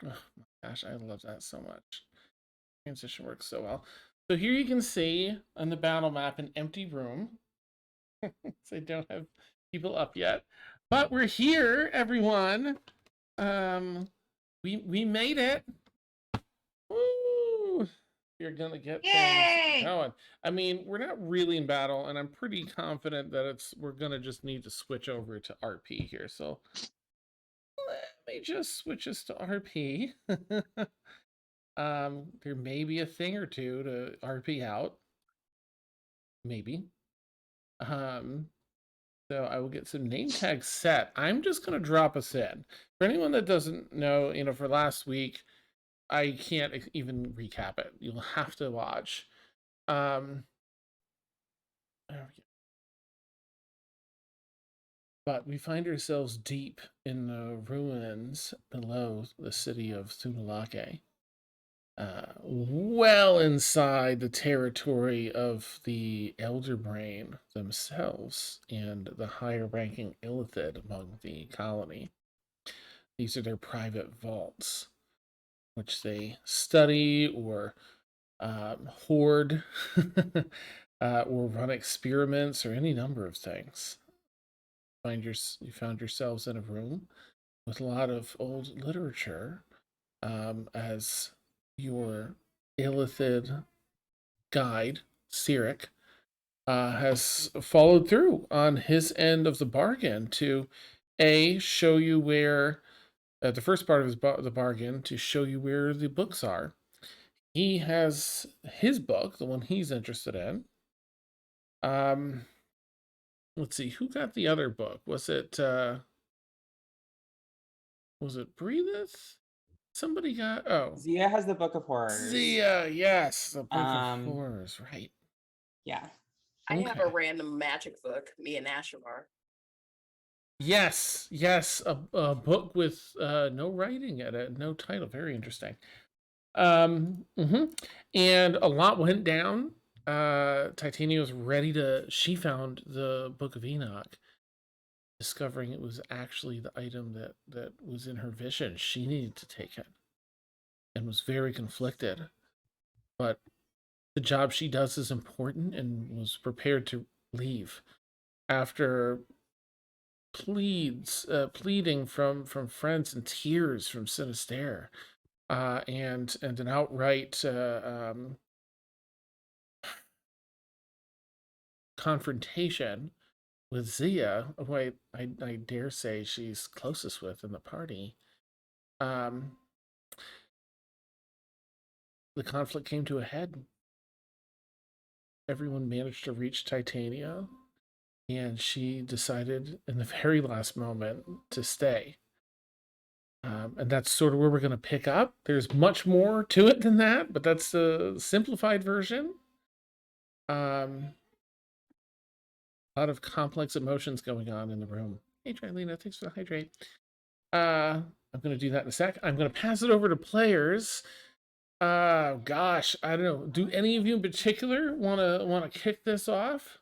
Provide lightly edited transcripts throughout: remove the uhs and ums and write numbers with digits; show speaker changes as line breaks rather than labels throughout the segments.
Oh my gosh, I love that so much. Transition works so well. So here you can see on the battle map an empty room. So I don't have people up yet. But we're here, everyone. Um we made it. Woo! You're gonna get things
Yay!
going. I mean, we're not really in battle, and I'm pretty confident that we're gonna just need to switch over to RP here. So let me just switch us to RP. There may be a thing or two to RP out. Maybe. Um, so I will get some name tags set. I'm just gonna drop us in. For anyone that doesn't know, for last week, I can't even recap it. You'll have to watch. There we go. But we find ourselves deep in the ruins below the city of Sunalake, well inside the territory of the Elder Brain themselves and the higher ranking Illithid among the colony. These are their private vaults, which they study or hoard or run experiments or any number of things. You found yourselves in a room with a lot of old literature, as your Illithid guide, Cyric, has followed through on his end of the bargain to show you where the first part of the bargain to show you where the books are. He has his book, the one he's interested in. Let's see, who got the other book? Was it Breatheth? Somebody got
Zia has the Book of Horrors.
Zia, yes, the Book of
Um,
Horrors, right.
yeah.
I have a
Okay.
random magic book, me and Ashamar.
Yes, a book with no writing in it, no title. Very interesting. And a lot went down. Titania was ready to. She found the Book of Enoch, discovering it was actually the item that was in her vision. She needed to take it, and was very conflicted. But the job she does is important, and was prepared to leave after pleading from friends and tears from Sinister, and an outright confrontation with Zia, who I dare say she's closest with in the party. Um, the conflict came to a head. Everyone managed to reach Titania, and she decided in the very last moment to stay. And that's sort of where we're going to pick up. There's much more to it than that, but that's the simplified version. A lot of complex emotions going on in the room. Hey, Trilena, thanks for the hydrate. I'm going to do that in a sec. I'm going to pass it over to players. Gosh, I don't know. Do any of you in particular want to kick this off?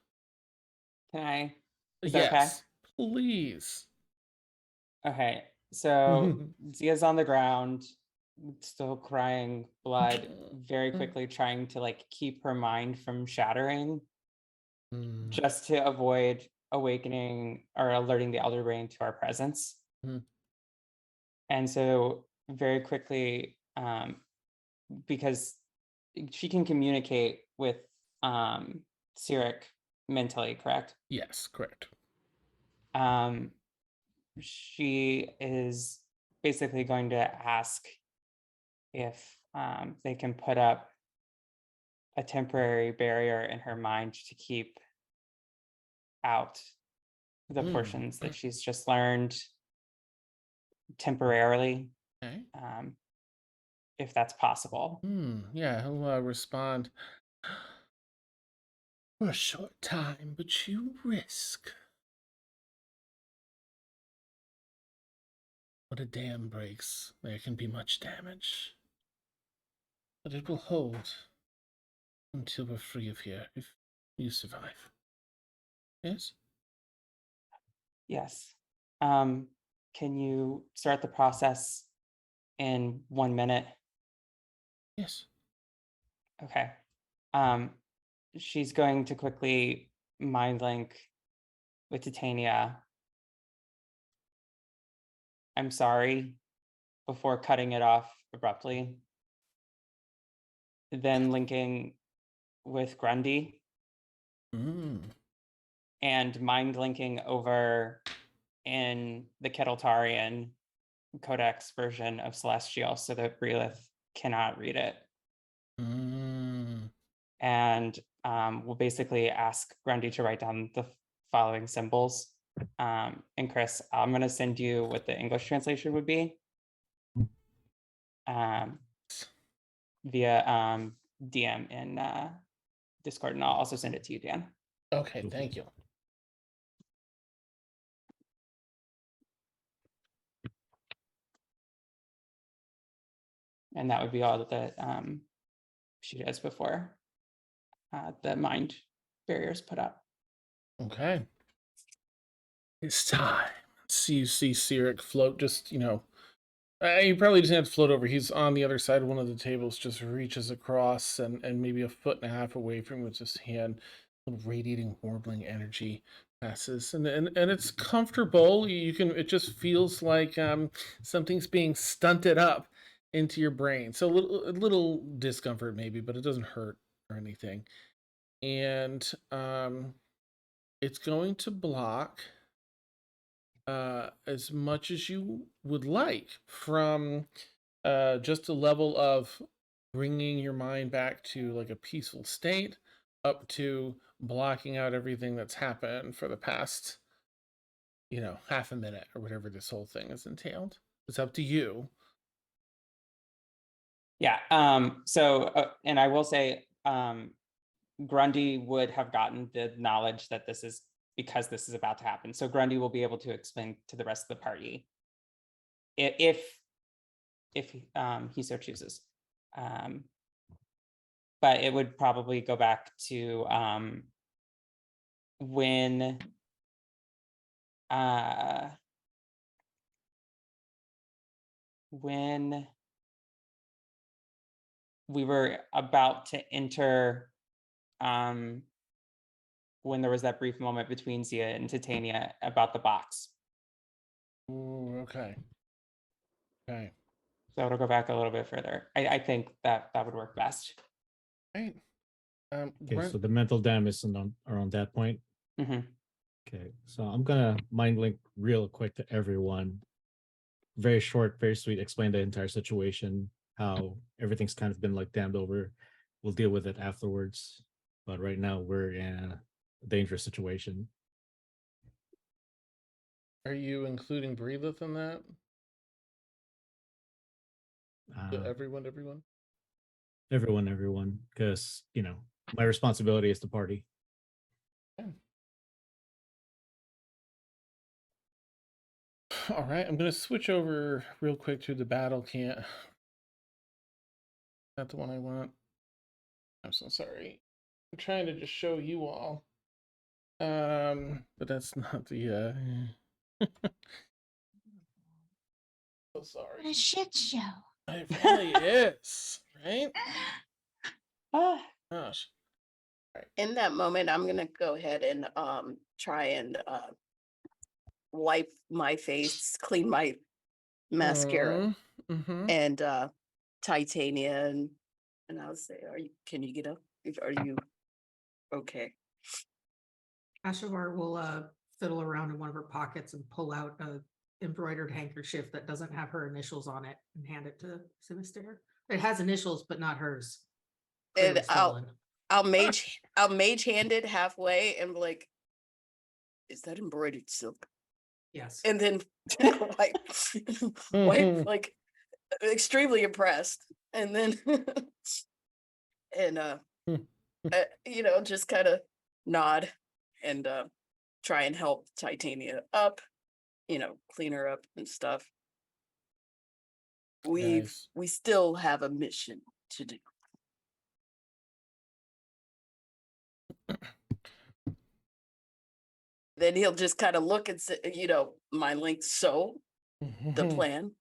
Can I? Is that okay?
Yes, please.
Okay. So Zia's on the ground, still crying blood, very quickly trying to like keep her mind from shattering, just to avoid awakening or alerting the elder brain to our presence. And so very quickly, because she can communicate with Cyric mentally, correct?
Yes, correct.
Um, she is basically going to ask if they can put up a temporary barrier in her mind to keep out the portions that she's just learned temporarily,
Okay.
if that's possible.
Yeah, he'll respond. For a short time, but you risk. When a dam breaks, there can be much damage. But it will hold until we're free of here, if you survive. Yes?
Yes. Can you start the process in 1 minute.
Yes.
Okay. She's going to quickly mind link with Titania. I'm sorry, before cutting it off abruptly. Then linking with Grundy
Mm.
and mind linking over in the Kettletarian Codex version of Celestial so that Breelith cannot read it.
Mm.
And we'll basically ask Grundy to write down the following symbols. And Chris, I'm going to send you what the English translation would be via DM in Discord, and I'll also send it to you, Dan.
Okay, thank you.
And that would be all that she does before the mind barriers put up.
Okay. It's time. So you see Sirik float just, he probably doesn't have to float over. He's on the other side of one of the tables, just reaches across and maybe a foot and a half away from with his hand. Little radiating, warbling energy passes. And it's comfortable. It just feels like something's being stunted up into your brain. So a little discomfort maybe, but it doesn't hurt or anything. And it's going to block as much as you would like from just a level of bringing your mind back to like a peaceful state up to blocking out everything that's happened for the past half a minute or whatever this whole thing has entailed. It's up to you.
Yeah. And I will say Grundy would have gotten the knowledge that this is because this is about to happen. So Grundy will be able to explain to the rest of the party if he so chooses. But it would probably go back to when we were about to enter when there was that brief moment between Zia and Titania about the box.
Ooh, okay. Okay.
So it'll go back a little bit further. I think that would work best.
Right.
Okay, so the mental dam is around that point.
Mm-hmm.
Okay, so I'm gonna mind link real quick to everyone. Very short, very sweet. Explain the entire situation, how everything's kind of been like dammed over. We'll deal with it afterwards. But right now we're in a dangerous situation.
Are you including Breelith in that? Everyone?
Everyone, because my responsibility is the party.
Yeah. All right, I'm going to switch over real quick to the battle camp. Not the one I want. I'm so sorry. I'm trying to just show you all. But that's not the so sorry.
What a shit show.
It really is, right? Gosh.
In that moment, I'm gonna go ahead and try and wipe my face, clean my mascara, and Titania, and I'll say, can you get up? Are you okay?
Ashavar will fiddle around in one of her pockets and pull out a embroidered handkerchief that doesn't have her initials on it and hand it to Sinister. It has initials, but not hers.
And
Clearly stolen.
I'll mage hand it halfway and be like, is that embroidered silk?
Yes.
And then wipe like extremely impressed, and then and just kind of nod and try and help Titania up, clean her up and stuff. We still have a mission to do. Then he'll just kind of look and say, mind link, so the plan.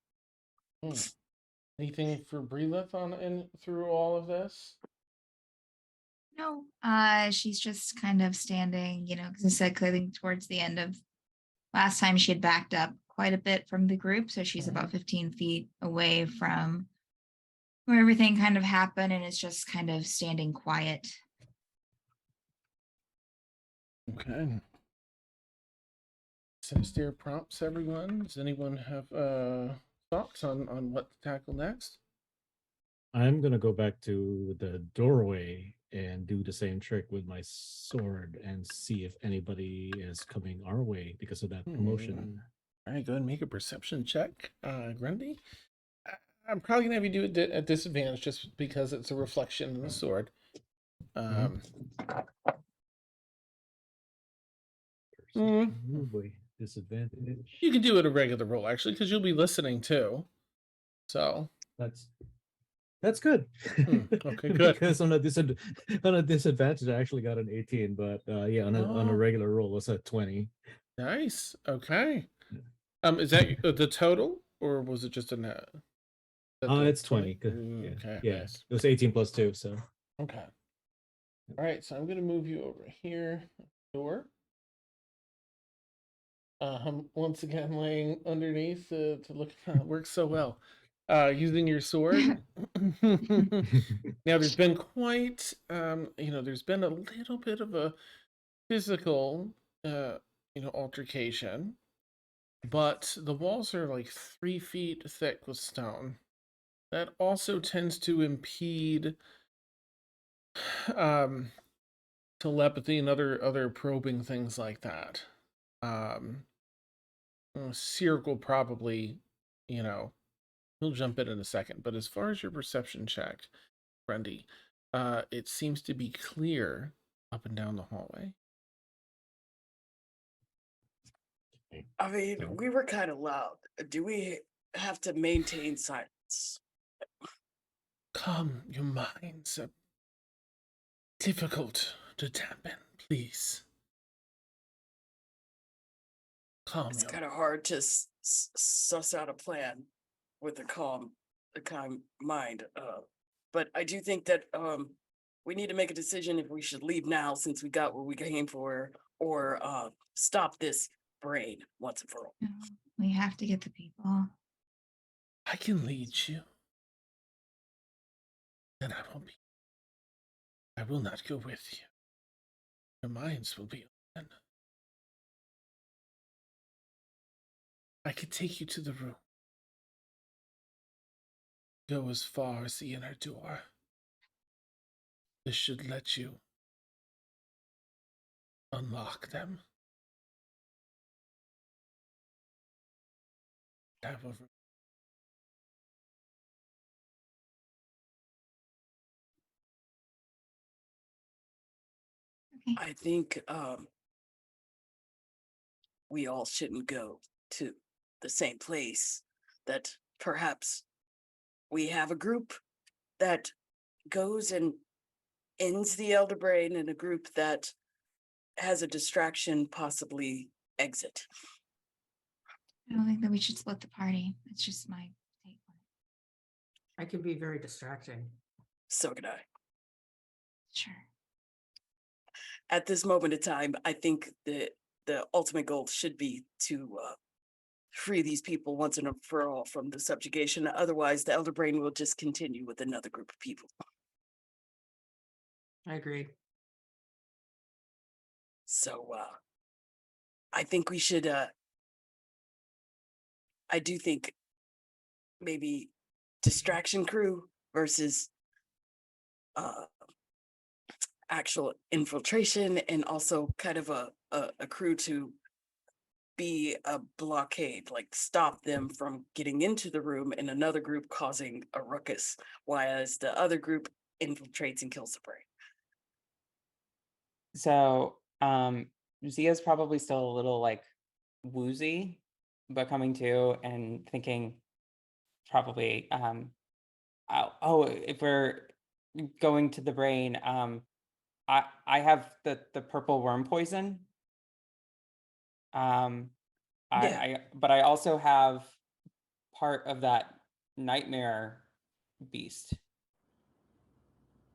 Anything for Breelith on in through all of this?
No, she's just kind of standing, because I said clearly towards the end of last time she had backed up quite a bit from the group. So she's about 15 feet away from where everything kind of happened and is just kind of standing quiet.
Okay. Sinister prompts everyone. Does anyone have thoughts on what to tackle next?
I'm gonna go back to the doorway and do the same trick with my sword and see if anybody is coming our way because of that promotion.
All right, go ahead and make a perception check, Grundy. I'm probably gonna have you do it at disadvantage just because it's a reflection in the sword.
Oh boy, disadvantage.
You can do it a regular roll actually, because you'll be listening too. So
that's good.
Okay, good.
Because on a disadvantage, I actually got an 18, but yeah, on a regular roll, it's a 20.
Nice. Okay. Is that the total, or was it just a net?
It's 20.
Okay.
Yeah,
Nice.
it was 18 plus 2, so.
Okay. All right, so I'm gonna move you over here. Door. Once again laying underneath to look. Works so well. Using your sword. Now there's been quite there's been a little bit of a physical altercation, but the walls are like 3 feet thick with stone. That also tends to impede telepathy and other probing things like that. Cirque will probably, he'll jump in a second. But as far as your perception check, Grundy, it seems to be clear up and down the hallway.
I mean, we were kind of loud. Do we have to maintain silence?
Calm your minds. Difficult to dampen, please. Calm.
It's kind of hard to suss out a plan with a calm mind. But I do think that we need to make a decision if we should leave now since we got what we came for, or stop this brain once and for all.
No, we have to get the people.
I can lead you. Then I will not go with you. Your minds will be open. I could take you to the room. Go as far as the inner door. This should let you unlock them. Have a
Okay.
I think we all shouldn't go to the same place. That perhaps we have a group that goes and ends the elder brain, and a group that has a distraction possibly exit.
I don't think that we should split the party. It's just my take on it.
I can be very distracting.
So can I.
Sure.
At this moment in time, I think the ultimate goal should be to free these people once and for all from the subjugation. Otherwise, the elder brain will just continue with another group of people.
I agree.
So I think we should I do think maybe distraction crew versus actual infiltration, and also kind of a crew to be a blockade, like stop them from getting into the room, and another group causing a ruckus, whereas the other group infiltrates and kills the brain.
So Zia's probably still a little like woozy, but coming to and thinking probably if we're going to the brain, I have the purple worm poison.
Yeah.
But I also have part of that nightmare beast.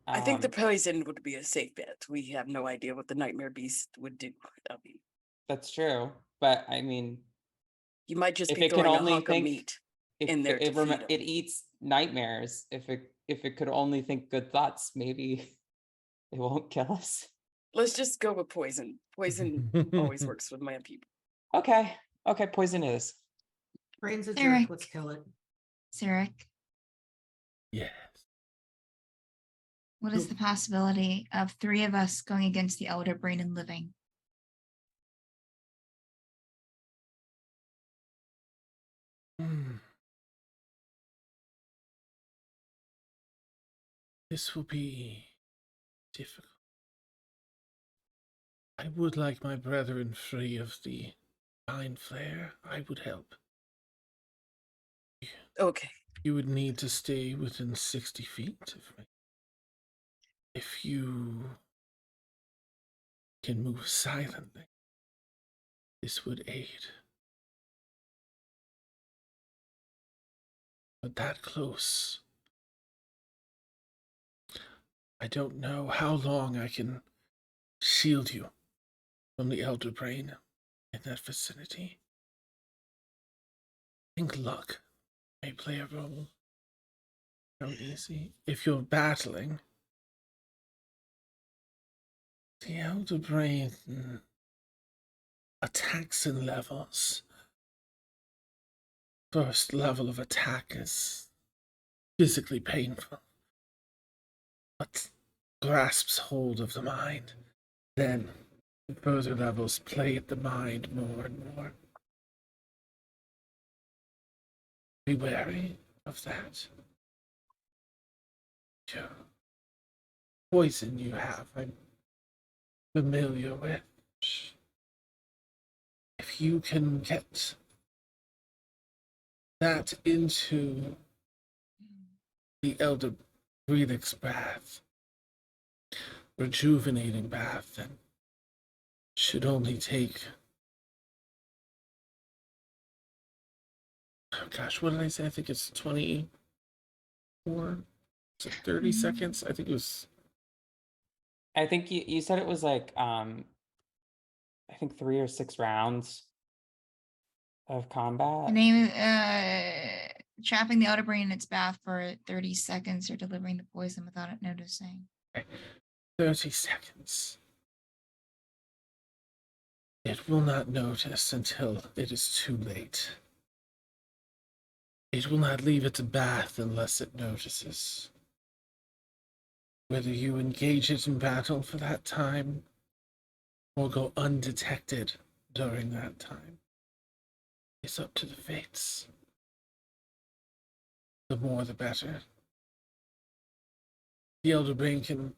I think the
Um,
poison would be a safe bet. We have no idea what the nightmare beast would do. I mean,
that's true, but I mean,
you might just
if
be
it can
throwing a
only
hunk of
think,
meat
if
in there to feed
it
'em.
eats nightmares, if it could only think good thoughts, maybe it won't kill us.
Let's just go with poison. Poison always works with my people.
Okay, okay, poison is.
Brain's a
Eric.
jerk. Let's kill it.
Sarek,
Yes.
what is
Nope.
the possibility of 3 of us going against the elder brain and living?
Hmm. This will be difficult. I would like my brethren free of the mind flare. I would help.
Okay.
You would need to stay within 60 feet of me. If you can move silently, this would aid. But that close, I don't know how long I can shield you from the elder brain in that vicinity. I think luck may play a role. How easy. If you're battling, the elder brain attacks in levels. First level of attack is physically painful, but grasps hold of the mind. Then further levels play at the mind more and more. Be wary of that. Yeah. Poison you have, I'm familiar with. If you can get that into the elder Breathix bath, rejuvenating bath, then should only take, oh gosh, what did I say? I think it's 24, is it 30 seconds? I think it was,
I think you said it was like I think 3 or 6 rounds of
The
combat.
name trapping the elder brain in its bath for 30 seconds or delivering the poison without it noticing.
30 seconds. It will not notice until it is too late. It will not leave its bath unless it notices. Whether you engage it in battle for that time or go undetected during that time is up to the fates. The more the better. The Elder Brain can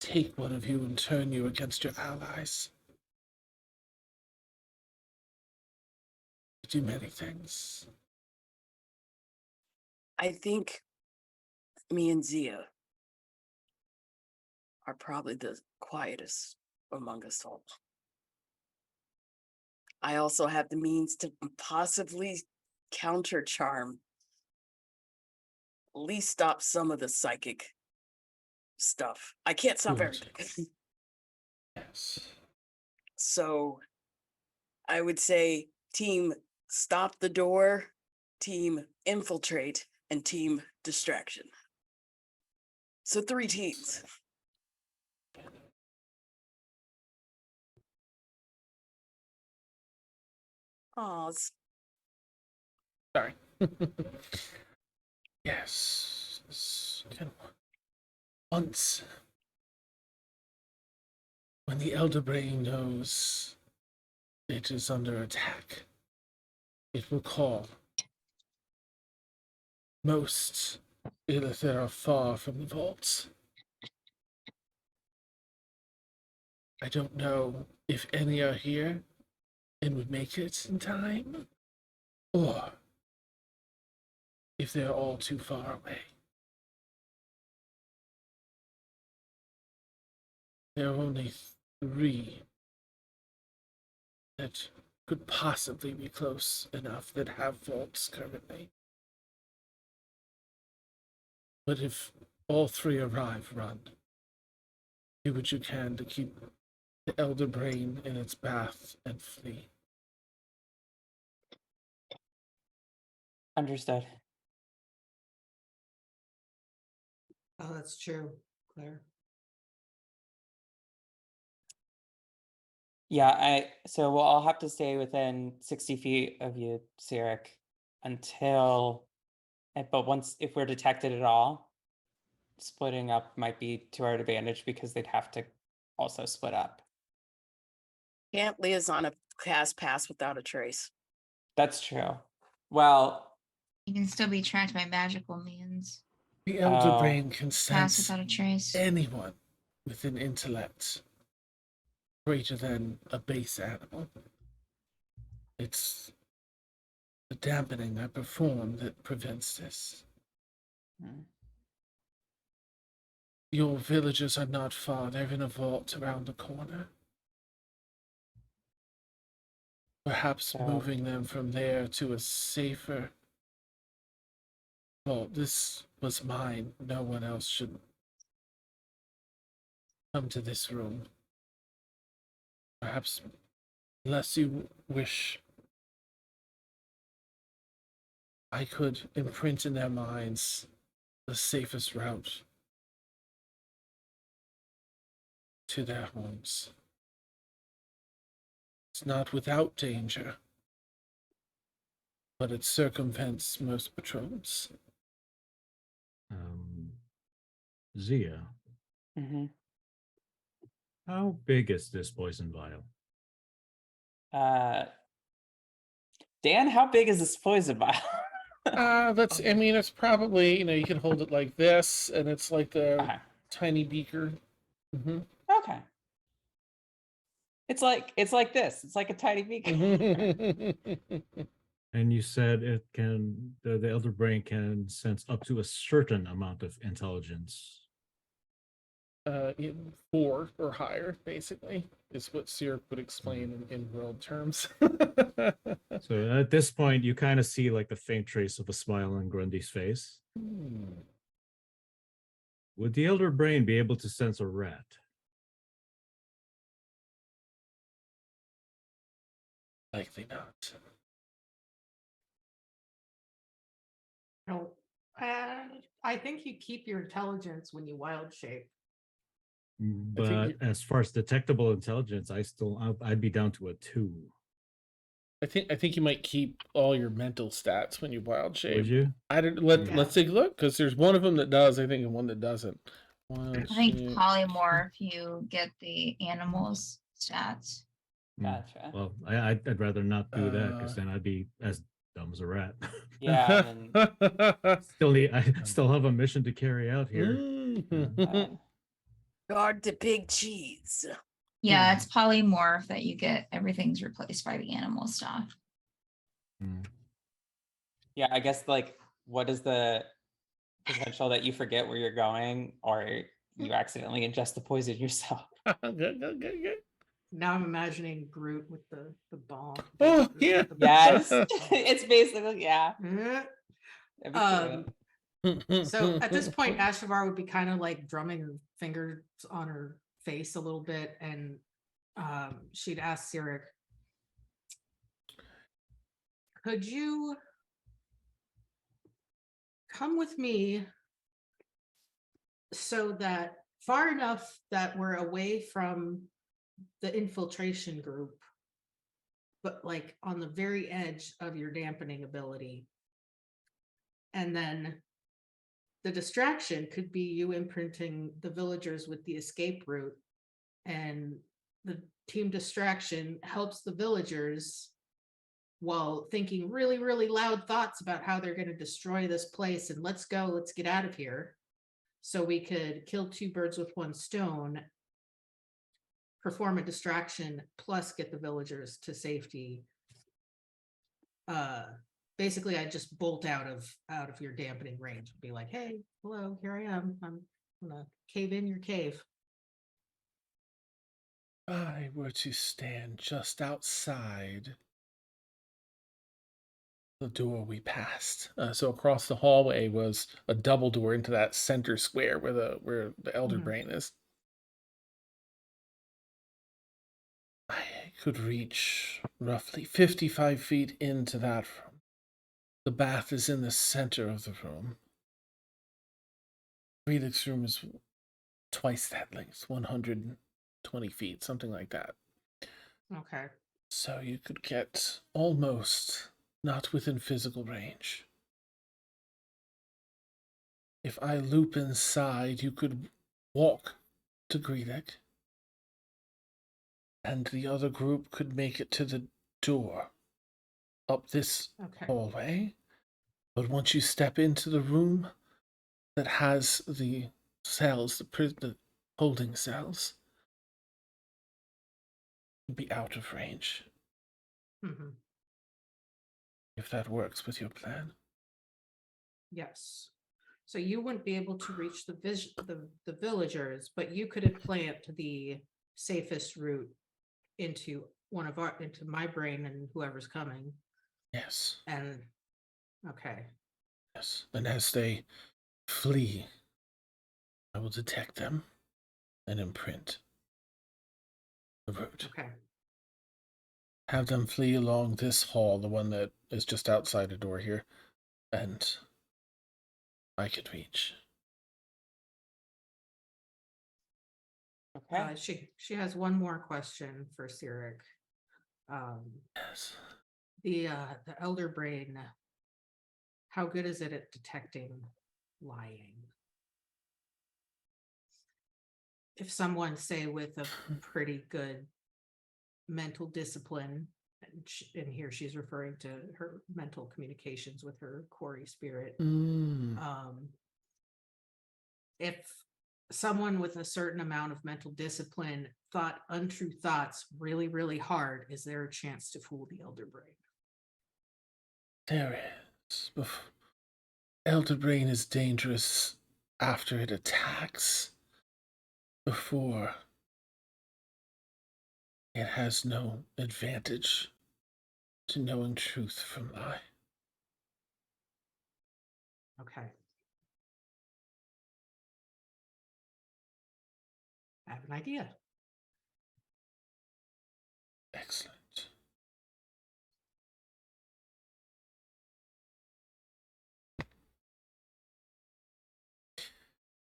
take one of you and turn you against your allies. Do many things.
I think me and Zia are probably the quietest among us all. I also have the means to possibly counter charm, at least stop some of the psychic stuff. I can't stop
Good.
everything.
Yes.
So I would say team stop the door, team infiltrate, and team distraction. So 3 teams. Oh,
Sorry. Yes. Once, when the Elder Brain knows it is under attack, it will call. Most Illithir are far from the vaults. I don't know if any are here and would make it in time, or if they're all too far away. There are only 3 that could possibly be close enough that have vaults currently. But if all three arrive, run. Do what you can to keep the elder brain in its bath and flee.
Understood.
Oh, that's true, Claire.
Yeah, so we'll all have to stay within 60 feet of you, Sirik, until but once if we're detected at all, splitting up might be to our advantage because they'd have to also split up.
Can't liaison a cast pass without a trace.
That's true. Well,
You can still be tracked by magical means.
The elder
Oh.
brain can
Pass
sense
without a trace.
anyone with an intellect greater than a base animal. It's the dampening I perform that prevents this.
hmm,
Your villagers are not far. They're in a vault around the corner. Perhaps
So-
moving them from there to a safer vault. This was mine. No one else should come to this room. Perhaps, unless you wish, I could imprint in their minds the safest route to their homes. It's not without danger, but it circumvents most patrols.
Zia,
mhm.
how big is this poison vial?
Dan, how big is this poison vial?
I mean, it's probably, you can hold it like this, and it's like a
Okay.
tiny beaker. Mm-hmm.
Okay. It's like this. It's like a tiny beaker.
And you said the elder brain can sense up to a certain amount of intelligence.
4 or higher, basically, is what Syrup would explain in world terms.
So at this point, you kind of see like the faint trace of a smile on Grundy's face. Would the elder brain be able to sense a rat?
Likely not.
No, I think you keep your intelligence when you wild shape.
But as far as detectable intelligence, I'd be down to a 2.
I think you might keep all your mental stats when you wild shape.
Would you?
Let's take a look, because there's one of them that does, I think, and one that doesn't.
I think polymorph, you get the animals stats.
Gotcha.
Well, I'd rather not do that because then I'd be as dumb as a rat.
Yeah. Then,
I still have a mission to carry out here.
Guard the big cheese.
Yeah, it's polymorph that you get. Everything's replaced by the animal stuff.
yeah, I guess like what is the potential that you forget where you're going or you accidentally ingest the poison yourself?
Good.
Now I'm imagining Groot with the bomb.
Oh, yeah.
Yes. It's basically, yeah.
Yeah.
That'd be cute.
So at this point, Ashavar would be kind of like drumming her fingers on her face a little bit, and she'd ask Sirik, could you come with me so that far enough that we're away from the infiltration group, but like on the very edge of your dampening ability. And then the distraction could be you imprinting the villagers with the escape route, and the team distraction helps the villagers while thinking really, really loud thoughts about how they're going to destroy this place and let's get out of here. So we could kill 2 birds with 1 stone, perform a distraction, plus get the villagers to safety. Basically, I just bolt out of your dampening range and be like, hey, hello, here I am. I'm gonna cave in your cave.
I were to stand just outside the door we passed. So across the hallway was a double door into that center square where the elder
Mhm.
brain is. I could reach roughly 55 feet into that room. The bath is in the center of the room. Felix's room is twice that length, 120 feet, something like that.
Okay.
So you could get almost not within physical range. If I loop inside, you could walk to Greedic, and the other group could make it to the door up this
Okay.
hallway. But once you step into the room that has the cells, the holding cells, you'd be out of range.
Hmm.
If that works with your plan.
Yes. So you wouldn't be able to reach the villagers, but you could plant the safest route into into my brain and whoever's coming.
Yes,
And okay.
yes. And as they flee, I will detect them and imprint the route.
Okay.
Have them flee along this hall, the one that is just outside the door here, and I could reach.
Okay.
She has one more question for Cyric.
Yes.
The elder brain, how good is it at detecting lying? If someone, say, with a pretty good mental discipline, and here she's referring to her mental communications with her quarry spirit. If someone with a certain amount of mental discipline thought untrue thoughts really, really hard, is there a chance to fool the elder brain?
There is. Elder brain is dangerous after it attacks. Before, it has no advantage to knowing truth from lie.
Okay. I have an idea.
Excellent.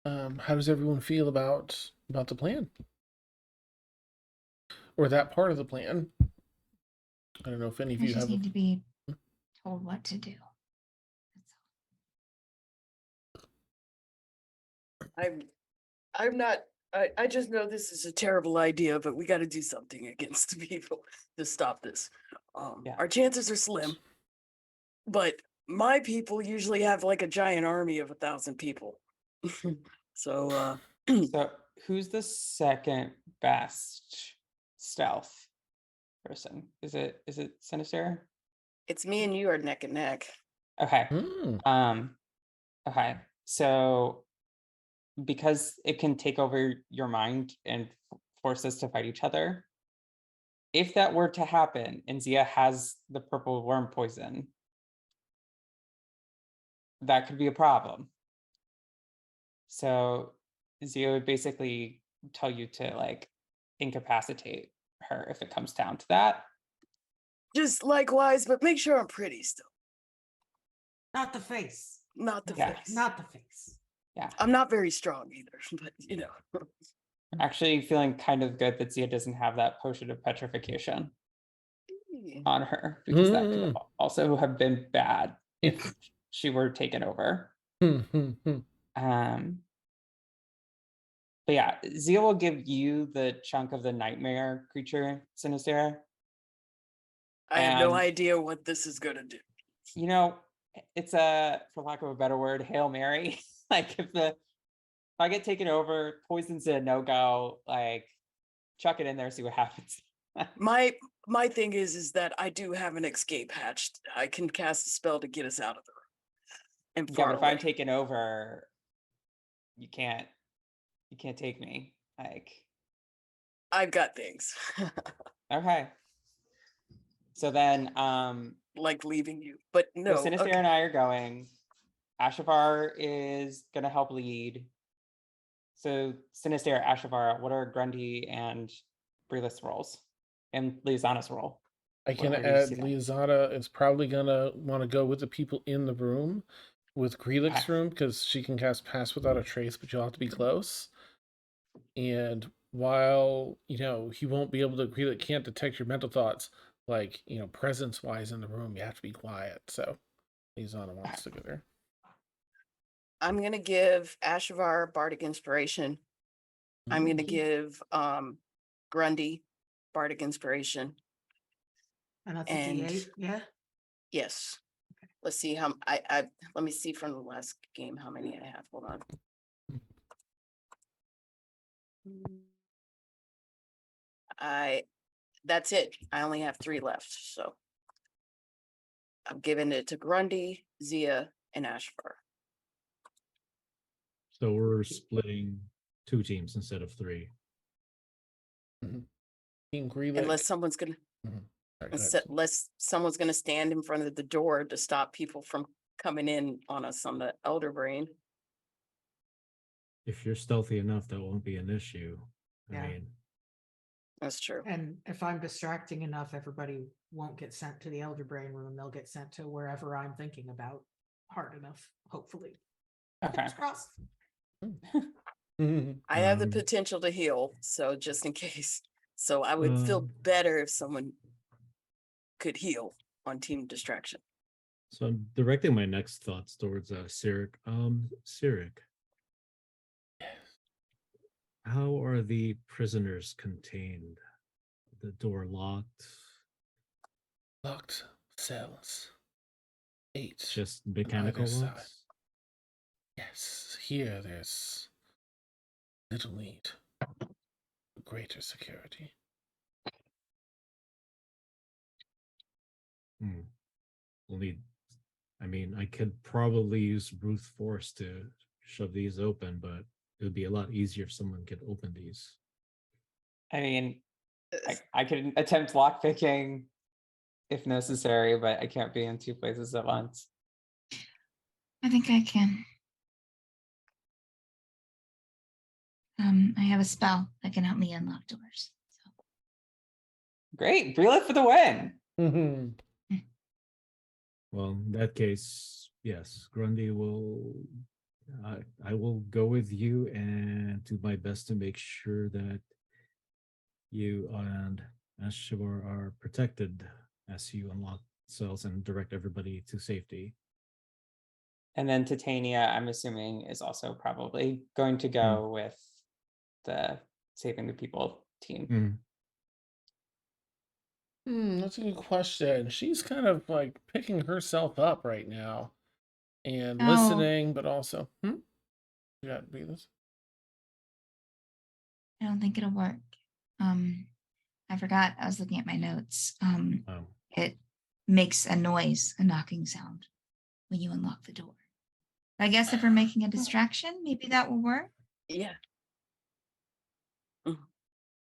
How does everyone feel about the plan? Or that part of the plan? I don't know if any of
I
you
just
have
need to be told what to do. That's
I'm not. I just know this is a terrible idea, but we got to do something against the people to stop this.
Yeah.
Our chances are slim, but my people usually have like a giant army of 1,000 people. So
So who's the second best stealth person? Is it Sinister?
it's me and you are neck and neck.
Okay.
Hmm.
Okay. So because it can take over your mind and force us to fight each other, if that were to happen and Zia has the purple worm poison, that could be a problem. So Zia would basically tell you to like incapacitate her if it comes down to that.
Just likewise, but make sure I'm pretty still.
Not the face.
Not the
Yeah.
face.
Not the face.
Yeah.
I'm not very strong either, but you know.
Actually feeling kind of good that Zia doesn't have that potion of petrification on her, because that could also have been bad if she were taken over. But yeah, Zia will give you the chunk of the nightmare creature, Sinister.
I have no
And
idea what this is gonna do.
you know, it's a, for lack of a better word, Hail Mary. Like if I get taken over, poison's a no-go, like chuck it in there, see what happens.
My thing is that I do have an escape hatch. I can cast a spell to get us out of the room and
Yeah,
far
but if
away.
I'm taken over, you can't take me. Like,
I've got things.
okay. So then,
like leaving you, but
so
no.
Sinister
Okay.
and I are going. Ashavar is gonna help lead. So Sinister, Ashavar, what are Grundy and Breelith's roles? And Liazana's role?
I can
Where do you see
add
them?
Liazada is probably gonna want to go with the people in the room with Greelix's
Okay.
room because she can cast Pass Without a Trace, but you'll have to be close. And while he won't be able to, Greelix can't detect your mental thoughts, like presence wise in the room, you have to be quiet. So Liazana wants to go there.
I'm gonna give Ashavar Bardic Inspiration. I'm gonna give Grundy Bardic Inspiration.
And that's a
And
D8, yeah.
yes. Let's see how I let me see from the last game how many I have. Hold on. That's it. I only have 3 left. So I'm giving it to Grundy, Zia, and Ashvar.
So we're splitting 2 teams instead of 3.
Team Greelix.
Unless someone's gonna unless someone's gonna stand in front of the door to stop people from coming in on us on the Elder Brain.
If you're stealthy enough, that won't be an issue.
Yeah.
I mean,
That's true.
And if I'm distracting enough, everybody won't get sent to the Elder Brain room. They'll get sent to wherever I'm thinking about hard enough, hopefully.
Okay.
Fingers crossed.
I have the potential to heal, so just in case. So I would feel better if someone could heal on Team Distraction.
So I'm directing my next thoughts towards Cyric. Cyric, how are the prisoners contained? The door locked?
Locked cells. 8.
Just
on
mechanical
either side.
locks?
Yes, here there's little need for greater security.
We'll need. I mean, I could probably use brute force to shove these open, but it would be a lot easier if someone could open these.
I mean, I could attempt lockpicking if necessary, but I can't be in 2 places at once.
I think I can. I have a spell that can help me unlock doors. So.
Great, Breelith for the win.
Well, in that case, yes, Grundy will. I will go with you and do my best to make sure that you and Ashavar are protected as you unlock cells and direct everybody to safety.
And then Titania, I'm assuming, is also probably going to go with the Saving the People team.
That's a good question. She's kind of like picking herself up right now and listening, but also, you got to be this.
I don't think it'll work. I forgot. I was looking at my notes. It makes a noise, a knocking sound, when you unlock the door. I guess if we're making a distraction, maybe that will work.
Yeah.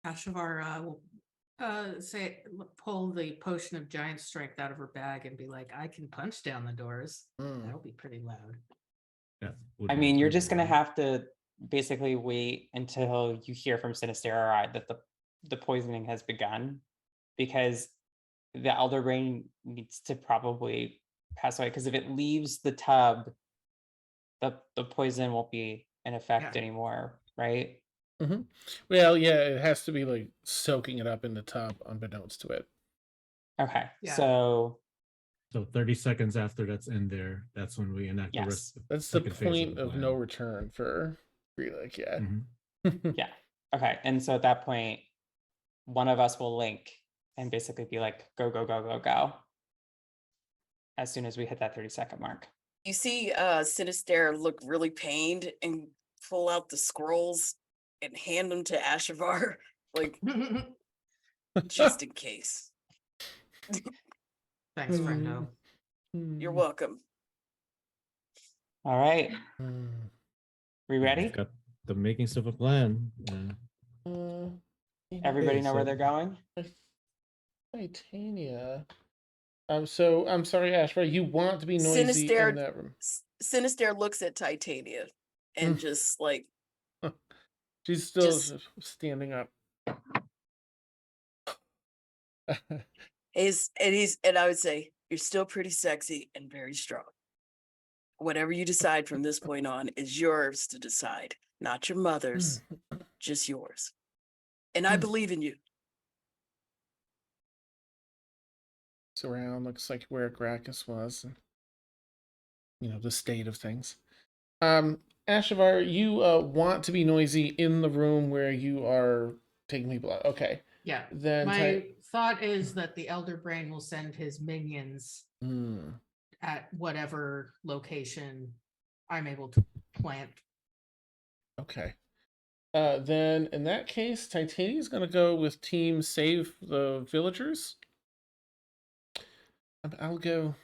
Ashavar will pull the potion of giant strength out of her bag and be like, I can punch down the doors. That'll be pretty loud.
Yeah.
I mean, you're just gonna have to basically wait until you hear from Sinister that the poisoning has begun, because the Elder Brain needs to probably pass away, because if it leaves the tub, the poison won't be in effect anymore, right?
Well, yeah, it has to be like soaking it up in the tub, unbeknownst to it.
Okay,
Yeah.
so
30 seconds after that's in there, that's when we enact the rest.
That's the point of no return for Greelix, yeah.
Yeah. Okay, and so at that point, one of us will link and basically be like, go, go, go, go, go, as soon as we hit that 30-second mark.
You see Sinister look really pained and pull out the scrolls and hand them to Ashavar, like, just in case.
Thanks, friendo.
You're welcome.
All right. We ready?
We've got the makings of a plan.
Everybody
Okay,
know where
so-
they're going?
Titania. So I'm sorry, Ashford. You want to be noisy in
Sinister
that room?
Sinister looks at Titania and just like
She's still
just
standing up.
and I would say, you're still pretty sexy and very strong. Whatever you decide from this point on is yours to decide, not your mother's, just yours. And I believe in you.
Around looks like where Gracchus was, and, the state of things. Ashavar, you want to be noisy in the room where you are taking people out. Okay.
Yeah.
Then
My thought is that the Elder Brain will send his minions at whatever location I'm able to plant.
Okay. Then in that case, Titania's going to go with Team Save the Villagers. I'll go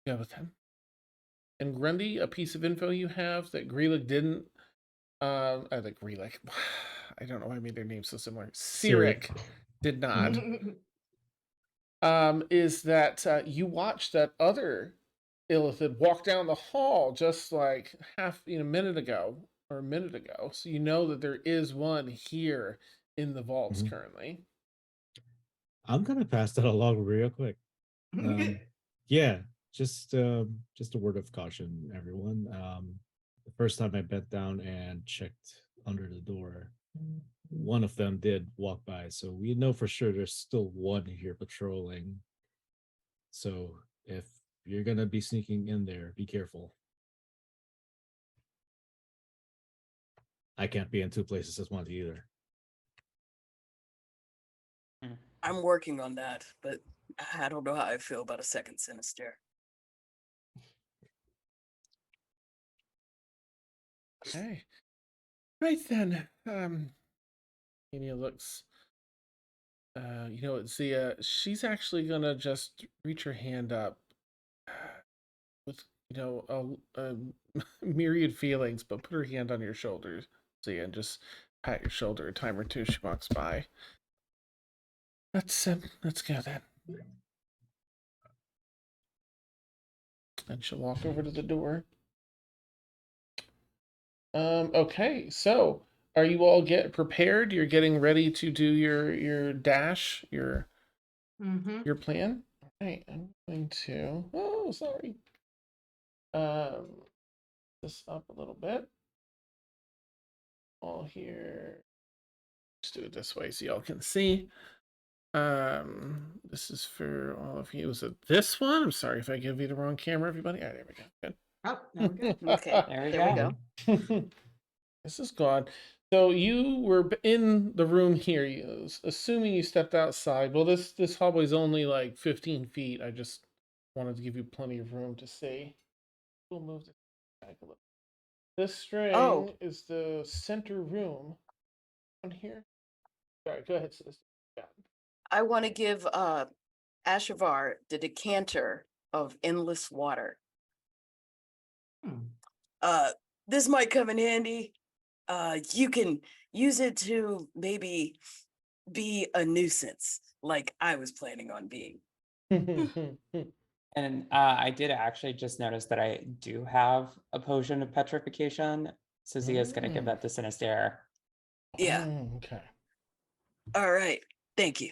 with him. And Grundy, a piece of info you have that Greelig didn't. I think Greelig. I don't know why I made their names so similar. Cyric did not. Is that you watched that other Illithid walk down the hall just like a minute ago. So you know that there is one here in the vaults currently.
I'm gonna pass that along real quick. Yeah, just a word of caution, everyone. The first time I bent down and checked under the door, one of them did walk by, so we know for sure there's still one here patrolling. So if you're gonna be sneaking in there, be careful. I can't be in two places at once either.
I'm working on that, but I don't know how I feel about a second Sinister.
Okay. Right then. Anya looks. Zia, she's actually gonna just reach her hand up with, a myriad feelings, but put her hand on your shoulder, Zia, and just pat your shoulder a time or two. She walks by. Let's go then. And she'll walk over to the door. Okay, so are you all get prepared? You're getting ready to do your dash, your plan? All right, I'm going to sorry. This up a little bit. All here. Let's do it this way so y'all can see. This is for all of you. Was it this one? I'm sorry if I give you the wrong camera, everybody. All right, there we go. Good.
Oh, there we go.
Okay,
There we go.
This is gone. So you were in the room here. Assuming you stepped outside. Well, this hallway is only like 15 feet. I just wanted to give you plenty of room to see. We'll move this back a little. This string is the center room. On here. All right, go ahead, sis. Yeah.
I want to give Ashavar the decanter of endless water. This might come in handy. You can use it to maybe be a nuisance, like I was planning on being.
And I did actually just notice that I do have a potion of petrification. So Zia's going to give that to Sinister.
Yeah.
Okay.
All right. Thank you.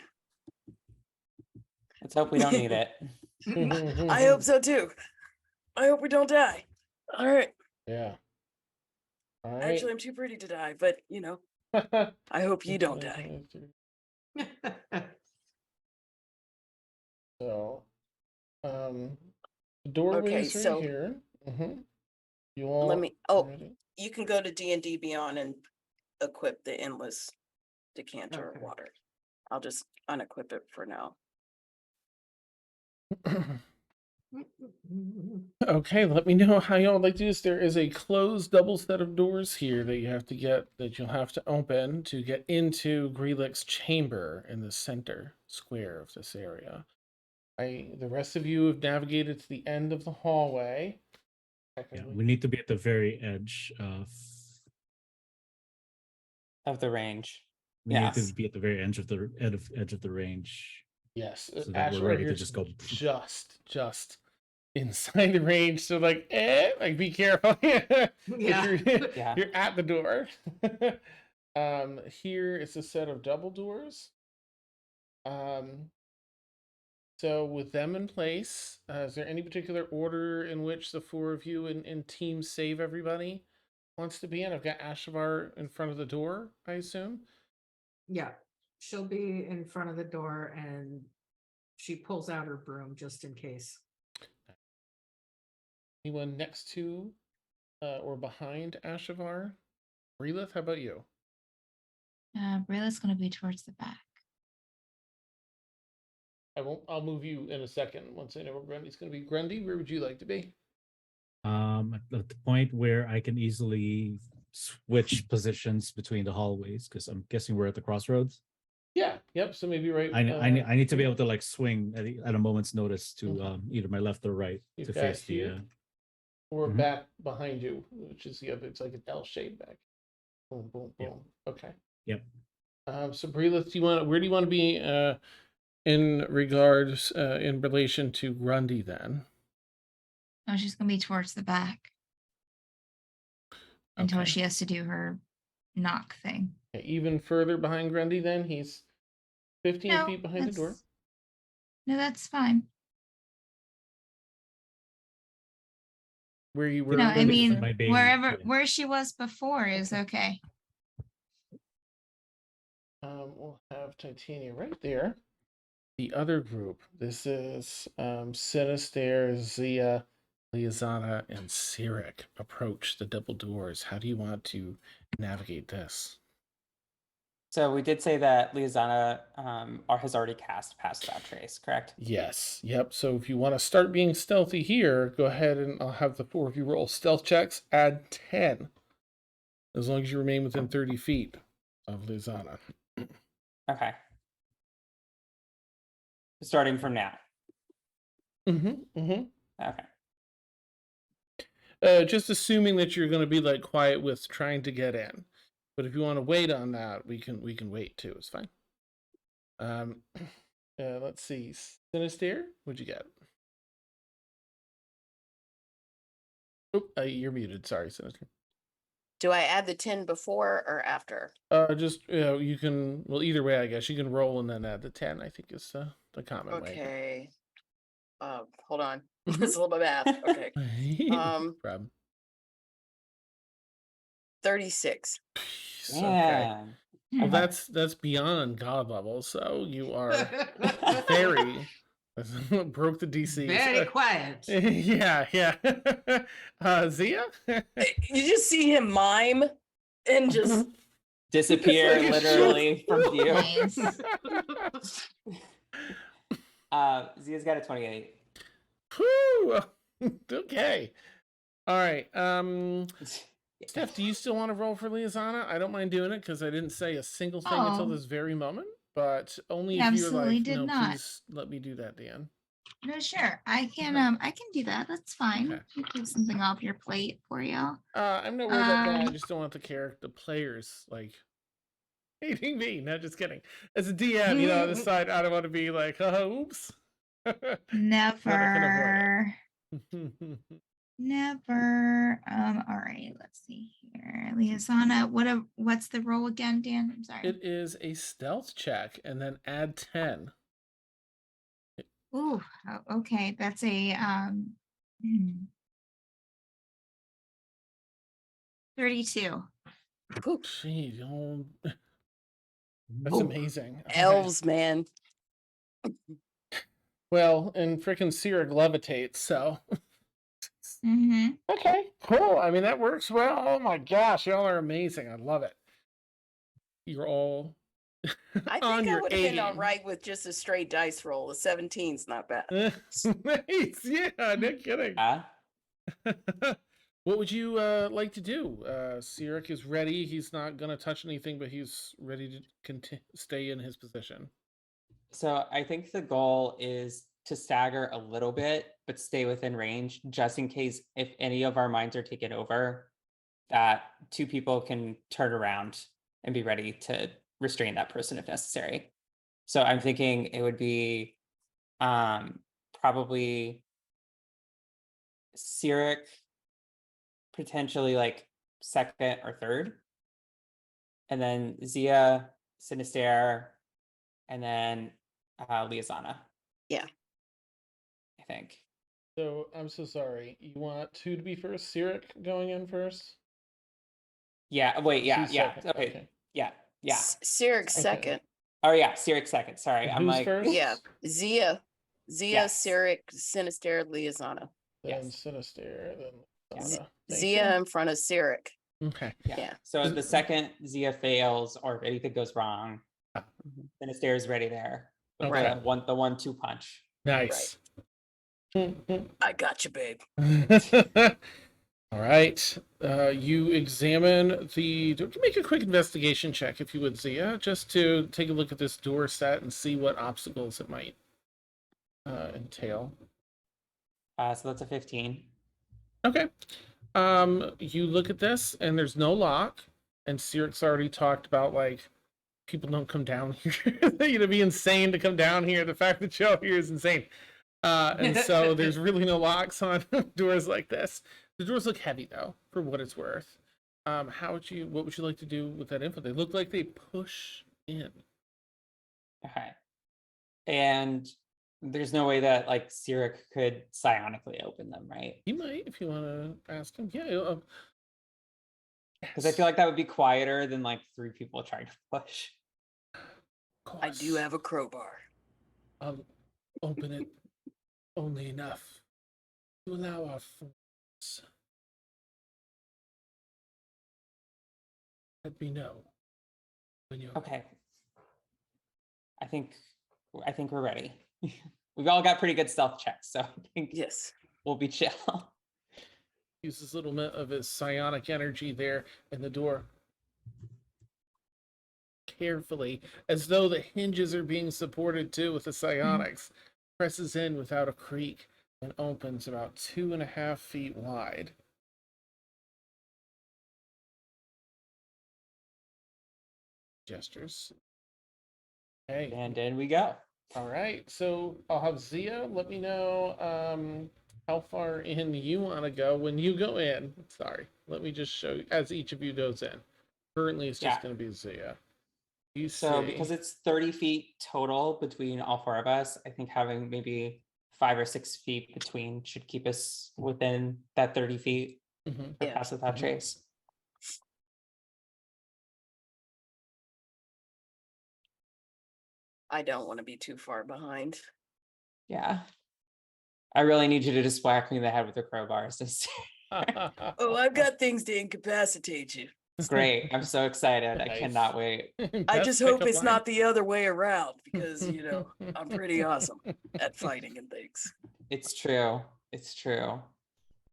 Let's hope we don't need it.
I hope so too. I hope we don't die. All right.
Yeah. All right.
Actually, I'm too pretty to die, but I hope you don't die.
So, the doorway's right here. You all.
Let me. You can go to D&D Beyond and equip the endless decanter of water. I'll just unequip it for now.
Okay, let me know how y'all like to do this. There is a closed double set of doors here that you'll have to open to get into Greelik's chamber in the center square of this area. The rest of you have navigated to the end of the hallway.
Yeah, we need to be at the very edge
of the range.
We need
Yes.
to be at the very edge of the edge of the range,
Yes,
so that we're
Asher
ready to
here's
just go.
just inside the range. So like, like be careful. If
Yeah.
Yeah.
you're at the door. Here is a set of double doors. So with them in place, is there any particular order in which the four of you in Team Save Everybody wants to be in? I've got Ashavar in front of the door, I assume.
Yeah. She'll be in front of the door and she pulls out her broom just in case.
Anyone next to or behind Ashavar? Relith, how about you?
Brayla's going to be towards the back.
I'll move you in a second once I know where Grundy's going to be. Grundy, where would you like to be?
At the point where I can easily switch positions between the hallways, because I'm guessing we're at the crossroads.
Yeah. Yep. So maybe right.
I need to be able to like swing at a moment's notice to either my left or right
You've
to
got
face
here.
the.
Or
Mhm.
back behind you, which is the other. It's like an L shape back. Boom, boom, boom.
Yep.
Okay.
Yep.
So Brelith, where do you want to be in regards in relation to Grundy then?
No, she's going to be towards the back until
Okay.
she has to do her knock thing.
Okay, even further behind Grundy then? He's 15
No,
feet behind the door.
No, that's fine.
Where you were.
No, I
Grundy
mean,
before?
where she was before is okay.
We'll have Titania right there. The other group. This is Sinister, Zia, Liazana, and Sirik approach the double doors. How do you want to navigate this?
So we did say that Liazana has already cast Pass Without Trace, correct?
Yes. Yep. So if you want to start being stealthy here, go ahead and I'll have the four of you roll stealth checks. Add 10. As long as you remain within 30 feet of Liazana.
Okay. Starting from now. Okay.
Just assuming that you're going to be like quiet with trying to get in. But if you want to wait on that, we can wait too. It's fine. Let's see. Sinister, what'd you get? Oh, you're muted. Sorry, Sinister.
Do I add the 10 before or after?
Just you can. Well, either way, I guess you can roll and then add the 10. I think is the common way.
Okay. Hold on. It's a little bit math. Okay.
Problem.
36.
Okay.
Yeah.
Well, that's beyond god level. So you are very broke the DC.
Very quiet.
Yeah. Zia.
You just see him mime and just
Disappear
It's like a
literally from view.
Nice.
Zia's got a 28.
Whew. Okay. All right. Steph, do you still want to roll for Liazana? I don't mind doing it because I didn't say a single thing until this very moment, but only if you're
Absolutely
like,
did
no,
not.
please let me do that, Dan.
No, sure. I can do that. That's fine.
Okay.
You take something off your plate for y'all.
I'm not worried about that. I just don't want the players like hating me. No, just kidding. As a DM, on the side, I don't want to be like, oops.
Never.
Avoid
Never. All right, let's see here. Liazana, what's the roll again, Dan? I'm sorry.
It is a stealth check and then add 10.
Ooh, okay. That's a 32.
Jeez, that's amazing. Okay.
elves, man.
Well, and frickin' Sirik levitates, so.
Mm-hmm.
Okay, cool. I mean, that works well. Oh my gosh, y'all are amazing. I love it. You're all
I
on
think I
your
would have
A
been all
game.
right with just a straight dice roll. The 17's not bad.
Nice. Yeah, no kidding. What would you like to do? Sirik is ready. He's not going to touch anything, but he's ready to stay in his position.
So I think the goal is to stagger a little bit, but stay within range, just in case if any of our minds are taken over, that two people can turn around and be ready to restrain that person if necessary. So I'm thinking it would be probably Cyric, potentially like second or third, and then Zia, Sinister, and then Liazana.
Yeah.
I think.
So I'm so sorry. You want 2 to be first? Cyric going in first?
Yeah. Wait. Yeah.
She's
Yeah.
second,
Okay.
okay.
Yeah. Yeah.
Cyric
Okay.
second.
Oh yeah. Cyric second. Sorry.
And
I'm
who's
like.
first?
Yeah. Zia,
Yes.
Cyric, Sinister, Liazana.
Then
Yes.
Sinister, then
Yes.
Zana. Thank
Zia in front of Cyric.
you. Okay.
Yeah.
Yeah.
So the second Zia fails or if anything goes wrong,
Ah.
Sinister is ready there. With
Okay.
the 1-2 punch.
Nice.
I got you, babe.
All right. You examine the. Make a quick investigation check, if you would, Zia, just to take a look at this door set and see what obstacles it might entail.
So that's a 15.
Okay. You look at this, and there's no lock. And Cyric's already talked about like people don't come down here. It'd be insane to come down here. The fact that you're here is insane. And so there's really no locks on doors like this. The doors look heavy though, for what it's worth. What would you like to do with that info? They look like they push in.
Okay. And there's no way that like Cyric could psionically open them, right?
You might, if you want to ask him. Yeah.
Because I feel like that would be quieter than like 3 people trying to push.
I do have a crowbar.
I'll open it only enough to allow our friends. Let me know when you're
Okay. I think we're ready. We've all got pretty good stealth checks, so I think
Yes.
we'll be chill.
Uses a little bit of his psionic energy there in the door. Carefully, as though the hinges are being supported too with the psionics, presses in without a creak and opens about 2.5 feet wide. Gestures. Okay.
And in we go.
All right. So I'll have Zia let me know how far in you want to go when you go in. Sorry. Let me just show you as each of you goes in. Currently, it's just
Yeah.
going to be Zia. You
So
see.
because it's 30 feet total between all 4 of us, I think having maybe 5 or 6 feet between should keep us within that 30 feet
Mhm.
for
Yeah.
pass without trace.
I don't want to be too far behind.
Yeah. I really need you to just whack me in the head with a crowbar. Sister.
Oh, I've got things to incapacitate you.
Great. I'm so excited. I
Nice.
cannot wait.
I
Best
just hope
pickup
it's
line.
not the other way around because, I'm pretty awesome at fighting and things.
It's true. It's true.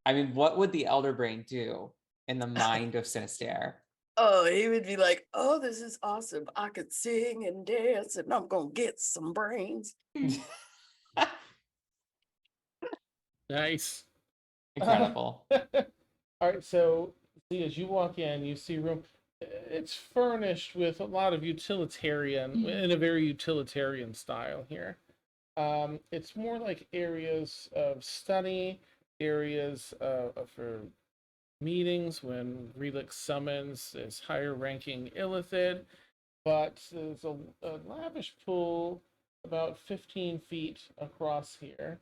I mean, what would the Elder Brain do in the mind of Sinister?
Oh, he would be like, oh, this is awesome. I could sing and dance and I'm going to get some brains.
Nice.
Incredible.
All right, so see, as you walk in, you see room. It's furnished with a lot of utilitarian, in a very utilitarian style here. It's more like areas of study, areas for meetings when Relix summons his higher ranking Illithid, but there's a lavish pool about 15 feet across here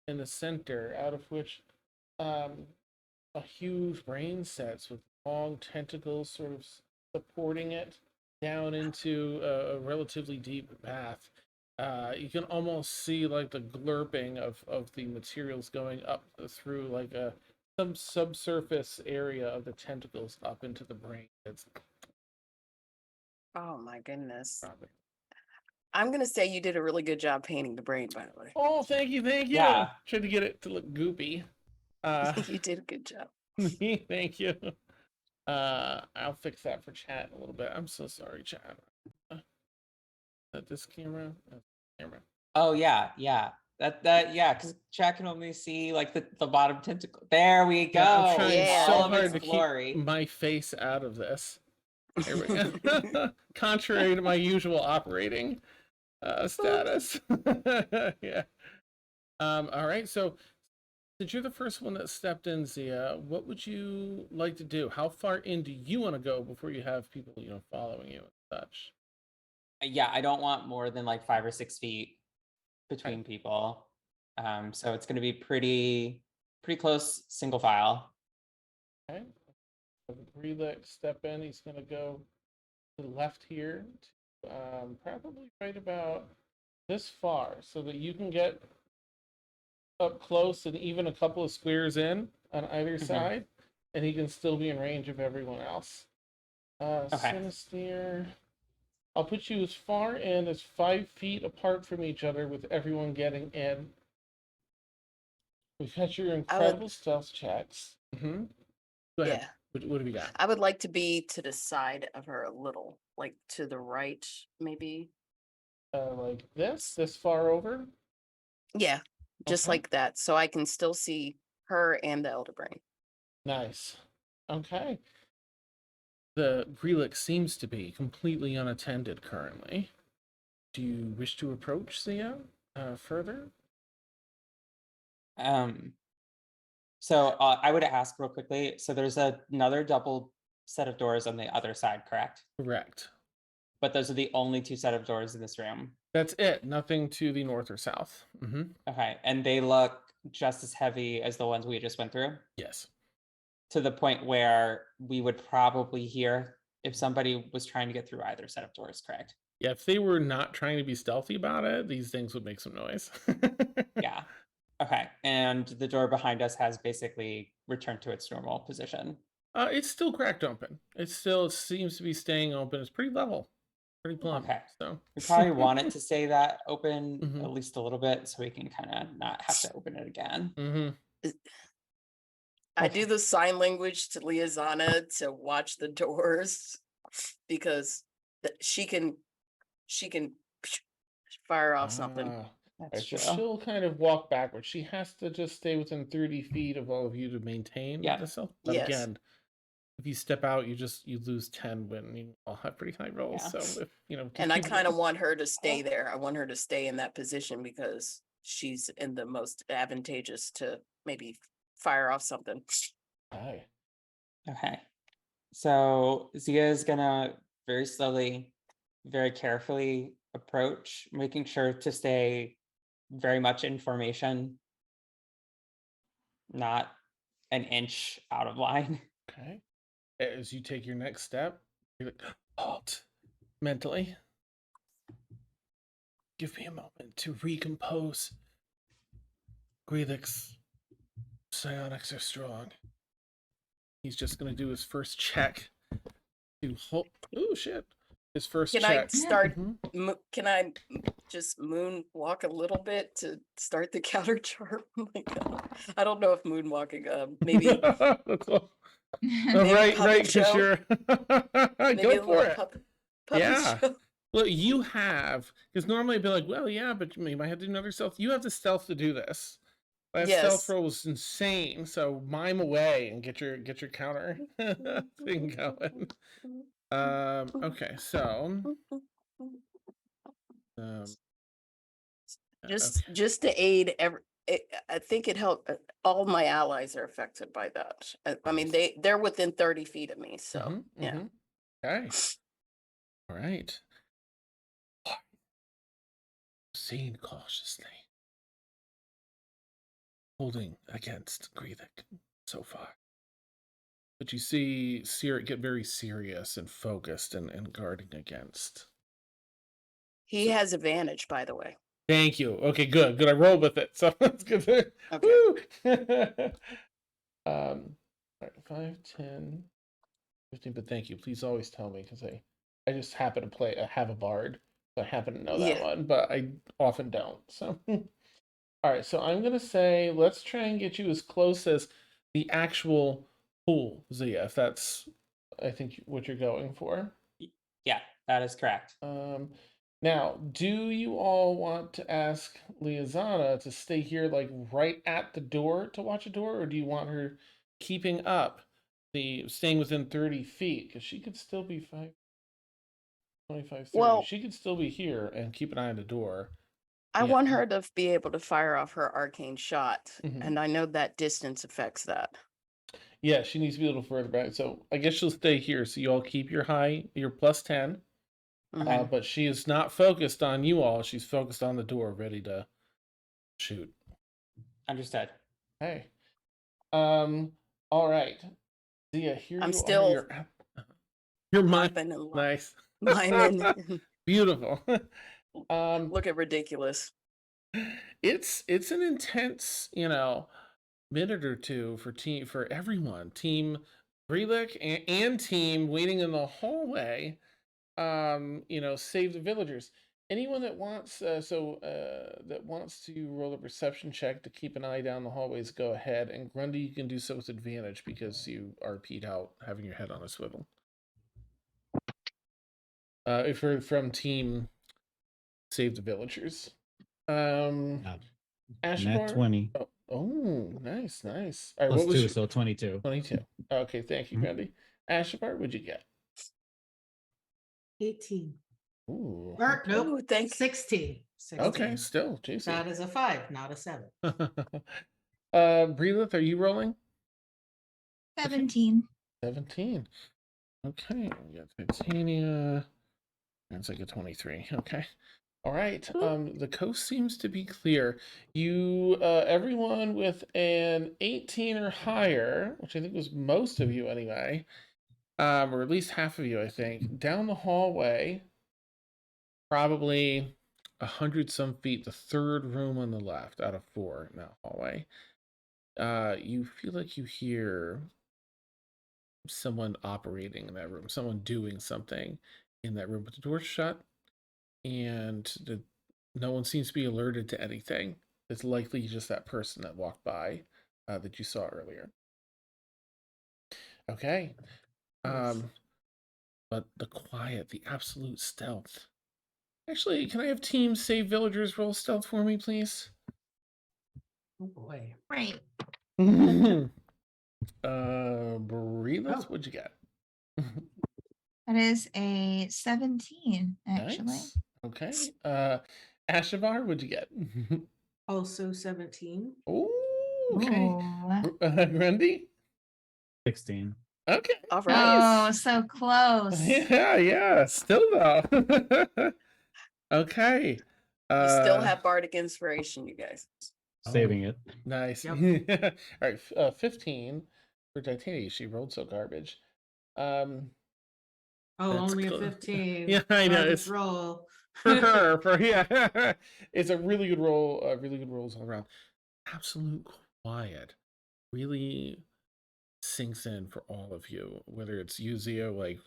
in the center, out of which a huge brain sets with long tentacles sort of supporting it down into a relatively deep bath. You can almost see like the glurping of the materials going up through like some subsurface area of the tentacles up into the brain. It's
Oh, my goodness.
probably.
I'm going to say you did a really good job painting the brain, by the way.
Oh, thank you.
Yeah.
Tried to get it to look goopy.
You did a good job.
Thank you. I'll fix that for chat in a little bit. I'm so sorry, chat. This camera? Camera.
Oh yeah, yeah. Yeah, because chat can only see like the bottom tentacle. There we go.
Yeah, I'm trying
Yeah.
so
All of
hard
its
to
glory.
keep my face out of this. There we go. Contrary to my usual operating status. Yeah. All right. So since you're the first one that stepped in, Zia, what would you like to do? How far in do you want to go before you have people, following you and such?
Yeah, I don't want more than like 5 or 6 feet
Okay.
between people. So it's going to be pretty close, single file.
Okay. Relix step in. He's going to go to the left here, probably right about this far, so that you can get up close and even a couple of squares in on either side, and he can still be in range of everyone else.
Okay.
Sinister. I'll put you as far in as 5 feet apart from each other, with everyone getting in. We've got your incredible stealth checks. Go ahead.
Yeah.
What have you got?
I would like to be to the side of her a little, like to the right, maybe.
Like this far over?
Yeah, just
Okay.
like that, so I can still see her and the elder brain.
Nice. Okay. The relic seems to be completely unattended currently. Do you wish to approach Zia further?
So I would ask real quickly. So there's another double set of doors on the other side, correct?
Correct.
But those are the only 2 set of doors in this room.
That's it. Nothing to the north or south.
Okay, and they look just as heavy as the ones we just went through,
Yes.
to the point where we would probably hear if somebody was trying to get through either set of doors, correct?
Yeah, if they were not trying to be stealthy about it, these things would make some noise.
Yeah. Okay, and the door behind us has basically returned to its normal position.
It's still cracked open. It seems to be staying open. It's pretty level, pretty plump.
Okay.
So
We probably want it to stay that open
Mhm.
at least a little bit, so we can kind of not have to open it again.
I
Okay.
do the sign language to Liazana to watch the doors because she can fire off something.
That's
So
true.
she'll kind of walk backwards. She has to just stay within 30 feet of all of you to maintain
Yeah.
the self. But
Yes.
again, if you step out, you lose 10 when you all have pretty high rolls.
Yeah.
So if to
And I
keep-
kind of want her to stay there. I want her to stay in that position because she's in the most advantageous to maybe fire off something.
Hi.
Okay. So Zia is gonna very slowly, very carefully approach, making sure to stay very much in formation, not an inch out of line.
Okay. As you take your next step, you're like, halt mentally. Give me a moment to recompose. Greelix psionics are strong. He's just gonna do his first check to hold. Oh shit! His first
Can
check.
I start?
Mhm.
Can I just moonwalk a little bit to start the counter charm? Oh my God. I don't know if moonwalking, maybe
That's all.
maybe
Right,
puppet
because
show?
you're.
maybe
Go
a
for
little
it.
puppet
Yeah.
show.
Well, you have, because normally I'd be like, well, yeah, but you might have to do another stealth. You have the stealth to do this. That stealth
Yes.
roll was insane. So mime away and get your counter thing going. Okay, so
Just to aid I think it helped. All my allies are affected by that. I mean, they're within 30 feet of me, so yeah.
Okay. All right. Proceed cautiously. Holding against Greethik so far. But you see Sirik get very serious and focused and guarding against.
He has advantage, by the way.
Thank you. Okay, good. Good. I rolled with it. So that's good.
Okay.
Woo! All right, 5, 10, 15, but thank you. Please always tell me because I just happen to have a bard. So I happen to know that
Yeah.
one, but I often don't. So all right, so I'm gonna say let's try and get you as close as the actual pool, Zia, if that's I think what you're going for.
Yeah, that is correct.
Now, do you all want to ask Liazana to stay here, like right at the door to watch a door, or do you want her keeping up staying within 30 feet, because she could still be 25, 30.
Well,
She could still be here and keep an eye on the door.
I
Yeah.
want her to be able to fire off her arcane shot,
Mhm.
and I know that distance affects that.
Yeah, she needs to be a little further back. So I guess she'll stay here. So you all keep your +10.
Mhm.
But she is not focused on you all. She's focused on the door, ready to shoot.
Understood.
Hey. All right. Zia, here
I'm
you are.
still
You're mine.
hopping and
Nice.
miming,
Beautiful.
looking ridiculous.
It's an intense, minute or two for everyone. Team Brelik and team waiting in the hallway. Save the villagers. Anyone that wants that wants to roll a perception check to keep an eye down the hallways, go ahead. And Grundy, you can do so with advantage because you RP'd out having your head on a swivel. If you're from team Save the Villagers.
Nat
Ashbar?
20
Oh, nice. All right,
plus
what was
2,
your...
so 22.
22. Okay, thank you,
Mhm.
Grundy. Ashbar, what'd you get?
18.
Ooh.
Or, nope.
Ooh, thank
16. 16.
Okay, still juicy.
That is a 5, not a 7.
Breelith, are you rolling?
17.
17. Okay, we got Titania. That's like a 23. Okay. All right. The coast seems to be clear. You, everyone with an 18 or higher, which I think was most of you anyway, or at least half of you, I think, down the hallway, probably 100 some feet, the third room on the left out of 4 in that hallway. You feel like you hear someone operating in that room, someone doing something in that room, but the door's shut, and no one seems to be alerted to anything. It's likely just that person that walked by that you saw earlier. Okay. But the quiet, the absolute stealth. Actually, can I have team Save Villagers roll stealth for me, please?
Oh boy.
Right.
Breelith,
Oh.
what'd you get?
That is a 17, actually.
Nice. Okay. Ashavar, what'd you get?
Also 17.
Oh, okay.
Ooh.
Grundy?
16.
Okay.
All right.
Oh, so close.
Yeah. Still though. Okay.
You still have bardic inspiration, you guys.
Saving it.
Nice.
Yep.
All right. 15 for Titania. She rolled so garbage.
Oh,
That's
only a
close.
15.
Yeah, I know.
Garbage
It's
roll.
for her. Yeah. It's a really good roll. Really good rolls all around. Absolute quiet. Really sinks in for all of you. Whether it's you, Zia, like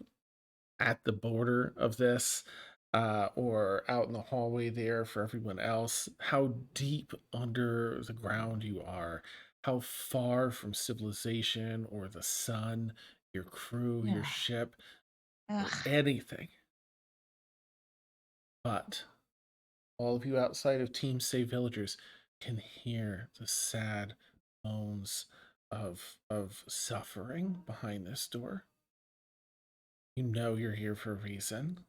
at the border of this, or out in the hallway there for everyone else, how deep under the ground you are, how far from civilization or the sun, your crew, your
Ugh.
ship, or
Ugh.
anything. But all of you outside of Team Save Villagers can hear the sad moans of suffering behind this door. You know you're here for a reason.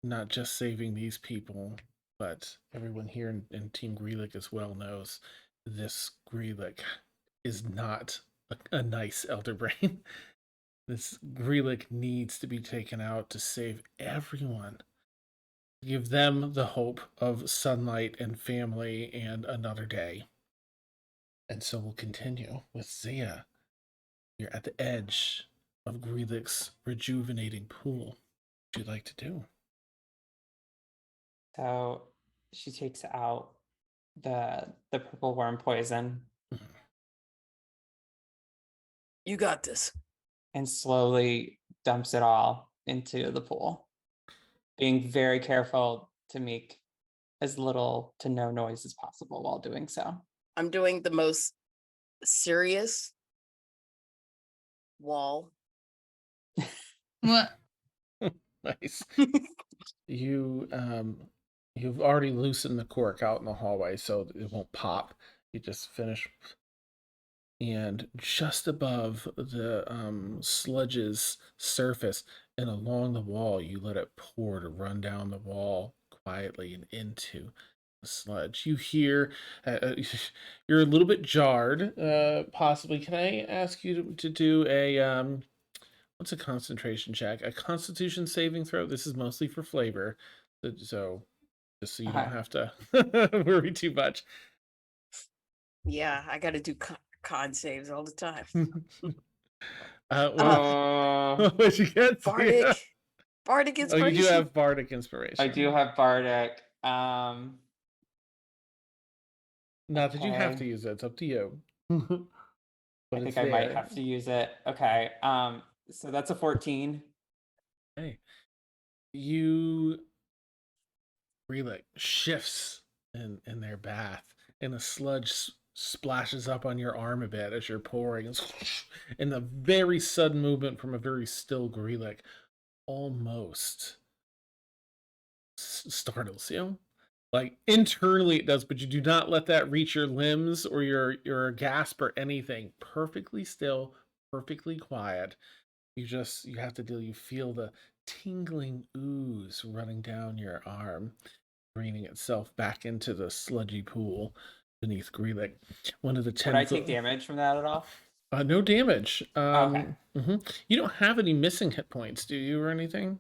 Not just saving these people, but everyone here in Team Greelick as well knows this Greelick is not a nice elder brain. This Greelick needs to be taken out to save everyone. Give them the hope of sunlight and family and another day. And so we'll continue with Zia. You're at the edge of Greelick's rejuvenating pool. What would you like to do?
So she takes out the purple worm poison
You got this.
and slowly dumps it all into the pool, being very careful to make as little to no noise as possible while doing so.
I'm doing the most serious wall.
What?
Nice. You've already loosened the cork out in the hallway, so it won't pop. You just finish, and just above the sludge's surface and along the wall, you let it pour to run down the wall quietly and into the sludge. You hear, you're a little bit jarred, possibly. Can I ask you to do a, what's a concentration check? A constitution saving throw? This is mostly for flavor. So just so you don't
Okay.
have to worry too much.
Yeah, I got to do con saves all the time.
Well, what you get?
Bardic
Oh, you do
inspiration.
have bardic inspiration.
I do have bardic.
Not that you have to
Okay.
use it. It's up to you.
I
But
think
it's
I might
there.
have to use it. Okay. So that's a 14.
Hey, you Relic shifts in their bath, and the sludge splashes up on your arm a bit as you're pouring, and the very sudden movement from a very still Relic almost startles you. Like internally it does, but you do not let that reach your limbs or your gasp or anything. Perfectly still, perfectly quiet. You have to you feel the tingling ooze running down your arm, draining itself back into the sludgy pool beneath Greelick. One of the
Would I
10
take damage from that at all?
no damage.
Okay.
You don't have any missing hit points, do you, or anything?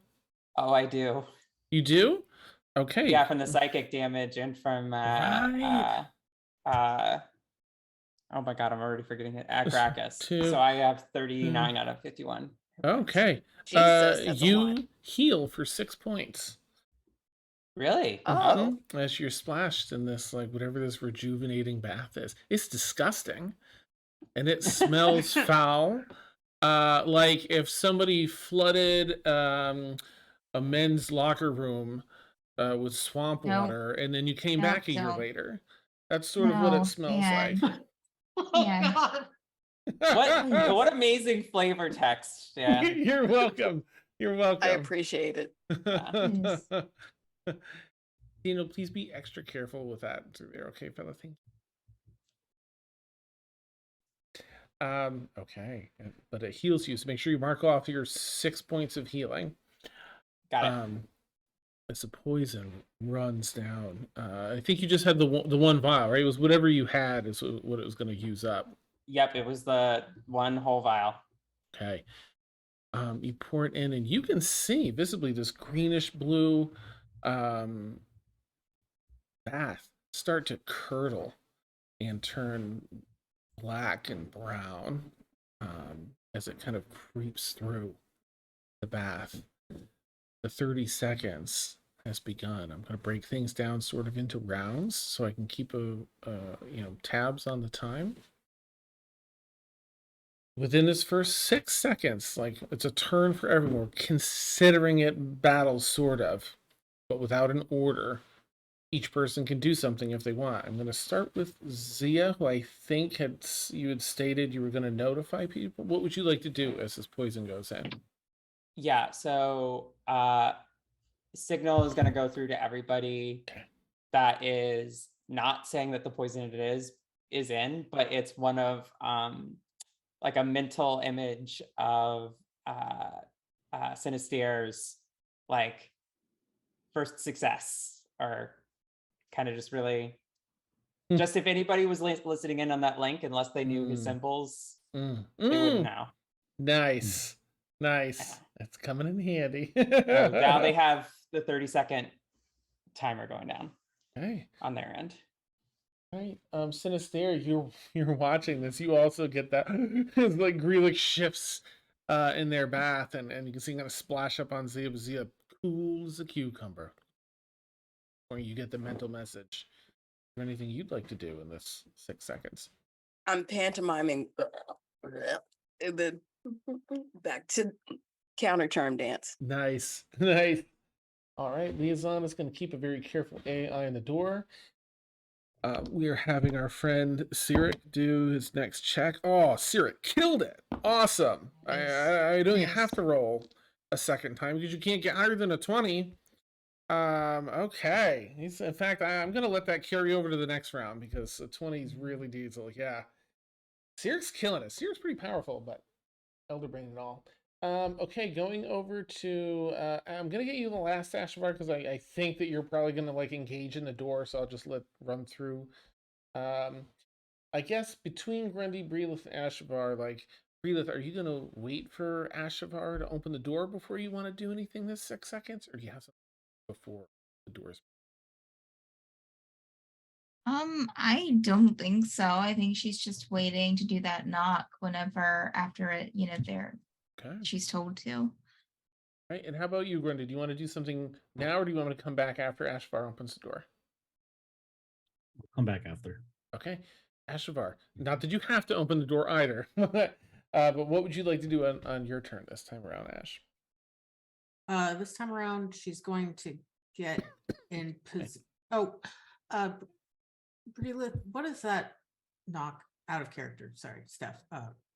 Oh, I do.
You do? Okay.
Yeah, from the psychic damage and from
Right.
oh my god, I'm already forgetting it. Gracchus.
Two.
So I have 39 out of 51. hit points.
Okay.
Jesus, that's a lot.
You heal for 6 points.
Really?
Oh.
As you're splashed in this, like, whatever this rejuvenating bath is. It's disgusting. And it smells foul. Like if somebody flooded a men's locker room with swamp
Nope.
water, and then you came
Nope,
back a year
don't.
later. That's sort of what
No,
it smells
man.
like.
Oh
Yeah.
God.
What amazing flavor text. Yeah.
You're welcome. You're welcome.
I appreciate it.
Yes.
Please be extra careful with that. Okay, fella. Thank you. Okay, but it heals you, so make sure you mark off your 6 points of healing.
Got it.
As the poison runs down, I think you just had the one vial, right? It was whatever you had is what it was going to use up.
Yep, it was the one whole vial.
Okay. You pour it in, and you can see visibly this greenish blue bath start to curdle and turn black and brown as it kind of creeps through the bath. The 30 seconds has begun. I'm going to break things down sort of into rounds so I can keep tabs on the time. Within this first 6 seconds, like it's a turn for everyone, considering it battles sort of, but without an order. Each person can do something if they want. I'm going to start with Zia, who I think you had stated you were going to notify people. What would you like to do as this poison goes in?
Yeah, so signal is going to go through to everybody that is not saying that the poison it is in, but it's one of like a mental image of Sinister's like first success, or kind of just really just if anybody was listening in on that link, unless they knew his symbols, they wouldn't know.
Nice. That's coming in handy.
So now they have the 30-second timer going down.
Okay.
On their end.
Right. Sinister, you're watching this. You also get that it's like Greelick shifts in their bath, and you can see kind of splash up on Zia. Zia cool as a cucumber. Or you get the mental message. Is there anything you'd like to do in this 6 seconds?
I'm pantomiming and then back to counter charm dance.
Nice. All right, Liaison is going to keep a very careful eye on the door. We are having our friend Sirik do his next check. Oh, Sirik killed it. Awesome. I don't even have to roll a second time because you can't get higher than a 20. Okay. In fact, I'm going to let that carry over to the next round because a 20 is really diesel. Yeah. Syric's killing it. Syric's pretty powerful, but Elder Brain and all. Okay, going over to I'm gonna get you the last Ashavar because I think that you're probably gonna like engage in the door, so I'll just run through. I guess between Grundy, Breelith, and Ashavar, like Breelith, are you gonna wait for Ashavar to open the door before you want to do anything this 6 seconds, or do you have something before the doors?
I don't think so. I think she's just waiting to do that knock whenever after it,
Okay.
she's told to.
Right, and how about you, Grundy? Do you want to do something now, or do you want me to come back after Ashavar opens the door?
Come back after.
Okay, Ashavar. Not that you have to open the door either, but what would you like to do on your turn this time around, Ash?
This time around, she's going to get in position. Breelith, what does that knock out of character? Sorry, Steph.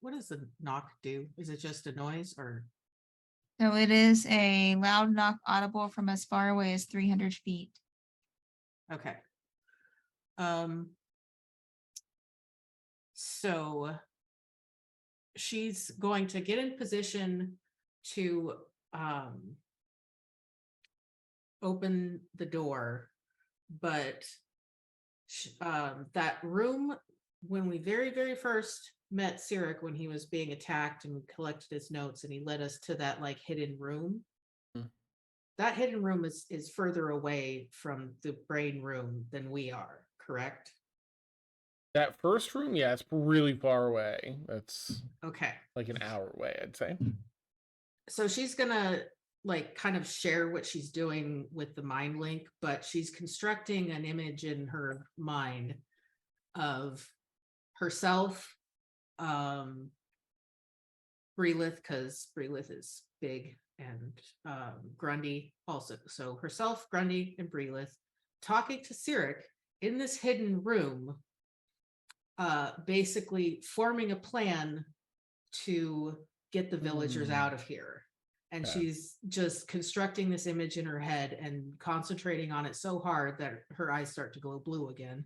What does the knock do? Is it just a noise or?
So it is a loud knock audible from as far away as 300 feet.
Okay. So she's going to get in position to open the door, but that room, when we very first met Cyric, when he was being attacked and we collected his notes and he led us to that like hidden room, that hidden room is further away from the brain room than we are, correct?
That first room, yeah, it's really far away. That's
Okay.
like an hour away, I'd say.
So she's gonna like kind of share what she's doing with the mind link, but she's constructing an image in her mind of herself, Breelith, because Breelith is big, and Grundy also. So herself, Grundy, and Breelith talking to Cyric in this hidden room, basically forming a plan to get the villagers out of here. And she's just constructing this image in her head and concentrating on it so hard that her eyes start to glow blue again.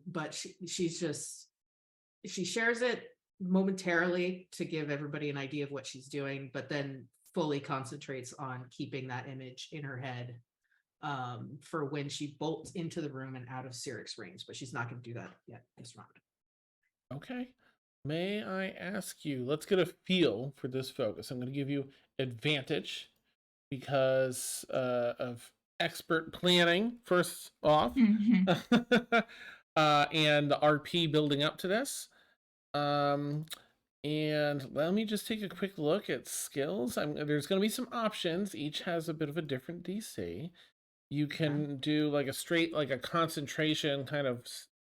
But she shares it momentarily to give everybody an idea of what she's doing, but then fully concentrates on keeping that image in her head for when she bolts into the room and out of Cyric's range. But she's not going to do that yet this round.
Okay. May I ask you, let's get a feel for this focus. I'm going to give you advantage because of expert planning, first off, and the RP building up to this. And let me just take a quick look at skills. There's going to be some options. Each has a bit of a different DC. You can do like a straight, like a concentration kind of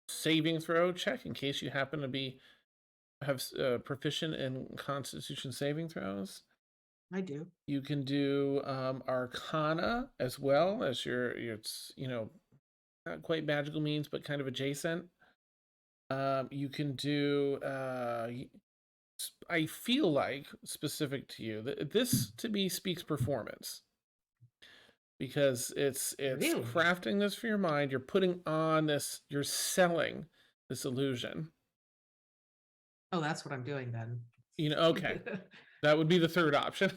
saving throw check in case you happen to have proficient in Constitution saving throws.
I do.
You can do Arcana as well as your not quite magical means, but kind of adjacent. You can do I feel like specific to you that this to me speaks performance. Because it's
Really?
crafting this for your mind. You're putting on this, you're selling this illusion.
Oh, that's what I'm doing then.
Okay. That would be the third option.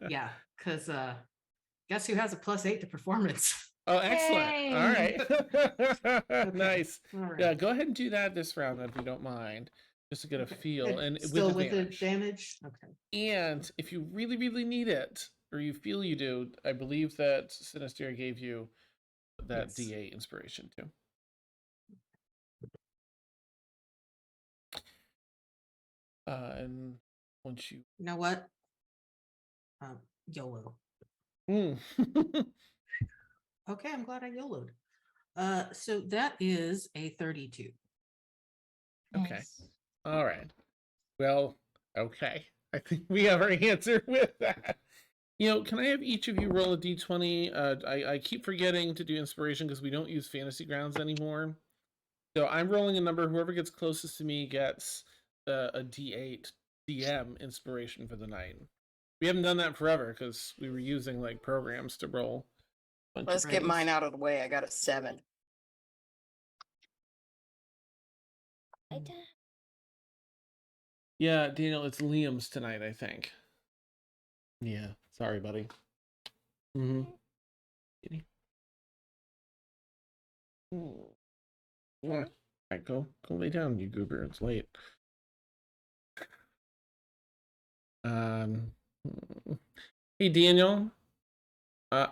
Yeah, because guess who has a +8 to performance?
Oh, excellent.
Yay!
All right.
Okay.
Nice.
All right.
Yeah, go ahead and do that this round if you don't mind. Just to get a feel. And
still
with advantage.
Okay.
And if you really, really need it, or you feel you do, I believe that Sinister gave you that D8 inspiration too. And once you
know what? YOLO.
Okay,
I'm glad I YOLO'd. So that is a 32.
Okay.
Nice.
All right. Well, okay. I think we have our answer with that. Can I have each of you roll a d20? I keep forgetting to do inspiration because we don't use Fantasy Grounds anymore. So I'm rolling a number. Whoever gets closest to me gets a d8 DM inspiration for the night. We haven't done that forever because we were using like programs to roll.
Let's get mine out of the way. I got a 7.
Yeah, Daniel, it's Liam's tonight, I think. Yeah, sorry, buddy. Mm-hmm. Yeah. All right, go lay down, you goober. It's late. Um, hey, Daniel. I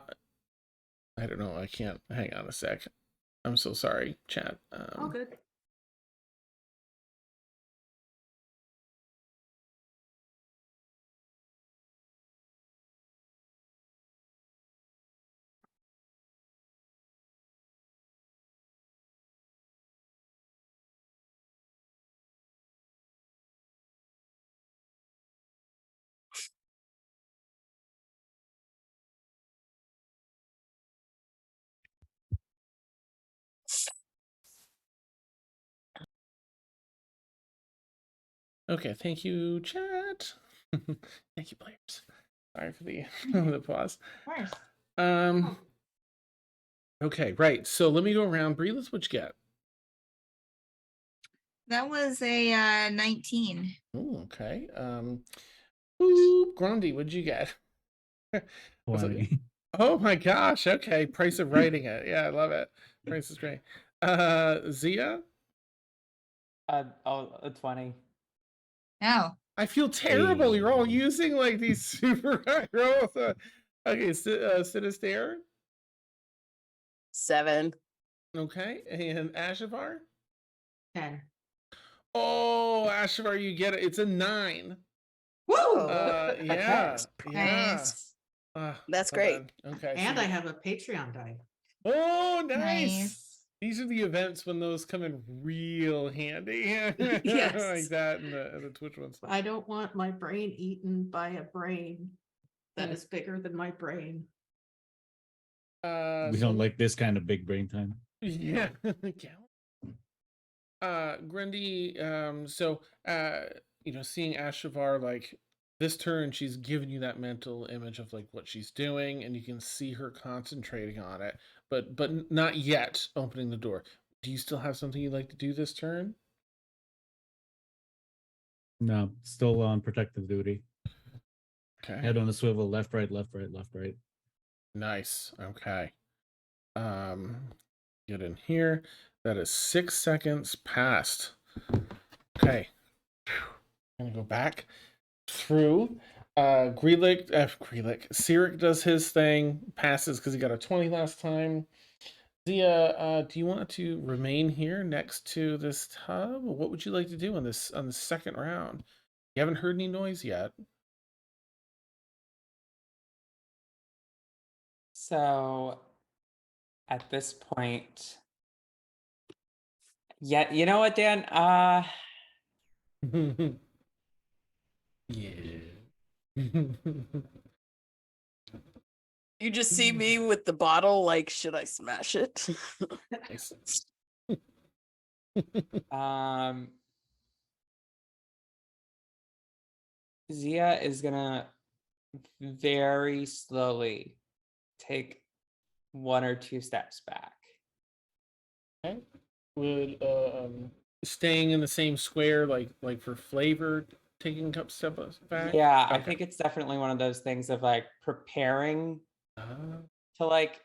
don't know. I can't. Hang on a sec. I'm so sorry, chat.
All good.
Okay, thank you, chat. Thank you, players. Sorry for the the pause.
Of course.
Okay, right. So let me go around. Breeless, what you get?
That was a 19.
Oh, okay. Ooh, Grundy, what'd you get? Was it-
20.
Oh my gosh. Okay, price of writing it. Yeah, I love it. Price is great. Zia?
A 20.
Oh,
I feel terrible. You're all
Hey.
using like these super high rolls. Okay, Sinister.
7.
Okay, and Ashavar?
10.
Oh, Ashavar, you get it. It's a 9.
Woo!
Yeah, yeah.
nice.
That's
Well
great.
done. Okay.
And
so
I have a Patreon die.
Oh, nice.
Nice.
These are the events when those come in real handy.
Yes.
Like that and the Twitch ones.
I don't want my brain eaten by a brain that
Mm.
is bigger than my brain.
We
So-
don't like this kind of big brain time.
Yeah. Grundy, so you know, seeing Ashavar like this turn, she's given you that mental image of like what she's doing, and you can see her concentrating on it, but not yet opening the door. Do you still have something you'd like to do this turn?
No, still on protective duty.
Okay.
Head on a swivel, left, right, left, right, left, right.
Nice. Okay. Get in here. That is 6 seconds past. Okay. Gonna go back through. Sirik does his thing, passes because he got a 20 last time. Zia, do you want to remain here next to this tub? What would you like to do on the second round? You haven't heard any noise yet.
So at this point, yeah, you know what, Dan?
Yeah.
You just see me with the bottle, like, should I smash it?
Nice.
Zia is gonna very slowly take 1 or 2 steps back.
Okay. Would staying in the same square, like for flavor, taking a couple steps back?
Yeah, I
Okay.
think it's definitely one of those things of like preparing to like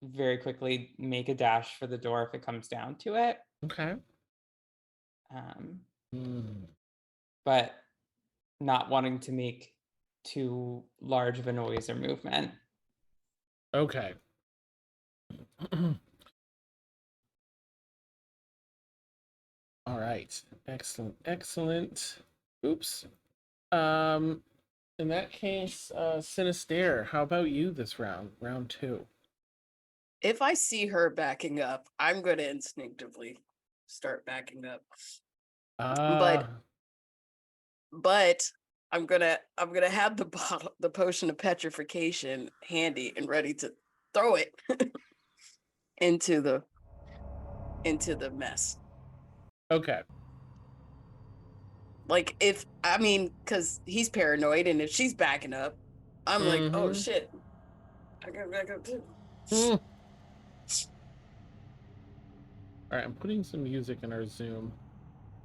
very quickly make a dash for the door if it comes down to it.
Okay.
But not wanting to make too large of a noise or movement.
Okay. All right. Excellent. Excellent. Oops. In that case, Sinister, how about you this round? Round 2.
If I see her backing up, I'm going to instinctively start backing up. But I'm gonna have the bottle, the potion of petrification handy and ready to throw it into the mess.
Okay.
Like because he's paranoid, and if she's backing up, I'm like, oh
Mhm.
shit, I gotta back up too.
All right, I'm putting some music in our Zoom.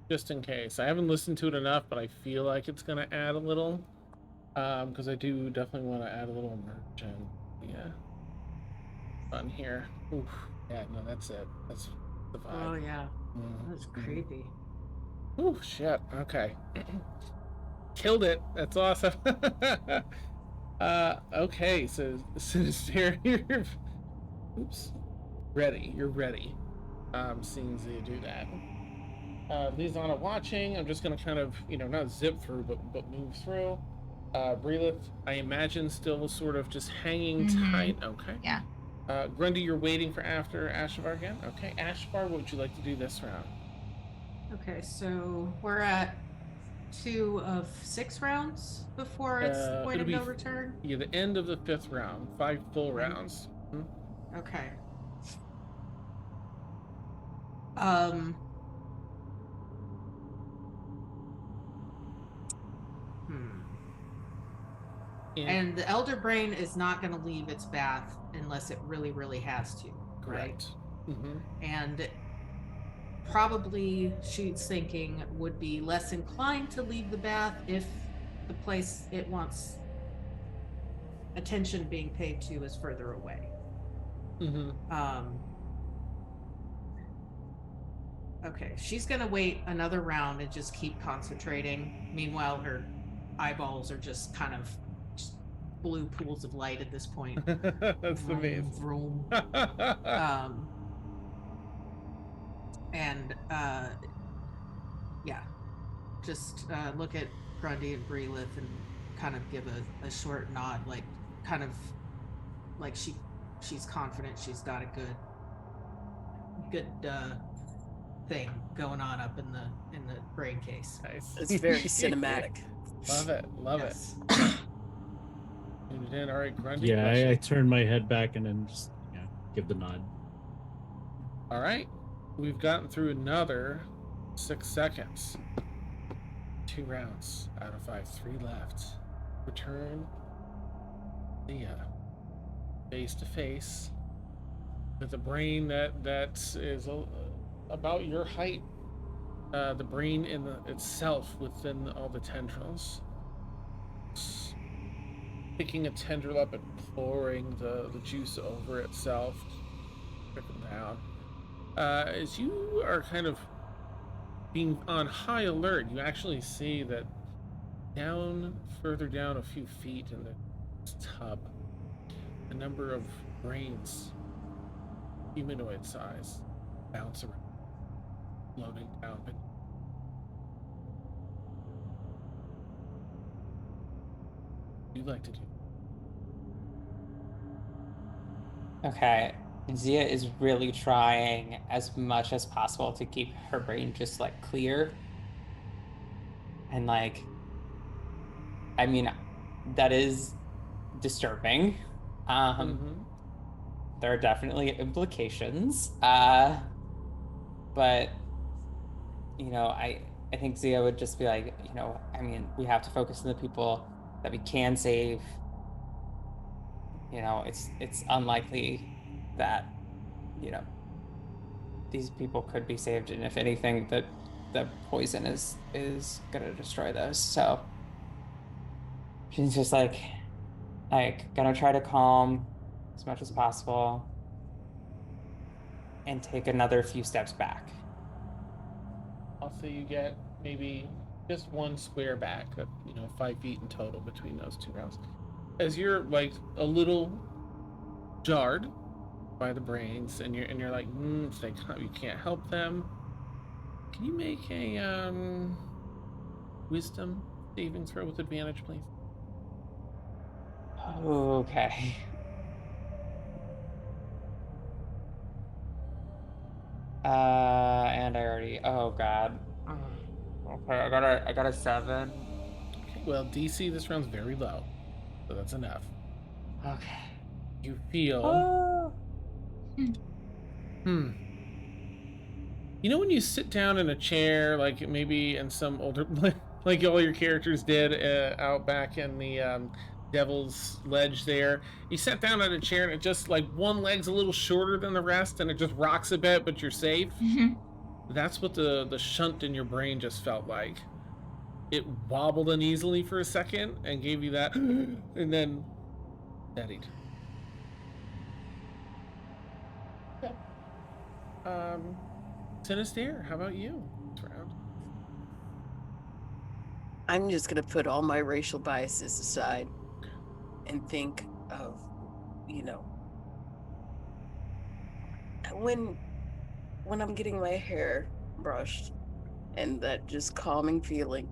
just in case. I haven't listened to it enough, but I feel like it's gonna add a little. Because I do definitely want to add a little immersion. Yeah. Fun here. Oof. Yeah, no, that's it. That's the vibe.
Oh yeah, that's
Mhm.
creepy.
Ooh, shit. Okay. Killed it. That's awesome. Okay, so Sinister, you're oops. Ready. You're ready. Seeing Zia do that. Lizana watching. I'm just gonna kind of, not zip through, but move through. Breelith, I imagine still sort of just hanging tight. Okay.
Yeah.
Grundy, you're waiting for after Ashvar again? Okay. Ashvar, what would you like to do this round?
Okay, so we're at 2 of 6 rounds before it's the point
It'll
of
be
no return.
Yeah, the end of the 5th round. 5 full
Right.
rounds.
Okay. And the elder brain is not going to leave its bath unless it really, really has to.
Correct.
Right? And probably she's thinking would be less inclined to leave the bath if the place it wants attention being paid to is further away. Okay, she's gonna wait another round and just keep concentrating. Meanwhile, her eyeballs are just kind of blue pools of light at this point.
That's
vroom,
amazing.
vroom. Yeah, just look at Grundy and Breelith and kind of give a short nod, like kind of like she's confident she's got a good thing going on up in the brain case.
Nice.
It's very cinematic.
Love it. Love
Yes.
it. Tuned it in. All right, Grundy.
Yeah, I turn my head back and then just give the nod.
All right. We've gotten through another 6 seconds. 2 rounds out of 5. 3 left. Return. Zia. Face to face with a brain that is about your height. The brain itself within all the tendrils. Picking a tendril up and pouring the juice over itself. Trickle down. As you are kind of being on high alert, you actually see that further down a few feet in the tub, a number of brains, humanoid size, bounce around, floating down. What do you like to do?
Okay. Zia is really trying as much as possible to keep her brain just like clear. And I mean, that is disturbing. There are definitely implications. But I think Zia would just be like, I mean, we have to focus on the people that we can save. It's unlikely that these people could be saved, and if anything, that the poison is gonna destroy those. So she's just gonna try to calm as much as possible and take another few steps back.
I'll say you get maybe just 1 square back, 5 feet in total between those 2 rounds. As you're a little jarred by the brains, and you're like, you can't help them. Can you make a wisdom saving throw with advantage, please?
Okay. And I already. Oh God. Okay, I got a 7.
Okay, well, DC this round's very low, so that's enough.
Okay.
You feel. When you sit down in a chair, like maybe in some older, like all your characters did out back in the Devil's Ledge there, you sat down in a chair and it just one leg's a little shorter than the rest and it just rocks a bit, but you're safe. That's what the shunt in your brain just felt like. It wobbled uneasily for a second and gave you that, and then steadied. Okay. Sinister, how about you? This round.
I'm just gonna put all my racial biases aside and think of, you know, when I'm getting my hair brushed and that just calming feeling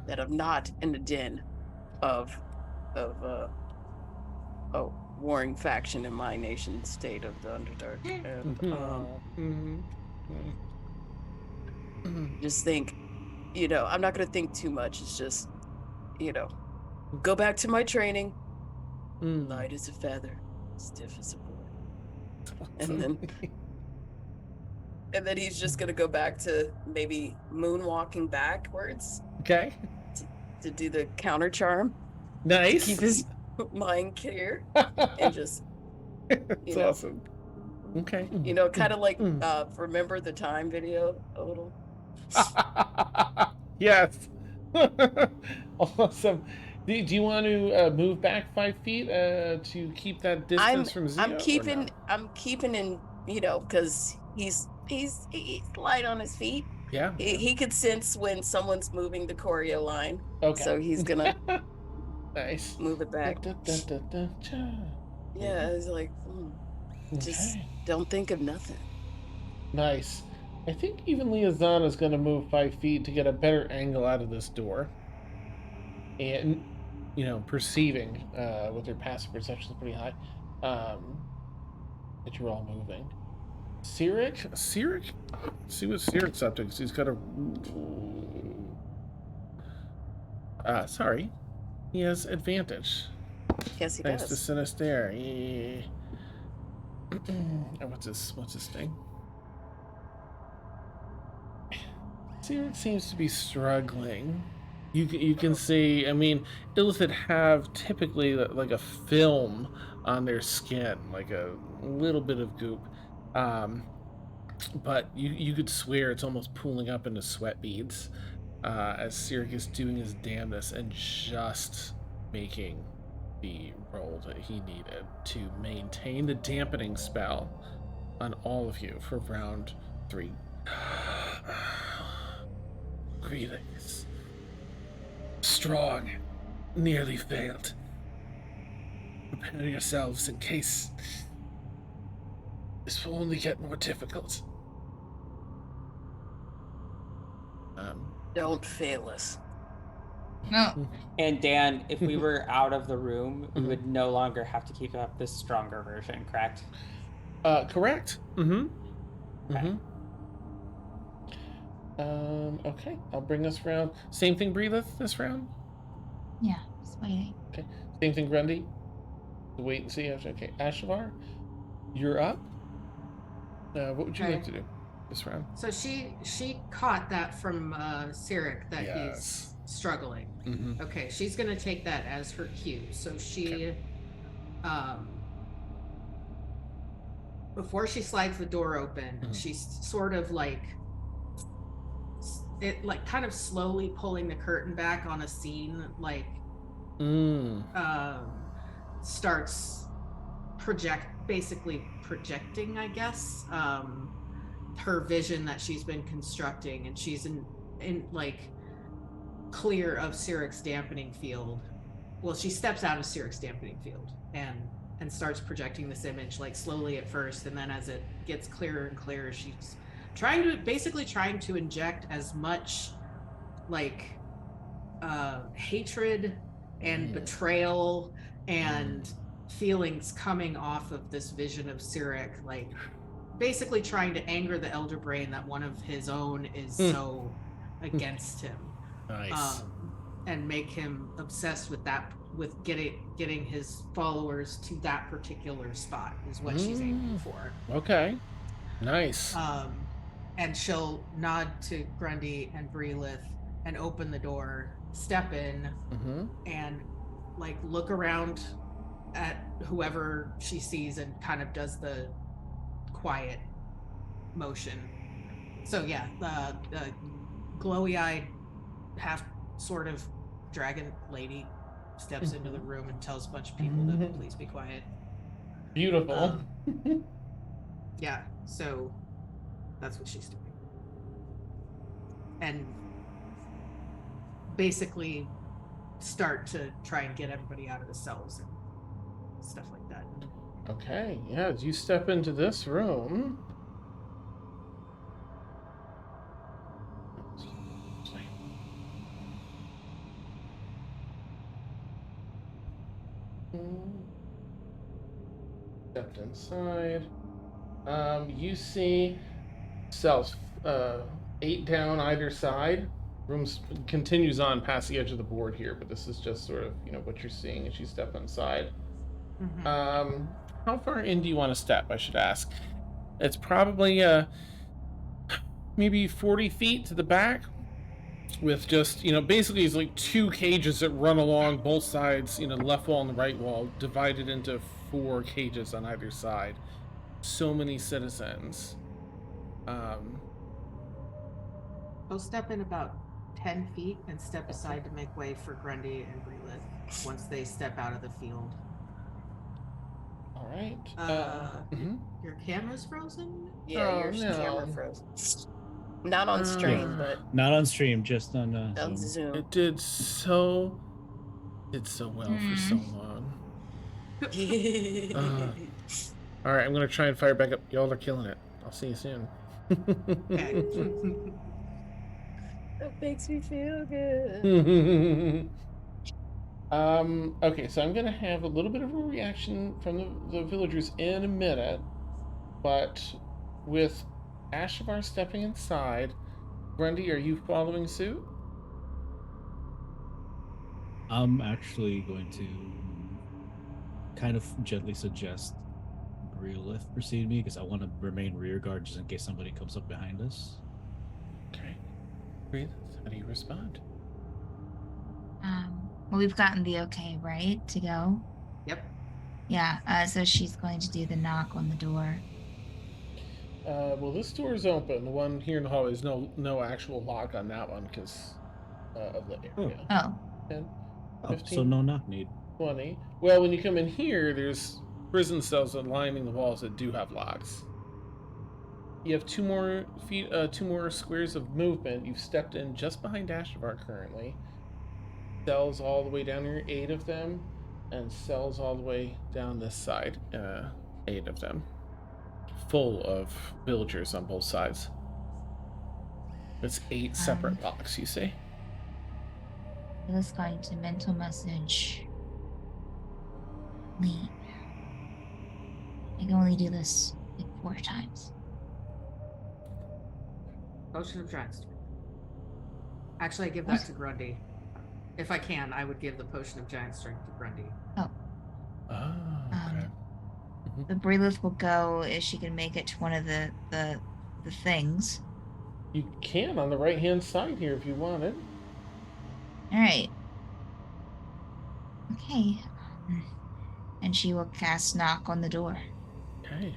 that I'm not in the den of a warring faction in my nation state of the Underdark. And just think, I'm not gonna think too much. It's just, go back to my training. Light as a feather, stiff as a board. And then he's just gonna go back to maybe moonwalking backwards
Okay.
to do the counter charm to
Nice.
keep his mind clear and just
It's awesome. Okay.
Kind of like Remember the Time video a little.
Yes. Awesome. Do you want to move back 5 feet to keep that distance from Zio?
I'm keeping in, because he's light on his feet.
Yeah.
He could sense when someone's moving the choreo line.
Okay.
So he's gonna
nice.
Move it back. Yeah, it's like just don't think of nothing.
Nice. I think even Liazan is going to move 5 feet to get a better angle out of this door. And, perceiving with their passive perception is pretty high, that you're all moving. Sirik? See what Sirik's up to, because he's got a... sorry. He has advantage.
Yes, he
Thanks
does.
to Sinister. Yeah. What's his thing? Sirik seems to be struggling. You can see, Illithid have typically like a film on their skin, like a little bit of goop. But you could swear it's almost pooling up into sweat beads as Sirik is doing his damnedest and just making the roll that he needed to maintain the dampening spell on all of you for round 3. Greetings. Strong. Nearly failed. Prepare yourselves in case this will only get more difficult.
Don't fail us.
No.
And Dan, if we were out of the room, we would no longer have to keep up this stronger version, correct?
Correct. Okay, I'll bring this round. Same thing, Breatheth, this round?
Yeah, just waiting.
Okay. Same thing, Grundy? Wait and see. Okay, Ashavar, you're up. What would you like to do this round?
So she caught that from Sirik that he's struggling. Okay, she's gonna take that as her cue. So she before she slides the door open, she's sort of like kind of slowly pulling the curtain back on a scene, like starts projecting, I guess, her vision that she's been constructing, and she's in like clear of Sirik's dampening field. Well, she steps out of Sirik's dampening field and starts projecting this image, like slowly at first, and then as it gets clearer and clearer, she's trying to inject as much like hatred and betrayal and feelings coming off of this vision of Sirik, like basically trying to anger the elder brain that one of his own is so against him.
Nice.
And make him obsessed with that, with getting his followers to that particular spot is what she's aiming for.
Okay. Nice.
And she'll nod to Grundy and Breelith and open the door, step in, and like look around at whoever she sees and kind of does the quiet motion So yeah, the glowy-eyed, half sort of dragon lady steps into the room and tells a bunch of people to please be quiet.
Beautiful.
Yeah, so that's what she's doing. And basically start to try and get everybody out of the cells and stuff like that.
Okay, yeah, as you step into this room. Stepped inside. You see cells 8 down either side. Rooms continues on past the edge of the board here, but this is just sort of what you're seeing as you step inside. How far in do you want to step? I should ask. It's probably maybe 40 feet to the back, with just basically it's like 2 cages that run along both sides, the left wall and the right wall, divided into 4 cages on either side. So many citizens.
I'll step in about 10 feet and step aside to make way for Grundy and Breelith once they step out of the field.
All right.
Your camera's frozen?
Yeah,
Oh,
your
no.
camera froze. Not on stream, but
Not on stream, just on
on
Zoom.
Zoom.
It did so well for so long. All right, I'm gonna try and fire back up. Y'all are killing it. I'll see you soon.
Okay.
That makes me feel good.
Okay, so I'm gonna have a little bit of a reaction from the villagers in a minute, but with Ashavar stepping inside, Grundy, are you following suit?
I'm actually going to kind of gently suggest Breelith precede me because I want to remain rear guard just in case somebody comes up behind us.
Okay. Breelith, how do you respond?
Well, we've gotten the okay, right, to go?
Yep.
Yeah, so she's going to do the knock on the door.
Well, this door is open. The one here in the hallway is no actual lock on that one because of the area.
Oh.
10,
Oh,
15,
so no knock need.
20. Well, when you come in here, there's prison cells lining the walls that do have locks. You have 2 more feet, 2 more squares of movement. You've stepped in just behind Ashavar currently. Cells all the way down here, 8 of them, and cells all the way down this side, 8 of them. Full of villagers on both sides. It's 8 separate locks, you see.
I'm just going to mental message. Leave. I can only do this like 4 times.
Potion of Giant Strength. Actually, I give that to Grundy. If I can, I would give the Potion of Giant Strength to Grundy.
Oh.
Okay.
The Breelith will go if she can make it to one of the things.
You can on the right-hand side here if you wanted.
All right. Okay. And she will cast knock on the door.
Okay.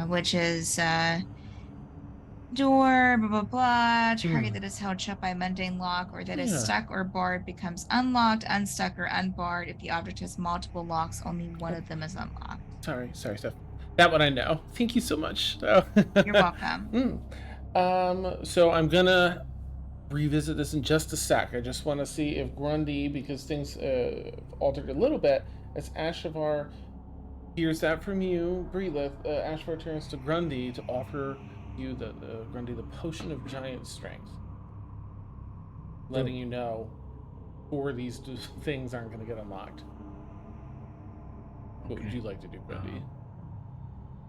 Which is door, blah, blah, blah. Target that is held shut by a mundane lock or that is stuck or barred becomes unlocked, unstuck, or unbarred. If the object has multiple locks, only one of them is unlocked.
Sorry, Steph. That one I know. Thank you so much.
You're welcome.
So I'm gonna revisit this in just a sec. I just want to see if Grundy, because things altered a little bit, as Ashavar hears that from you, Breelith, Ashavar turns to Grundy to offer you Grundy the Potion of Giant Strength, letting you know 4 of these things aren't going to get unlocked. What would you like to do, Grundy?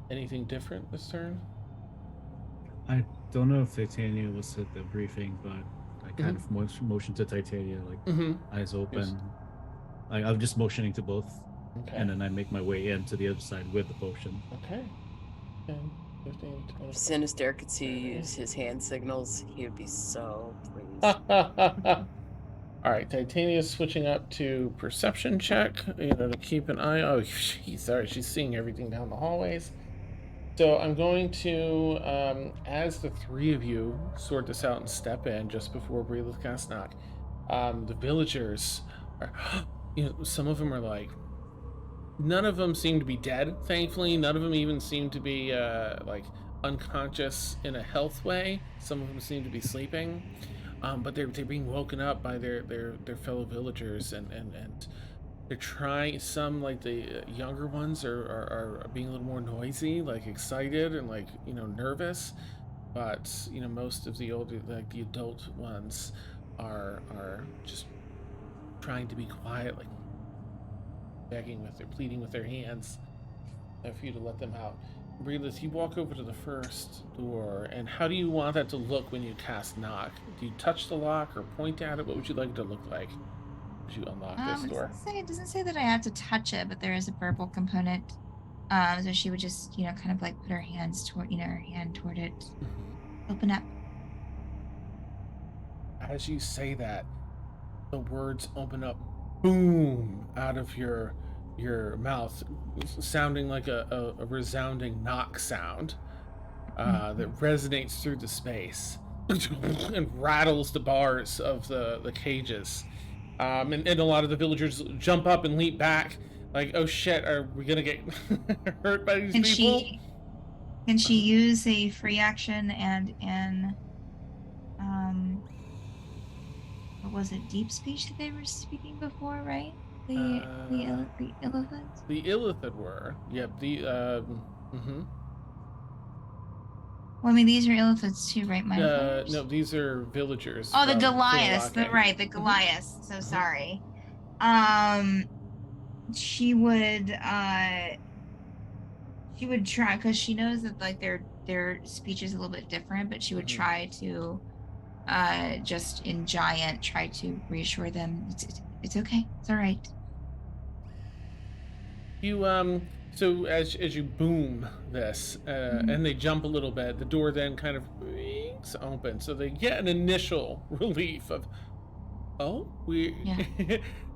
Anything different this turn?
I don't know if Titania was at the briefing, but I kind of motioned to Titania, like eyes open.
Yes.
Like I'm just motioning to both,
Okay.
and then I make my way into the other side with the potion.
Okay. 10, 15, 20.
If Sinister could see you use his hand signals, he would be so pleased.
All right, Titania's switching up to perception check, to keep an eye. Oh, sorry, she's seeing everything down the hallways. So I'm going to, as the three of you sort this out and step in just before Breathless cast knock, the villagers are, some of them are like, none of them seem to be dead, thankfully. None of them even seem to be, like, unconscious in a health way. Some of them seem to be sleeping. But they're being woken up by their fellow villagers, and they're trying. Some, like the younger ones, are being a little more noisy, like excited and like nervous. But most of the older, like the adult ones, are just trying to be quiet, like pleading with their hands for you to let them out. Breelith, you walk over to the first door, and how do you want that to look when you cast knock? Do you touch the lock or point at it? What would you like it to look like as you unlock this door?
It doesn't say that I have to touch it, but there is a verbal component. So she would just, kind of like put her hands toward, her hand toward it. Open up.
As you say that, the words open up, boom, out of your mouth, sounding like a resounding knock sound that resonates through the space and rattles the bars of the cages. And a lot of the villagers jump up and leap back, like, oh shit, are we gonna get hurt by these people?
Can she use a free action and what was it, deep speech that they were speaking before, right? The Illithids?
The Illithid were. Yep,
Well, I mean, these are Illithids too, right?
No, these are villagers.
Oh, the Goliaths. The Goliaths. So sorry. She would try, because she knows that like their speech is a little bit different, but she would try to just in giant try to reassure them it's okay, it's all right.
You so as you boom this and they jump a little bit, the door then kind of wings open, so they get an initial relief of,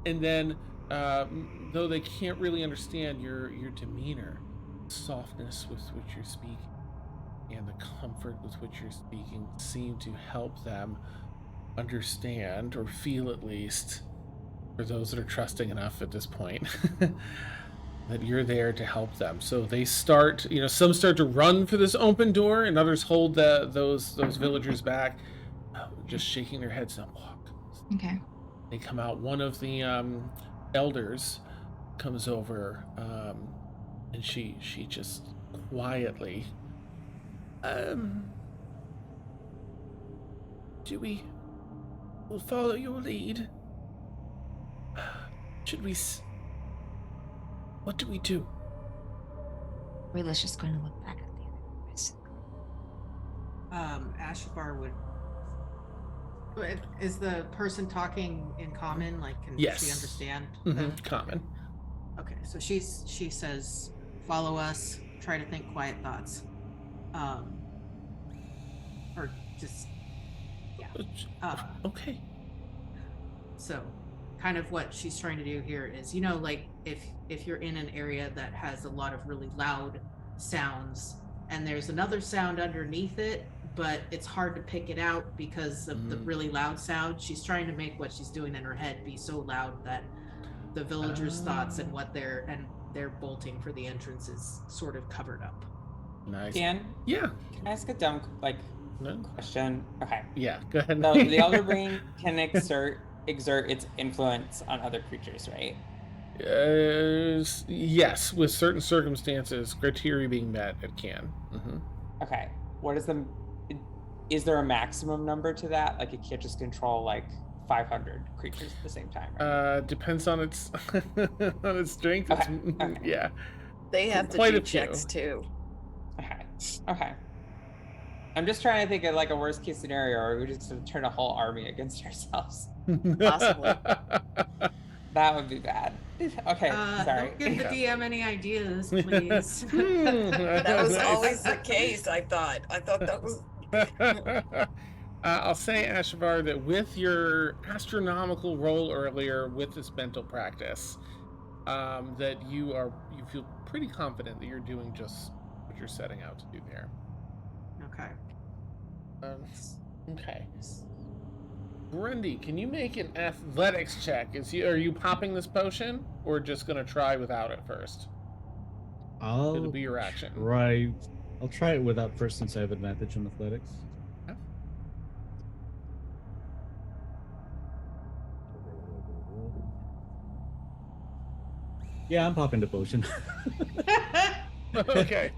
and then though they can't really understand your demeanor, softness with which you're speaking and the comfort with which you're speaking seem to help them understand, or feel at least, for those that are trusting enough at this point, that you're there to help them. So they start, some start to run for this open door, and others hold those villagers back, just shaking their heads and walk.
Okay.
They come out. One of the elders comes over, and she just quietly, we'll follow your lead. What do we do?
Rayla's just going to look back at the other guys.
Ashavar would. Is the person talking in common? Like, can
Yes.
she understand?
Common.
Okay, so she says, "Follow us. Try to think quiet thoughts." Or just, yeah.
Okay.
So, kind of what she's trying to do here is, like if you're in an area that has a lot of really loud sounds, and there's another sound underneath it, but it's hard to pick it out because of the really loud sound. She's trying to make what she's doing in her head be so loud that the villagers' thoughts and what they're bolting for the entrance is sort of covered up.
Nice.
Dan?
Yeah.
Can I ask a dumb question? Okay.
Yeah, go ahead.
So the Elder Brain can exert its influence on other creatures, right?
Yes, with certain circumstances, criteria being met, it can.
Okay. Is there a maximum number to that? Like, it can't just control like 500 creatures at the same time, right?
Depends on its on its strength.
Okay.
Yeah.
They have to do checks too.
Okay. I'm just trying to think of like a worst case scenario, or we just turn a whole army against ourselves.
Possibly.
That would be bad. Okay, sorry.
Don't give the DM any ideas, please.
That was always the case, I thought. that was...
I'll say, Ashavar, that with your astronomical roll earlier with this mental practice, that you feel pretty confident that you're doing just what what you're setting out to do there.
Okay.
Okay. Grundy, can you make an athletics check? Are you popping this potion, or just gonna try without it first? It'll
I'll
be your action.
I'll try it without first since I have advantage on athletics.
Okay.
Yeah, I'm popping the potion.
Okay.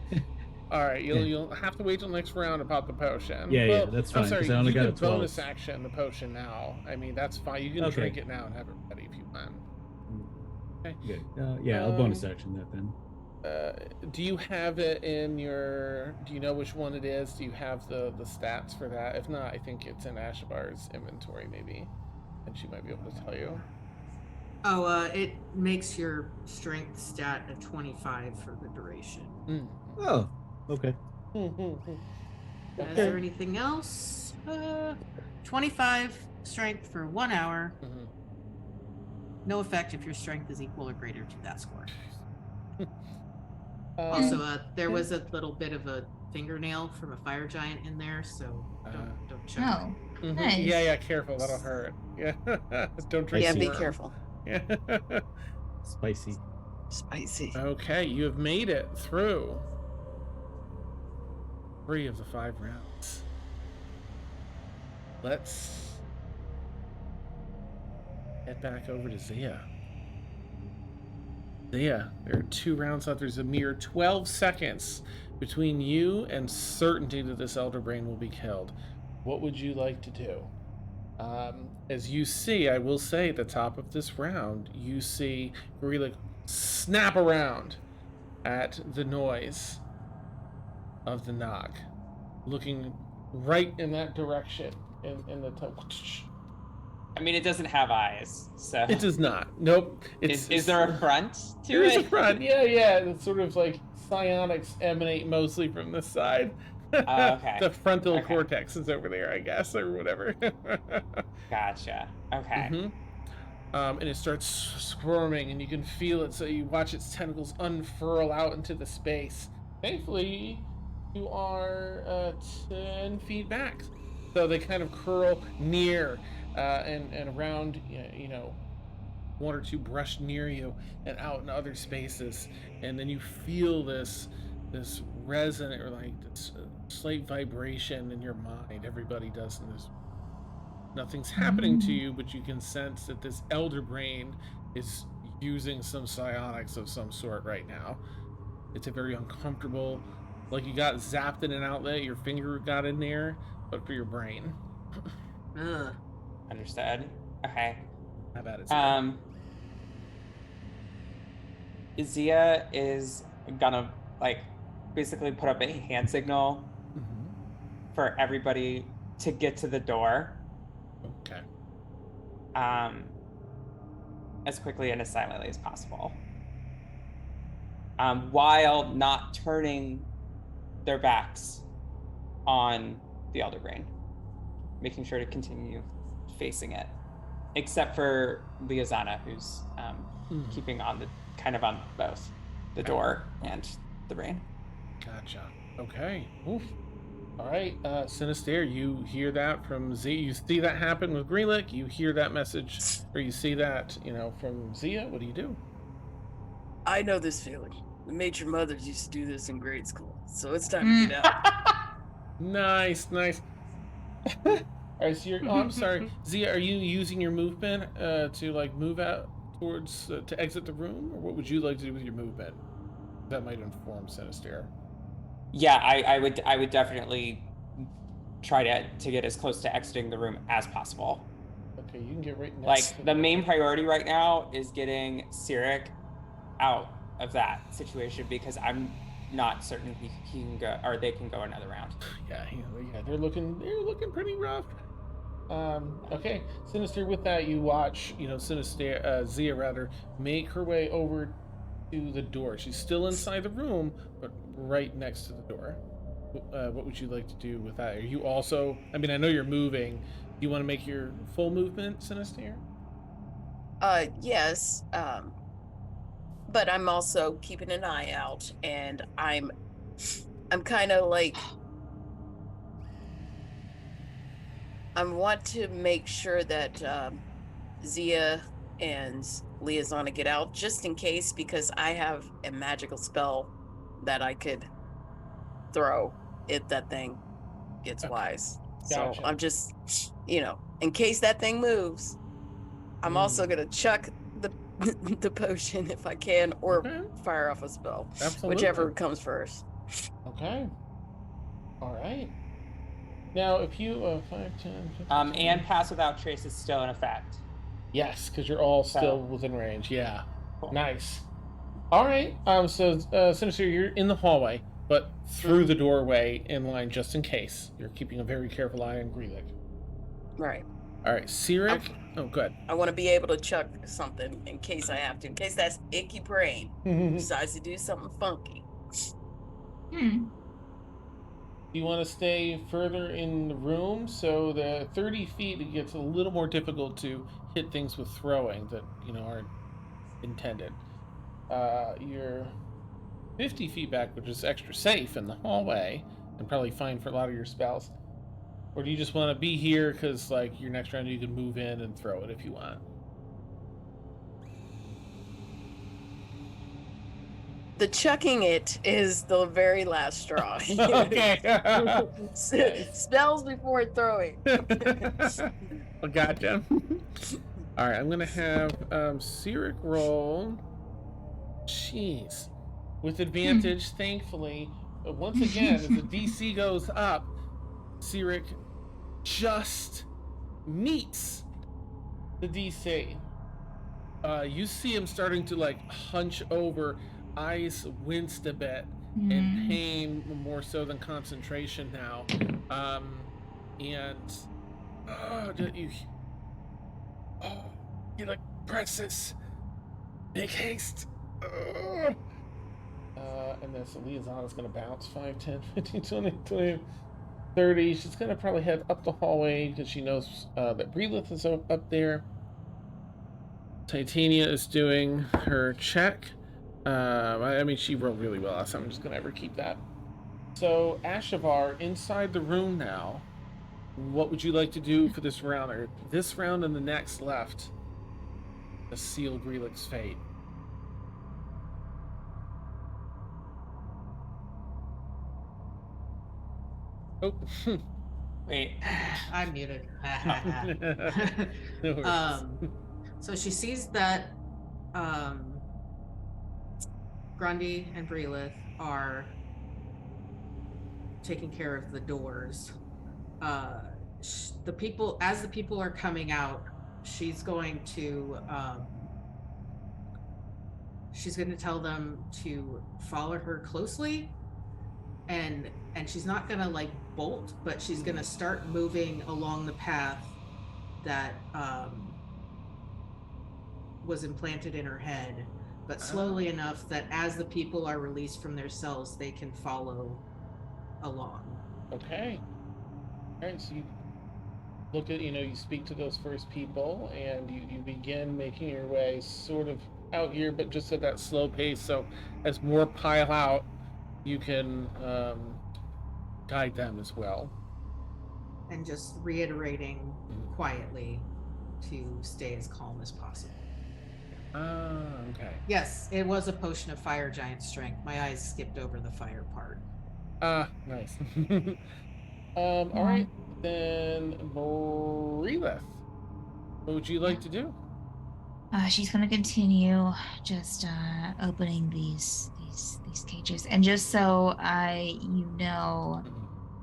All right, you'll have to wait till next round to pop the potion.
Yeah,
well,
that's
I'm
fine,
sorry,
'cause I only
you
got
can
a 12.
bonus action the potion now. I mean, that's fine. You can
Okay.
drink it now and have it ready if you want. Okay.
Good. Yeah, I'll bonus action that then.
Do you have it in your? Do you know which one it is? Do you have the stats for that? If not, I think it's in Ashabar's inventory maybe, and she might be able to tell you.
Oh, it makes your strength stat a 25 for the duration.
Oh, okay.
Is there anything else? 25 strength for 1 hour. No effect if your strength is equal or greater to that score. Also, there was a little bit of a fingernail from a fire giant in there, so don't choke.
Oh, nice.
Yeah, careful, that'll hurt. Yeah, don't drink.
Yeah,
see.
be
worm.
careful.
Yeah.
Spicy.
Spicy.
Okay, you have made it through 3 of the 5 rounds. Let's head back over to Zia. Zia, there are 2 rounds left. There's a mere 12 seconds between you and certainty that this Elder Brain will be killed. What would you like to do? As you see, I will say at the top of this round, you see Gorilla snap around at the noise of the knock, looking right in that direction in the top.
I mean, it doesn't have eyes, so
It does not. Nope.
is there a front to
There
it?
is a front. Yeah. It's sort of like psionics emanate mostly from this side.
Okay.
The frontal
Okay.
cortex is over there, I guess, or whatever.
Gotcha. Okay.
And it starts squirming, and you can feel it. So you watch its tentacles unfurl out into the space. Thankfully, you are 10 feet back, so they kind of curl near and around. 1 or 2 brush near you and out in other spaces, and then you feel this resonant or like this slight vibration in your mind. Everybody does in this. Nothing's happening to you, but you can sense that this Elder Brain is using some psionics of some sort right now. It's a very uncomfortable, like you got zapped in an outlet, your finger got in there, but for your brain.
Understood. Okay.
How about it?
Zia is gonna basically put up a hand signal for everybody to get to the door.
Okay.
As quickly and as silently as possible. While not turning their backs on the Elder Brain. Making sure to continue facing it. Except for Liazana, who's keeping on both the door and the brain.
Gotcha. Okay. Oof. All right, Sinister, you hear that from Z. You see that happen with Greenlick. You hear that message, or you see that, from Zia. What do you do?
I know this feeling. The Major Mothers used to do this in grade school, so it's time to get out.
Nice. All right, so I'm sorry, Zia. Are you using your movement to move out towards to exit the room, or what would you like to do with your movement? That might inform Sinister.
Yeah, I would definitely try to get as close to exiting the room as possible.
Okay, you can get right next.
The main priority right now is getting Cyric out of that situation, because I'm not certain he can go, or they can go another round.
Yeah, they're looking pretty rough. Okay, Sinister. With that, you watch, Sinister, Zia rather, make her way over to the door. She's still inside the room, but right next to the door. What would you like to do with that? Are you also? I mean, I know you're moving. Do you want to make your full movement, Sinister?
Yes. But I'm also keeping an eye out, and I'm I'm kind of like, I want to make sure that Zia and Liaisana get out just in case, because I have a magical spell that I could throw if that thing gets
Okay.
wise. So
Gotcha.
I'm just, in case that thing moves, I'm also
Mm.
gonna chuck the the potion if I can, or
Okay.
fire off a spell,
Absolutely.
whichever comes first.
Okay. All right. Now, if you 5, 10, 15, 20.
And pass without trace is still in effect.
Yes, because you're all still
So
within range. Yeah.
cool.
Nice. All right. So, Sinister, you're in the hallway, but through the doorway in line just in case. You're keeping a very careful eye on Greelick.
Right.
All right. Sirik. Oh, good.
I want to be able to chuck something in case I have to, in case that's icky brain decides to do something funky.
Hmm.
You want to stay further in the room, so the 30 feet it gets a little more difficult to hit things with throwing that aren't intended. You're 50 feet back, which is extra safe in the hallway and probably fine for a lot of your spells. Or do you just want to be here because, like, your next round you can move in and throw it if you want?
The chucking it is the very last straw.
Okay.
Spells before throwing.
Well, gotcha. All right, I'm gonna have Sirik roll. Jeez, with advantage, thankfully. But once again, as the DC goes up, Sirik just meets the DC. You see him starting to like hunch over, eyes winced a bit, in pain more so than concentration now. And you're like, Princess, make haste. And then so Liaisana's gonna bounce 5, 10, 15, 20, 20, 30. She's gonna probably head up the hallway because she knows that Breelith is up there. Titania is doing her check. I mean, she rolled really well last time. I'm just gonna ever keep that. So, Ashavar, inside the room now. What would you like to do for this round, or this round and the next left, to seal Greelick's fate? Oh,
Wait.
I'm muted.
no worries.
So she sees that Grundy and Breelith are taking care of the doors. As the people are coming out, she's going to tell them to follow her closely, and she's not gonna like bolt, but she's gonna start moving along the path that was implanted in her head, but slowly enough that as the people are released from their cells, they can follow along.
Okay. All right, so you look at, you speak to those first people, and you begin making your way sort of out here, but just at that slow pace. So as more pile out, you can guide them as well.
And just reiterating quietly to stay as calm as possible.
Okay.
Yes, it was a potion of fire giant strength. My eyes skipped over the fire part.
Nice. All right, then Breelith, what would you like to do?
She's gonna continue just opening these cages, and just so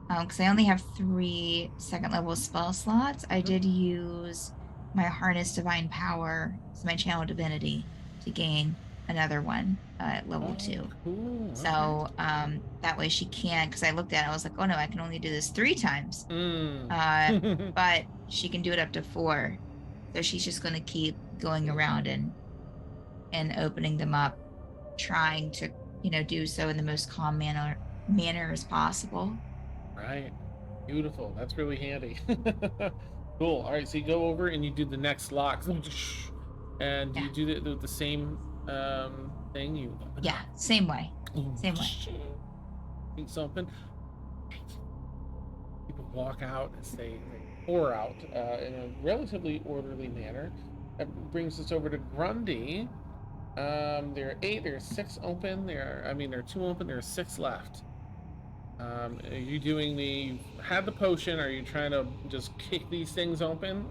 because I only have 3 second level spell slots, I did use my Harness Divine Power, so my Channel Divinity, to gain another one at level 2.
Cool.
So that way she can, because I looked at it, I was like, oh no, I can only do this 3 times. But she can do it up to 4. So she's just going to keep going around and opening them up, trying to, do so in the most calm manner as possible.
Right. Beautiful. That's really handy. Cool. All right, so you go over and you do the next lock. And you do the same thing. You
same way.
It's open. People walk out as they pour out in a relatively orderly manner. That brings us over to Grundy. There are 8. There are 6 open. There are 2 open. There are 6 left. Are you doing you had the potion? Are you trying to just kick these things open?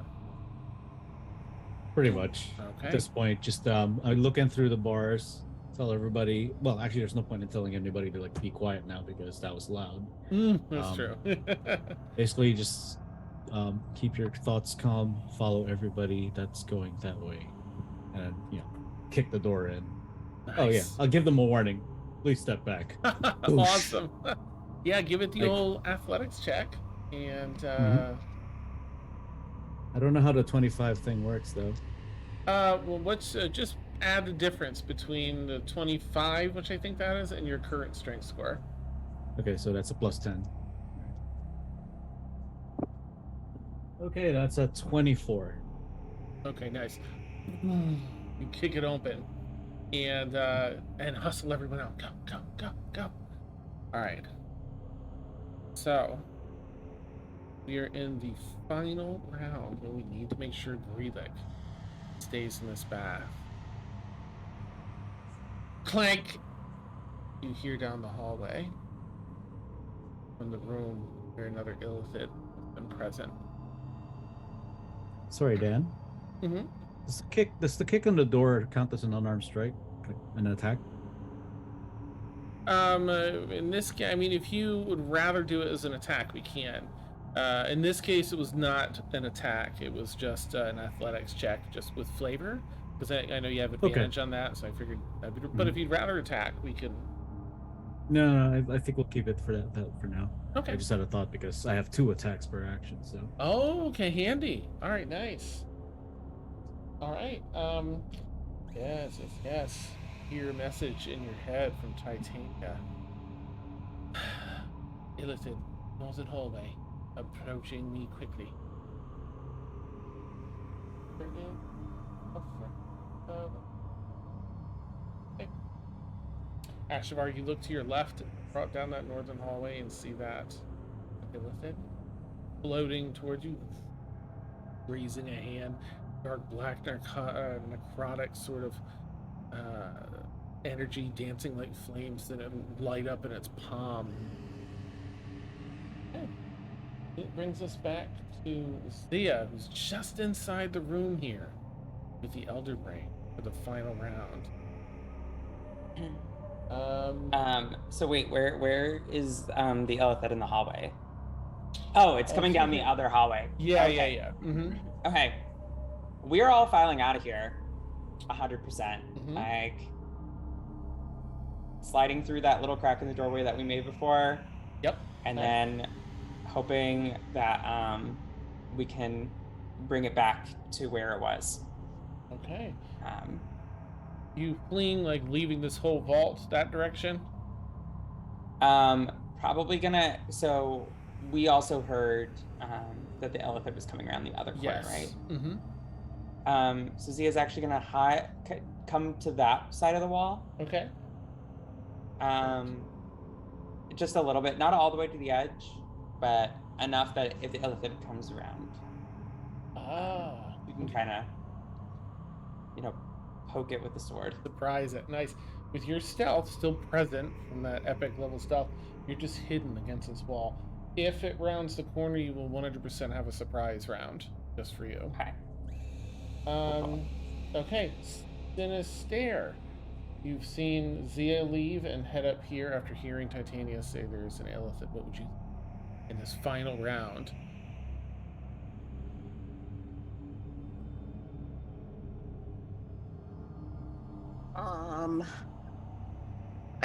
Pretty much.
Okay.
At this point, just looking through the bars, tell everybody. Well, actually, there's no point in telling anybody to like be quiet now because that was loud.
That's true.
Basically, just keep your thoughts calm. Follow everybody that's going that way, and kick the door in.
Nice.
Oh yeah, I'll give them a warning. Please step back.
Awesome. Yeah, give it the old athletics check, and
I don't know how the 25 thing works though.
well, what's just add the difference between the 25, which I think that is, and your current strength score.
Okay, so that's a +10. Okay, that's a 24.
Okay, nice. You kick it open, and hustle everyone out. Go, go, go, go. All right. So we are in the final round where we need to make sure Greelick stays in this bath. Clank! You hear down the hallway from the room where another illithid has been present.
Sorry, Dan.
Mm-hmm.
Does the kick on the door count as an unarmed strike, like an attack?
In this case, I mean, if you would rather do it as an attack, we can. In this case, it was not an attack. It was just an athletics check, just with flavor. Because I know you have advantage on that, so I figured. But if you'd rather attack, we can.
No, I think we'll keep it for that for now.
Okay.
I just had a thought because I have 2 attacks per action, so.
Oh, okay, handy. All right, nice. All right. Yes. Hear a message in your head from Titania. Illithid, northern hallway, approaching me quickly. Okay. Ashavar, you look to your left, brought down that northern hallway, and see that illithid floating towards you, raising a hand, dark black necrotic sort of energy dancing like flames that light up in its palm. Okay. It brings us back to Zia, who's just inside the room here with the Elder Brain for the final round.
So wait, where is the illithid in the hallway? Oh, it's coming down the other hallway.
Yeah,
okay.
yeah. Mm-hmm.
Okay. We're all filing out of here 100%.
Mm-hmm.
Like sliding through that little crack in the doorway that we made before.
Yep.
And then hoping that we can bring it back to where it was.
Okay. You fleeing, like leaving this whole vault that direction?
Probably gonna. So we also heard that the elephant was coming around the other corner, right?
Mm-hmm.
So Zia's actually gonna come to that side of the wall.
Okay.
Just a little bit, not all the way to the edge, but enough that if the elephant comes around, you can kind of, poke it with the sword.
Surprise it. Nice. With your stealth still present from that epic level stealth, you're just hidden against this wall. If it rounds the corner, you will 100% have a surprise round just for you.
Okay.
Okay. Sinister. You've seen Zia leave and head up here after hearing Titania say there's an illithid. What would you in this final round?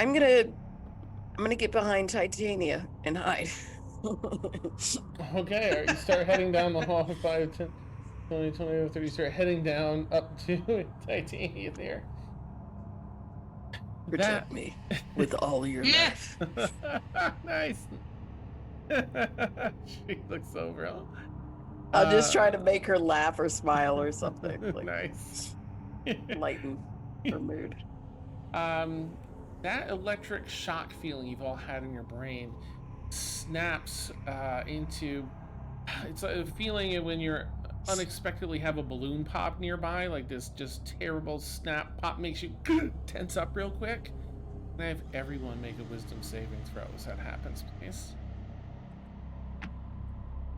I'm gonna get behind Titania and hide.
Okay, you start heading down the hall for 5, 10, 20, 20, 30. You start heading down up to Titania there.
Protect me with all your life.
Nice. She looks over.
I'll just try to make her laugh or smile or something. Like,
nice.
lighten her mood.
that electric shock feeling you've all had in your brain snaps into, it's a feeling when you're unexpectedly have a balloon pop nearby, like this just terrible snap pop makes you tense up real quick. And I have everyone make a wisdom saving throw as that happens, please.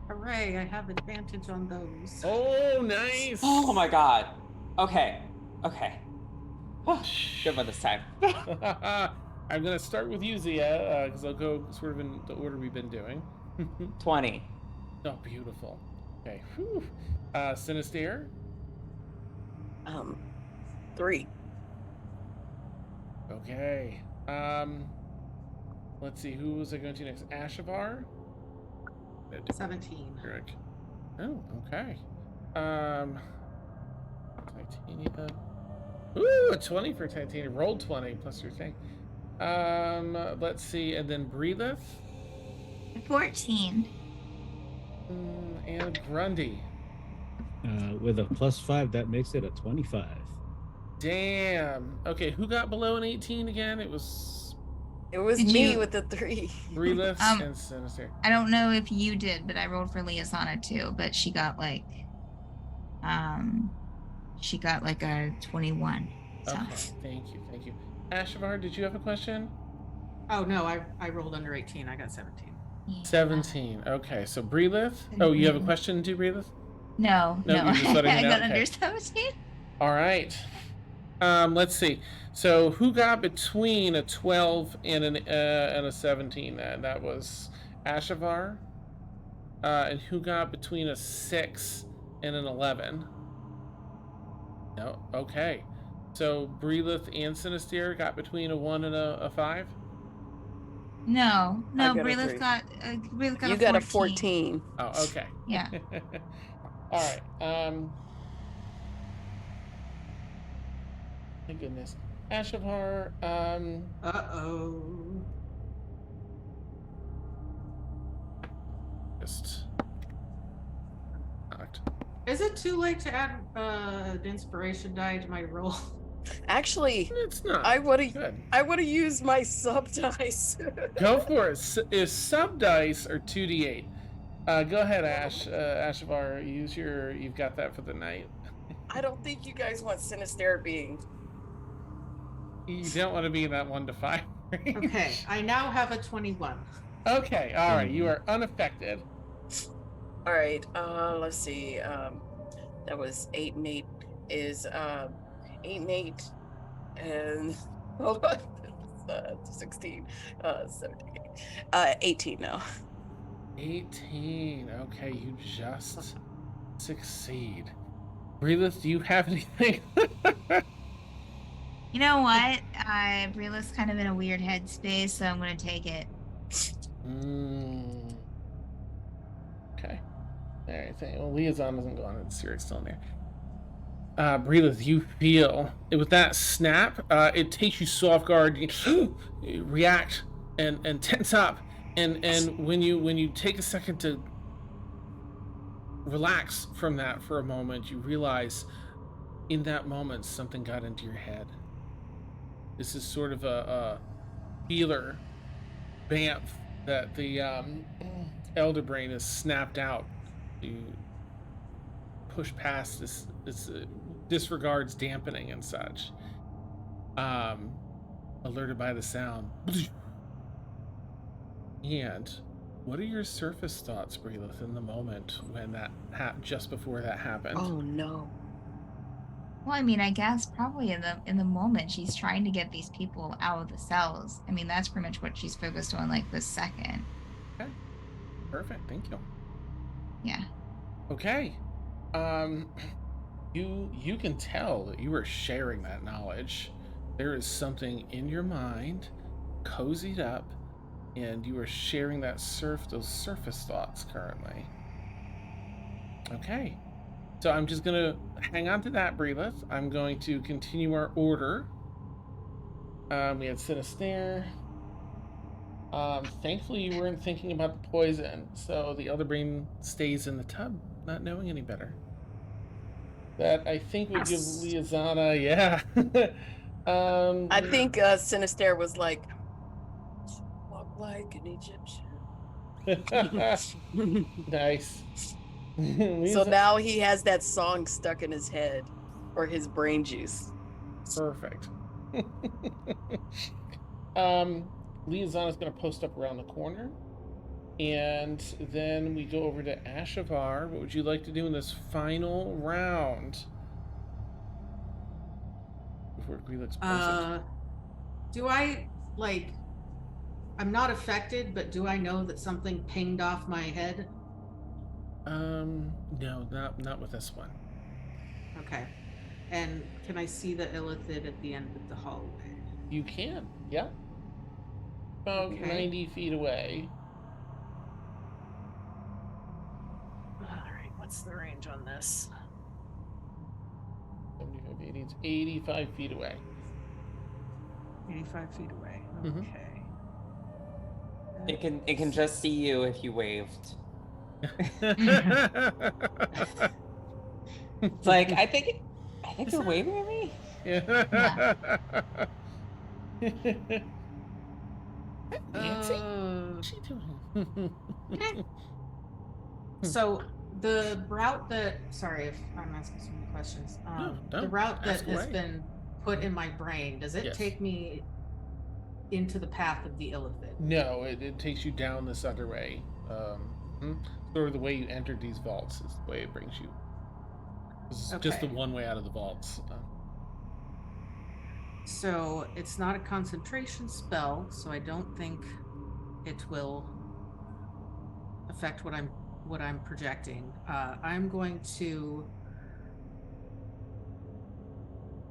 Hooray, I have advantage on those.
Oh, nice.
Oh my god. Okay. Okay. Good one this time.
I'm gonna start with you, Zia, because I'll go sort of in the order we've been doing.
20.
Oh, beautiful. Okay. Whew. Sinister.
3.
Okay. Let's see. Who was I going to next? Ashavar.
17.
Eric. Oh, okay. Titania. Ooh, a 20 for Titania. Rolled 20 plus your thing. Let's see, and then Breatheth.
14.
And Grundy.
With a +5, that makes it a 25.
Damn. Okay, who got below an 18 again? It was
Did
me
you-
with the 3.
Breatheth and Sinister.
I don't know if you did, but I rolled for Liazana too, but she got like a 21. So
Okay, thank you. Ashavar, did you have a question?
Oh no, I rolled under 18. I got 17.
yeah.
17. Okay, so Breatheth. Oh, you have a question too, Breatheth?
No,
No,
no.
you're just letting me
I
know?
got
Okay.
under 17.
All right. Let's see. So who got between a 12 and a 17? That was Ashavar. And who got between a 6 and an 11? No. Okay. So Breatheth and Sinister got between a 1 and a 5.
No,
got a
Breatheth
3.
got
You got a 14.
Oh, okay.
Yeah.
All right. My goodness. Ashavar.
Uh-oh.
Just. Knocked.
Is it too late to add an inspiration die to my roll?
Actually,
It's not.
I would have
Good.
used my sub dice.
Go for it. Is sub dice or 2d8? Go ahead, Ashavar. You've got that for the night.
I don't think you guys want Sinister being.
You don't want to be in that 1 to 5 range.
Okay, I now have a 21.
Okay. All right. You are unaffected.
All right. Let's see. That was 8 and 8 is 8 and 8, and hold on, 16, 17, 18 now.
18. Okay. You just succeed. Breatheth, do you have anything?
You know what? Breatheth's kind of in a weird headspace, so I'm gonna take it.
Okay. All right. Well, Liaison doesn't go on. It's still in there. Breatheth, you feel with that snap. It takes you so off guard. You react and tense up, and when you take a second to relax from that for a moment, you realize in that moment something got into your head. This is sort of a feeler bamf that the elder brain has snapped out to push past this disregards dampening and such. Alerted by the sound. And what are your surface thoughts, Breatheth, in the moment when that just before that happened?
Oh no.
Well, I mean, I guess probably in the moment she's trying to get these people out of the cells. I mean, that's pretty much what she's focused on, like this second.
Okay. Perfect. Thank you.
Yeah.
Okay. You can tell that you are sharing that knowledge. There is something in your mind, cozied up, and you are sharing those surface thoughts currently. Okay. So I'm just gonna hang on to that, Breatheth. I'm going to continue our order. We had Sinister. Thankfully you weren't thinking about the poison, so the elder brain stays in the tub, not knowing any better. That I think would give
Yes.
Liazana, yeah.
I think Sinister was like, walk like an Egyptian.
Nice.
So now he has that song stuck in his head or his brain juice.
Perfect. Liazana's going to post up around the corner. And then we go over to Ashavar. What would you like to do in this final round? Before Grelix posts
Do I, like, I'm not affected, but do I know that something pinged off my head?
No, not with this one.
Okay. And can I see the illithid at the end of the hallway?
You can, yeah. About
Okay.
90 feet away.
All right, what's the range on this?
75, 80, it's 85 feet away.
85 feet away.
Mhm.
Okay.
It can just see you if you waved. It's like I think you're waving at me.
Yeah. Nancy? What's she doing?
So the route that, sorry if I'm asking so many questions.
No,
The route that
ask
has
away.
been put in my brain, does it
Yes.
take me into the path of the illithid?
No, it takes you down this other way. Sort of the way you entered these vaults is the way it brings you. This is just the
Okay.
one way out of the vaults.
So it's not a concentration spell, so I don't think it will affect what I'm projecting. I'm going to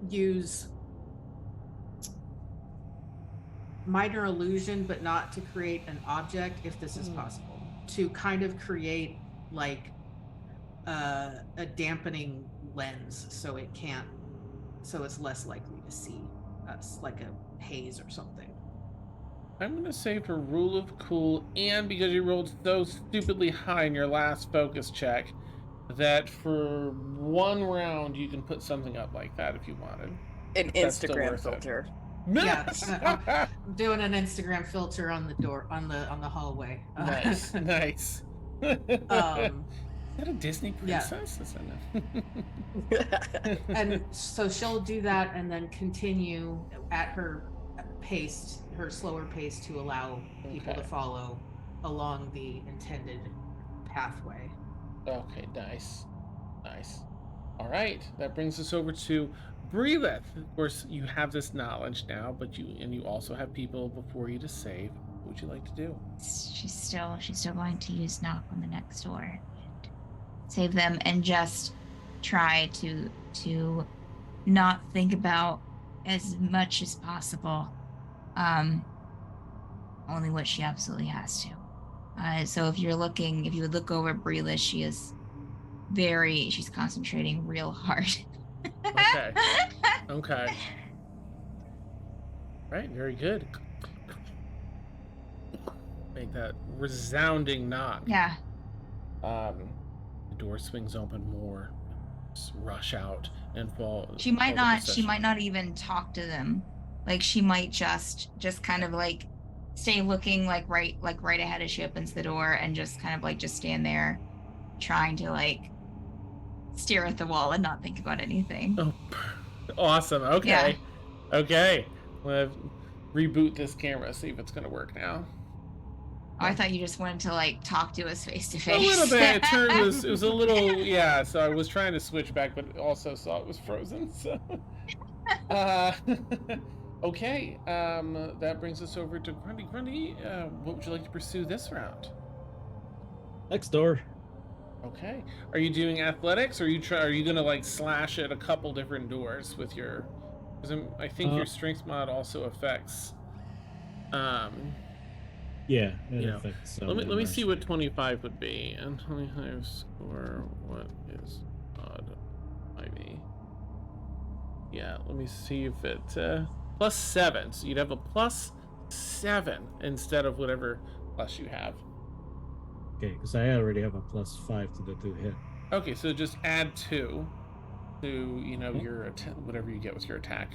use minor illusion, but not to create an object, if this is possible, to kind of create like a dampening lens, so it's less likely to see us, like a haze or something.
I'm going to say for rule of cool, and because you rolled so stupidly high in your last focus check, that for one round you can put something up like that if you wanted.
An
That's still
Instagram
worth it.
filter.
Yeah, I'm doing an Instagram filter on the door, on the hallway.
Nice, nice. Is that a Disney
yeah.
princess? Yeah.
And so she'll do that and then continue at her pace, her slower pace, to allow people to follow along the intended pathway.
Okay, nice. Nice. All right, that brings us over to Breelith. Of course, you have this knowledge now, but you also have people before you to save. What would you like to do?
She's still going to use knock on the next door and save them, and just try to not think about as much as possible only what she absolutely has to. So if you would look over Breelith, she's concentrating real hard.
Okay. Okay. Right, very good. Make that resounding knock.
Yeah.
The door swings open more. Rush out and fall.
She might not even talk to them. Like she might just kind of like stay looking like right ahead as she opens the door, and just kind of like just stand there trying to like stare at the wall and not think about anything.
Oh, awesome. Okay.
Yeah.
Okay. We'll reboot this camera, see if it's going to work now.
Oh, I thought you just wanted to like talk to us face to face.
A little bit. It was a little, yeah. So I was trying to switch back, but also saw it was frozen. So, okay. That brings us over to Grundy. Grundy, what would you like to pursue this round?
Next door.
Okay. Are you doing athletics, or are you gonna like slash at a couple different doors with your? Because I think your strength mod also affects.
Yeah,
you know,
affects,
let me see what 25 would be, and 25 score. What is odd? Maybe. Yeah. Let me see if it +7. So you'd have a +7 instead of whatever plus you have.
Okay, because I already have a +5 to the 2 hit.
Okay, so just add 2 to your whatever you get with your attack.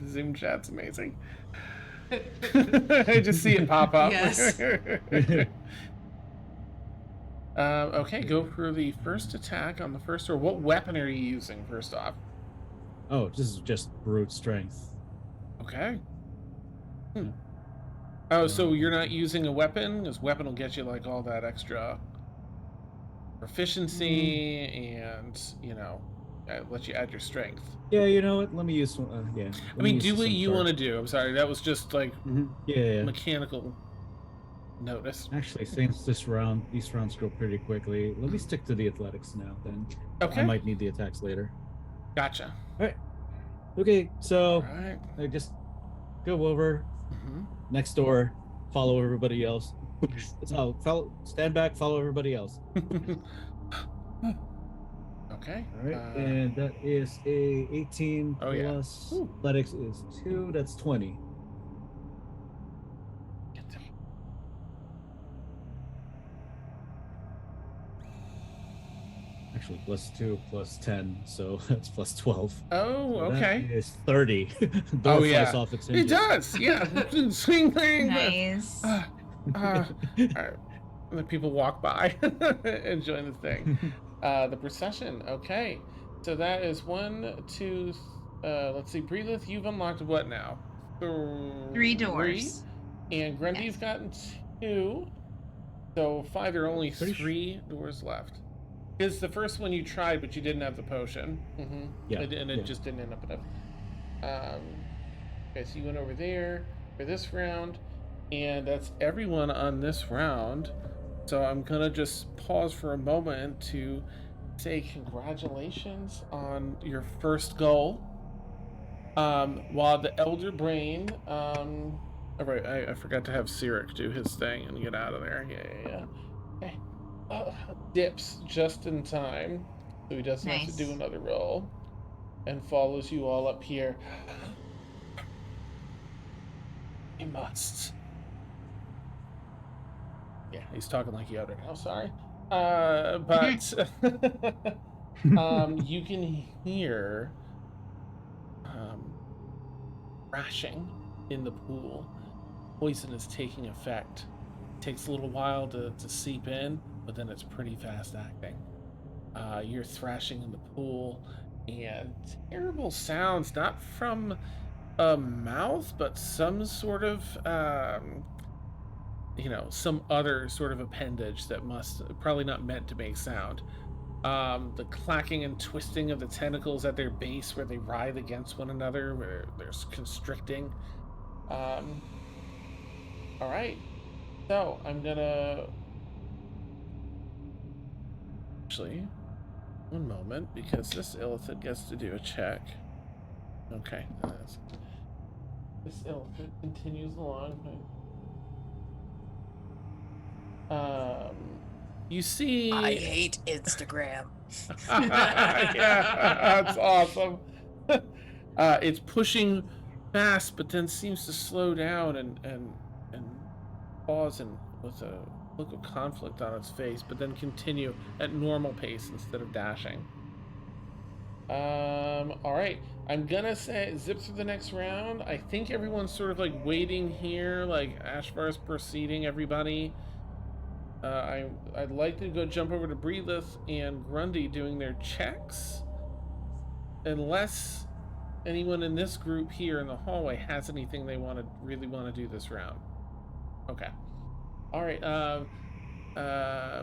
Zoom chat's amazing. I just see it pop up.
Yes.
Okay, go for the first attack on the first door. What weapon are you using, first off?
Oh, this is just brute strength.
Okay.
Yeah.
Oh, so you're not using a weapon? Because weapon will get you, like, all that extra proficiency and, you know, let you add your strength.
Yeah, you know what? Let me use. Yeah.
I mean, do what you want to do. I'm sorry, that was just, like,
Yeah.
mechanical notice.
Actually, since these rounds go pretty quickly, let me stick to the athletics now. Then
Okay.
I might need the attacks later.
Gotcha.
All right. Okay, so
All right.
I just go over
Mm-hmm.
next door, follow everybody else. Stand back, follow everybody else.
Okay.
All right, and that is a 18
Oh, yeah.
plus
Ooh.
athletics is 2. That's 20.
Get them.
Actually, plus 2 plus 10, so that's plus 12.
Oh,
So
okay.
that is 30.
Oh,
Door
yeah.
flies off its
It
hinges.
does. Yeah. Swing thing.
Nice.
All right. And then people walk by and join the thing. The procession. Okay. So that is 1, 2. Let's see. Breelith, you've unlocked what now?
3 doors.
And Grundy's gotten 2. So 5. There are only
Pretty
3 doors left. Because the first one you tried, but you didn't have the potion.
Yeah.
And it just didn't end up enough. Okay, so you went over there for this round. And that's everyone on this round. So I'm going to just pause for a moment to say congratulations on your first goal. While the Elder Brain... all right, I forgot to have Cyric do his thing and get out of there. Yeah. Okay. Dips just in time, so he doesn't have to do another roll, and follows you all up here. He must. Yeah, he's talking like Yoda now. Sorry, but you can hear crashing in the pool. Poison is taking effect. It takes a little while to seep in, but then it's pretty fast acting. You're thrashing in the pool, and terrible sounds, not from a mouth, but some sort of, some other sort of appendage that must probably not meant to make sound. The clacking and twisting of the tentacles at their base where they writhe against one another, where they're constricting. All right. So I'm gonna actually 1 moment, because this illithid gets to do a check. Okay, this illithid continues along. You see.
I hate Instagram.
Yeah, that's awesome. It's pushing fast, but then seems to slow down and pause and with a look of conflict on its face, but then continue at normal pace instead of dashing. All right. I'm gonna say zip through the next round. I think everyone's sort of like waiting here, like Ashvar's proceeding everybody. I'd like to go jump over to Breelith and Grundy doing their checks, unless anyone in this group here in the hallway has anything they really want to do this round. Okay. All right.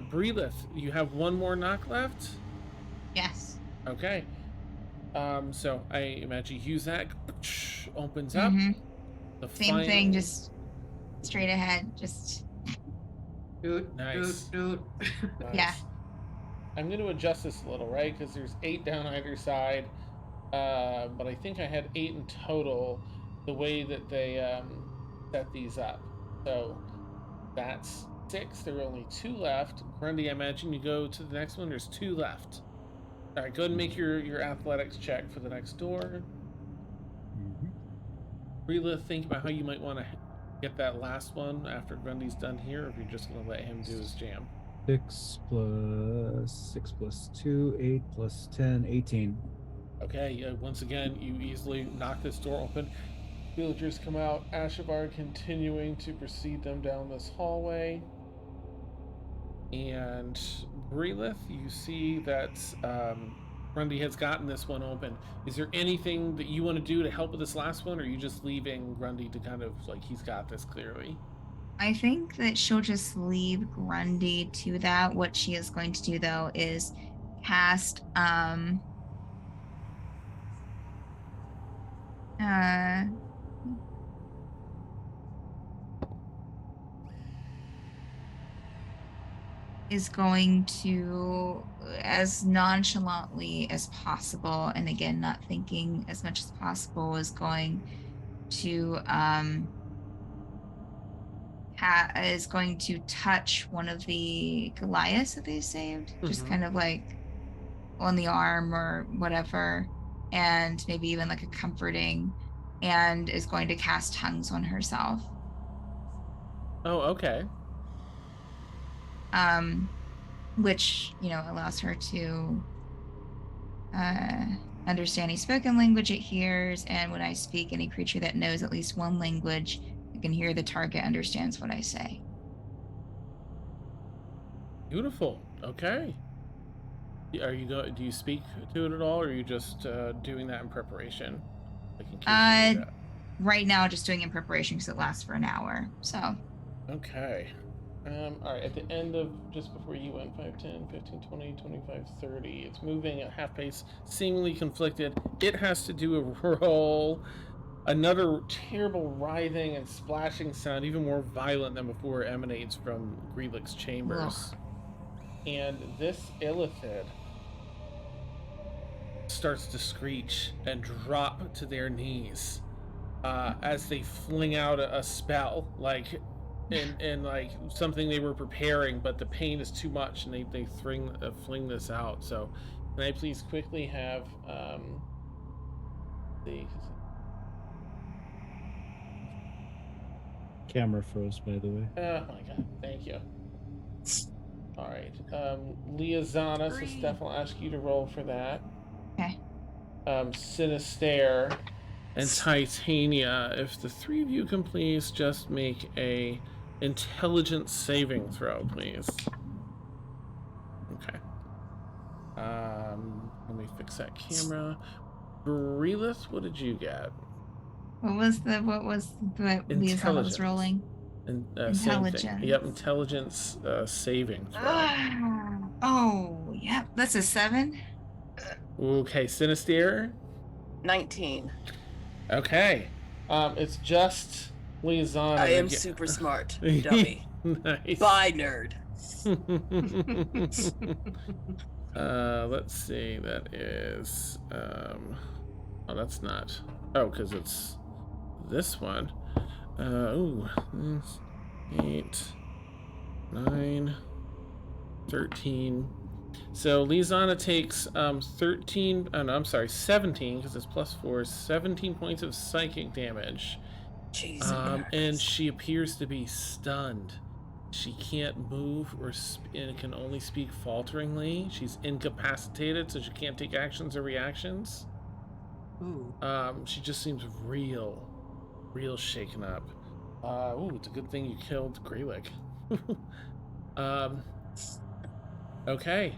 Breelith, you have 1 more knock left.
Yes.
Okay. So I imagine you use that. Opens up. The
Same thing, just straight ahead. Just.
Nice.
Nice.
Yeah.
I'm going to adjust this a little, right? Because there's 8 down either side. But I think I had 8 in total the way that they set these up. So that's 6. There are only 2 left. Grundy, I imagine you go to the next one. There's 2 left. All right, go ahead and make your athletics check for the next door. Breelith, think about how you might want to get that last one after Grundy's done here, or if you're just going to let him do his jam.
6 plus 6 plus 2, 8 plus 10, 18.
Okay, once again, you easily knock this door open. Villagers come out. Ashavar continuing to precede them down this hallway. And Brelith, you see that Grundy has gotten this one open. Is there anything that you want to do to help with this last one, or are you just leaving Grundy to kind of like he's got this clearly?
I think that she'll just leave Grundy to that. What she is going to do though is cast uh is going to as nonchalantly as possible, and again not thinking as much as possible, is going to is going to touch one of the Goliaths that they saved, just kind of like on the arm or whatever, and maybe even like a comforting, and is going to cast tongues on herself.
Oh, okay.
Which, allows her to understand any spoken language it hears, and when I speak, any creature that knows at least one language, I can hear the target understands what I say.
Beautiful. Okay. Are you do you speak to it at all, or are you just doing that in preparation, like in case you need that?
Right now, just doing in preparation because it lasts for an hour. So.
Okay. All right, at the end of just before you went 5, 10, 15, 20, 25, 30, it's moving at half pace, seemingly conflicted. It has to do a roll. Another terrible writhing and splashing sound, even more violent than before, emanates from Greelik's chambers.
Ugh.
And this illithid starts to screech and drop to their knees as they fling out a spell, like and like something they were preparing, but the pain is too much, and they fling this out. So, can I please quickly have the
Camera froze, by the way.
oh my god, thank you. All right, Liazana, so Steph will ask you to roll for that.
Okay.
Sinister and Titania, if the three of you can please just make a intelligence saving throw, please. Okay. Let me fix that camera. Brelith, what did you get?
What was what Liazana was rolling?
Intelligence. Same thing. Yep, intelligence saving throw.
Oh, yep, that's a 7.
Okay, Sinister.
19.
Okay. It's just Liazana.
I am super smart, dummy.
Nice.
Bye, nerd.
Let's see. That is. Oh, that's not. Oh, because it's this one. 8, 9, 13. So Liazana takes 13. Oh no, I'm sorry, 17 because it's +4. 17 points of psychic damage.
Jesus.
And she appears to be stunned. She can't move and can only speak falteringly. She's incapacitated, so she can't take actions or reactions.
Ooh.
She just seems real shaken up. It's a good thing you killed Greelik. Okay.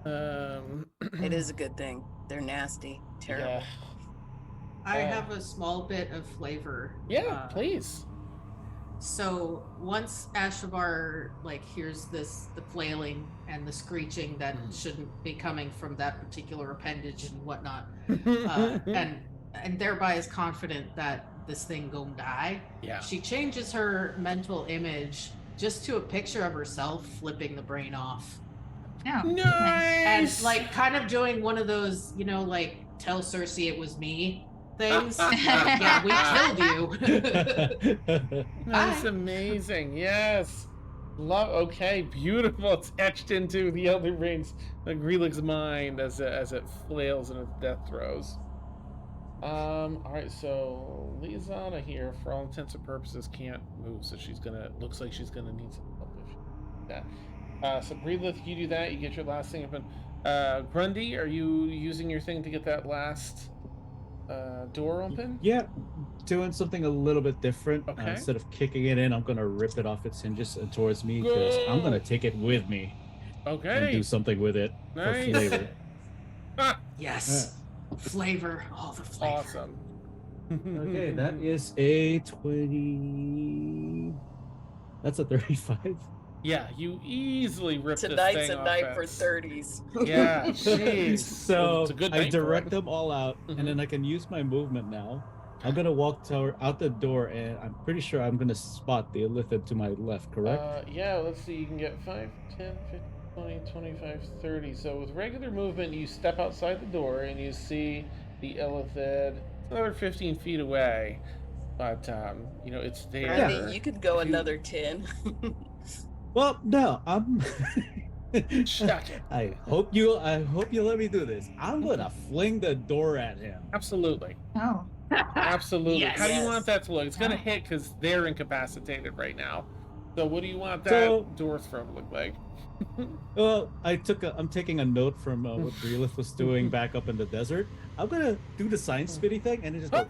It is a good thing. They're nasty. Terrible.
Yeah.
I have a small bit of flavor.
Yeah, please.
So once Ashavar hears the flailing and the screeching that shouldn't be coming from that particular appendage and whatnot, and thereby is confident that this thing gonna die.
Yeah.
She changes her mental image just to a picture of herself flipping the brain off.
Oh,
nice.
And kind of doing one of those, tell Cersei it was me things. Yeah, we killed you.
That's amazing. Yes. Love. Okay, beautiful. It's etched into the Elder Rings, Greelik's mind as it flails in its death throes. All right, so Liazana here, for all intents and purposes, can't move, so looks like she's gonna need some help. So Brelith, you do that. You get your last thing up, and Grundy, are you using your thing to get that last door open?
Yeah, doing something a little bit different.
Okay.
Instead of kicking it in, I'm gonna rip it off its hinges and towards me because I'm gonna
Go!
take it with me and do
Okay.
something with it for
Nice.
flavor.
Ah,
Yes. Flavor. All the flavor.
awesome.
Okay, that is a 20. That's a 35.
Yeah, you easily rip this
Tonight's
thing
a
off
night for
its-
30s.
Yeah, jeez.
So
It's a good
I
night for
direct
it.
them all out, and then I can use my movement now. I'm gonna walk out the door, and I'm pretty sure I'm gonna spot the illithid to my left, correct?
Yeah, let's see. You can get 5, 10, 15, 20, 25, 30. So with regular movement, you step outside the door and you see the illithid. It's another 15 feet away, but it's there.
Randy, you could go
If you-
another 10.
Well, no, I'm.
Chuck it.
I hope you let me do this. I'm gonna fling the door at him.
Absolutely.
Oh,
Absolutely.
Yes.
How do you
Yes.
want that to look? It's going to
Oh.
hit because they're incapacitated right now. So what do you want that
So-
door throw to look like?
Well, I'm taking a note from what Relith was doing back up in the desert. I'm gonna do the science spitty thing and then just go.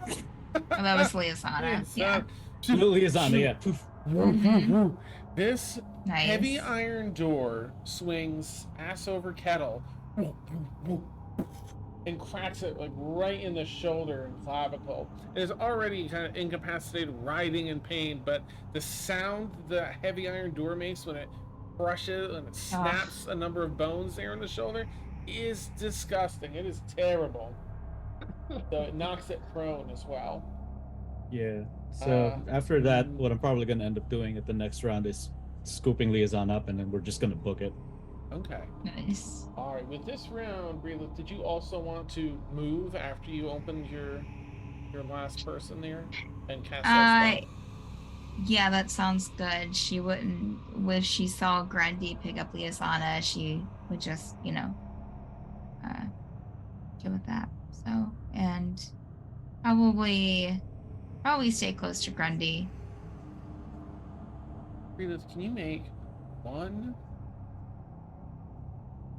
oh, that was Liasana.
It's,
Yeah,
Liaison, yeah. Poof.
Mhm.
This
nice.
heavy iron door swings ass over kettle and cracks it like right in the shoulder and clavicle. It is already kind of incapacitated, writhing in pain, but the sound the heavy iron door makes when it crushes and it snaps a number of bones there in the shoulder is disgusting. It is terrible. So it knocks it prone as well.
Yeah. So after that,
mm.
what I'm probably gonna end up doing at the next round is scooping Liaison up, and then we're just gonna book it.
Okay.
Nice.
All right. With this round, Breelith, did you also want to move after you opened your last person there and cast that spell?
Yeah, that sounds good. She wouldn't, if she saw Grundy pick up Liasana, she would just, go with that. So, and probably stay close to Grundy.
Breelith, can you make one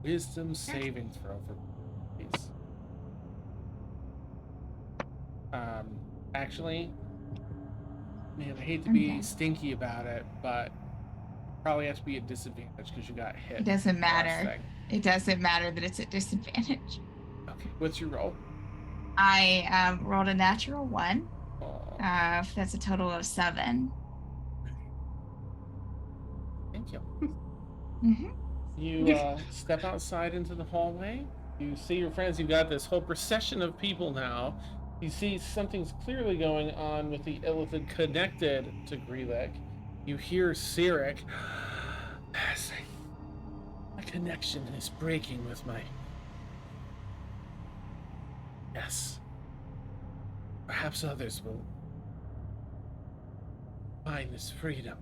wisdom saving throw for me, please? Actually, man, I hate to be
Okay.
stinky about it, but probably has to be a disadvantage because you got hit.
It doesn't
last
matter.
thing.
It doesn't matter that it's a disadvantage.
Okay, what's your roll?
I rolled a natural 1.
Oh,
That's a total of 7.
thank you.
Mm-hmm.
You step outside into the hallway. You see your friends. You've got this whole procession of people now. You see something's clearly going on with the illithid connected to Grelek. You hear Cyric passing. My connection is breaking with my... Yes. Perhaps others will find this freedom.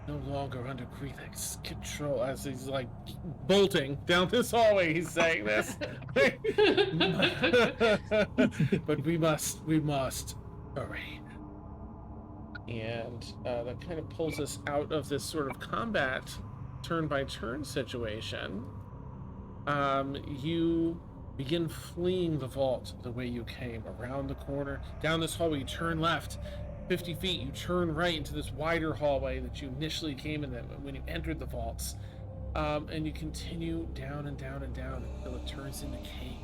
No longer under Grelek's control, as he's like bolting down this hallway. He's saying this, but we must hurry. And that kind of pulls us out of this sort of combat, turn by turn situation. You begin fleeing the vault the way you came, around the corner, down this hallway. You turn left. 50 feet, you turn right into this wider hallway that you initially came in when you entered the vaults. And you continue down and down and down until it turns into cave.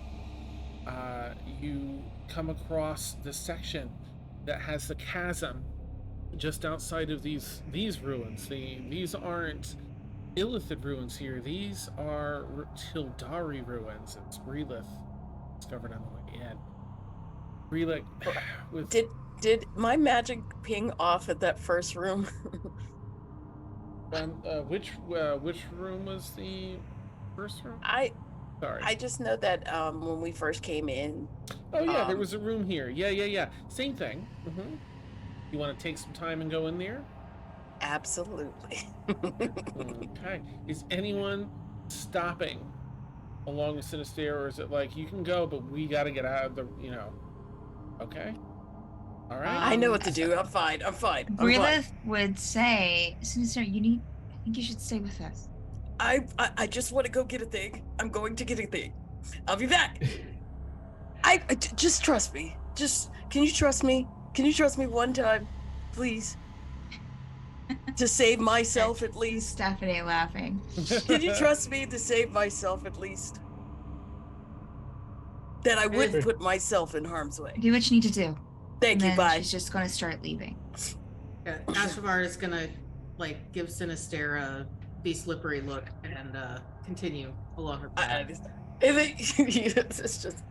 You come across the section that has the chasm just outside of these ruins. These aren't illithid ruins here. These are Tildari ruins. It's Breelith discovered on the way in. Breelith with...
Did my magic ping off at that first room?
Which room was the first room? Sorry.
I just know that when we first came in.
Oh yeah, there was a room here. Yeah. Same thing. Mm-hmm. You want to take some time and go in there?
Absolutely.
Okay. Is anyone stopping along the Sinister, or is it like you can go, but we got to get out of the, Okay. All right.
I know what to do. I'm fine.
Grelith would say, Sinister, I think you should stay with us.
I just want to go get a thing. I'm going to get a thing. I'll be back. Just trust me. Can you trust me? Can you trust me one time, please? To save myself at least.
Stephanie laughing.
Can you trust me to save myself at least? That I wouldn't put myself in harm's way.
Do what you need to do.
Thank
And
you.
then
Bye.
she's just going to start leaving.
Yeah, Ashavar is gonna like give Sinister a be slippery look and continue along her path.
It's just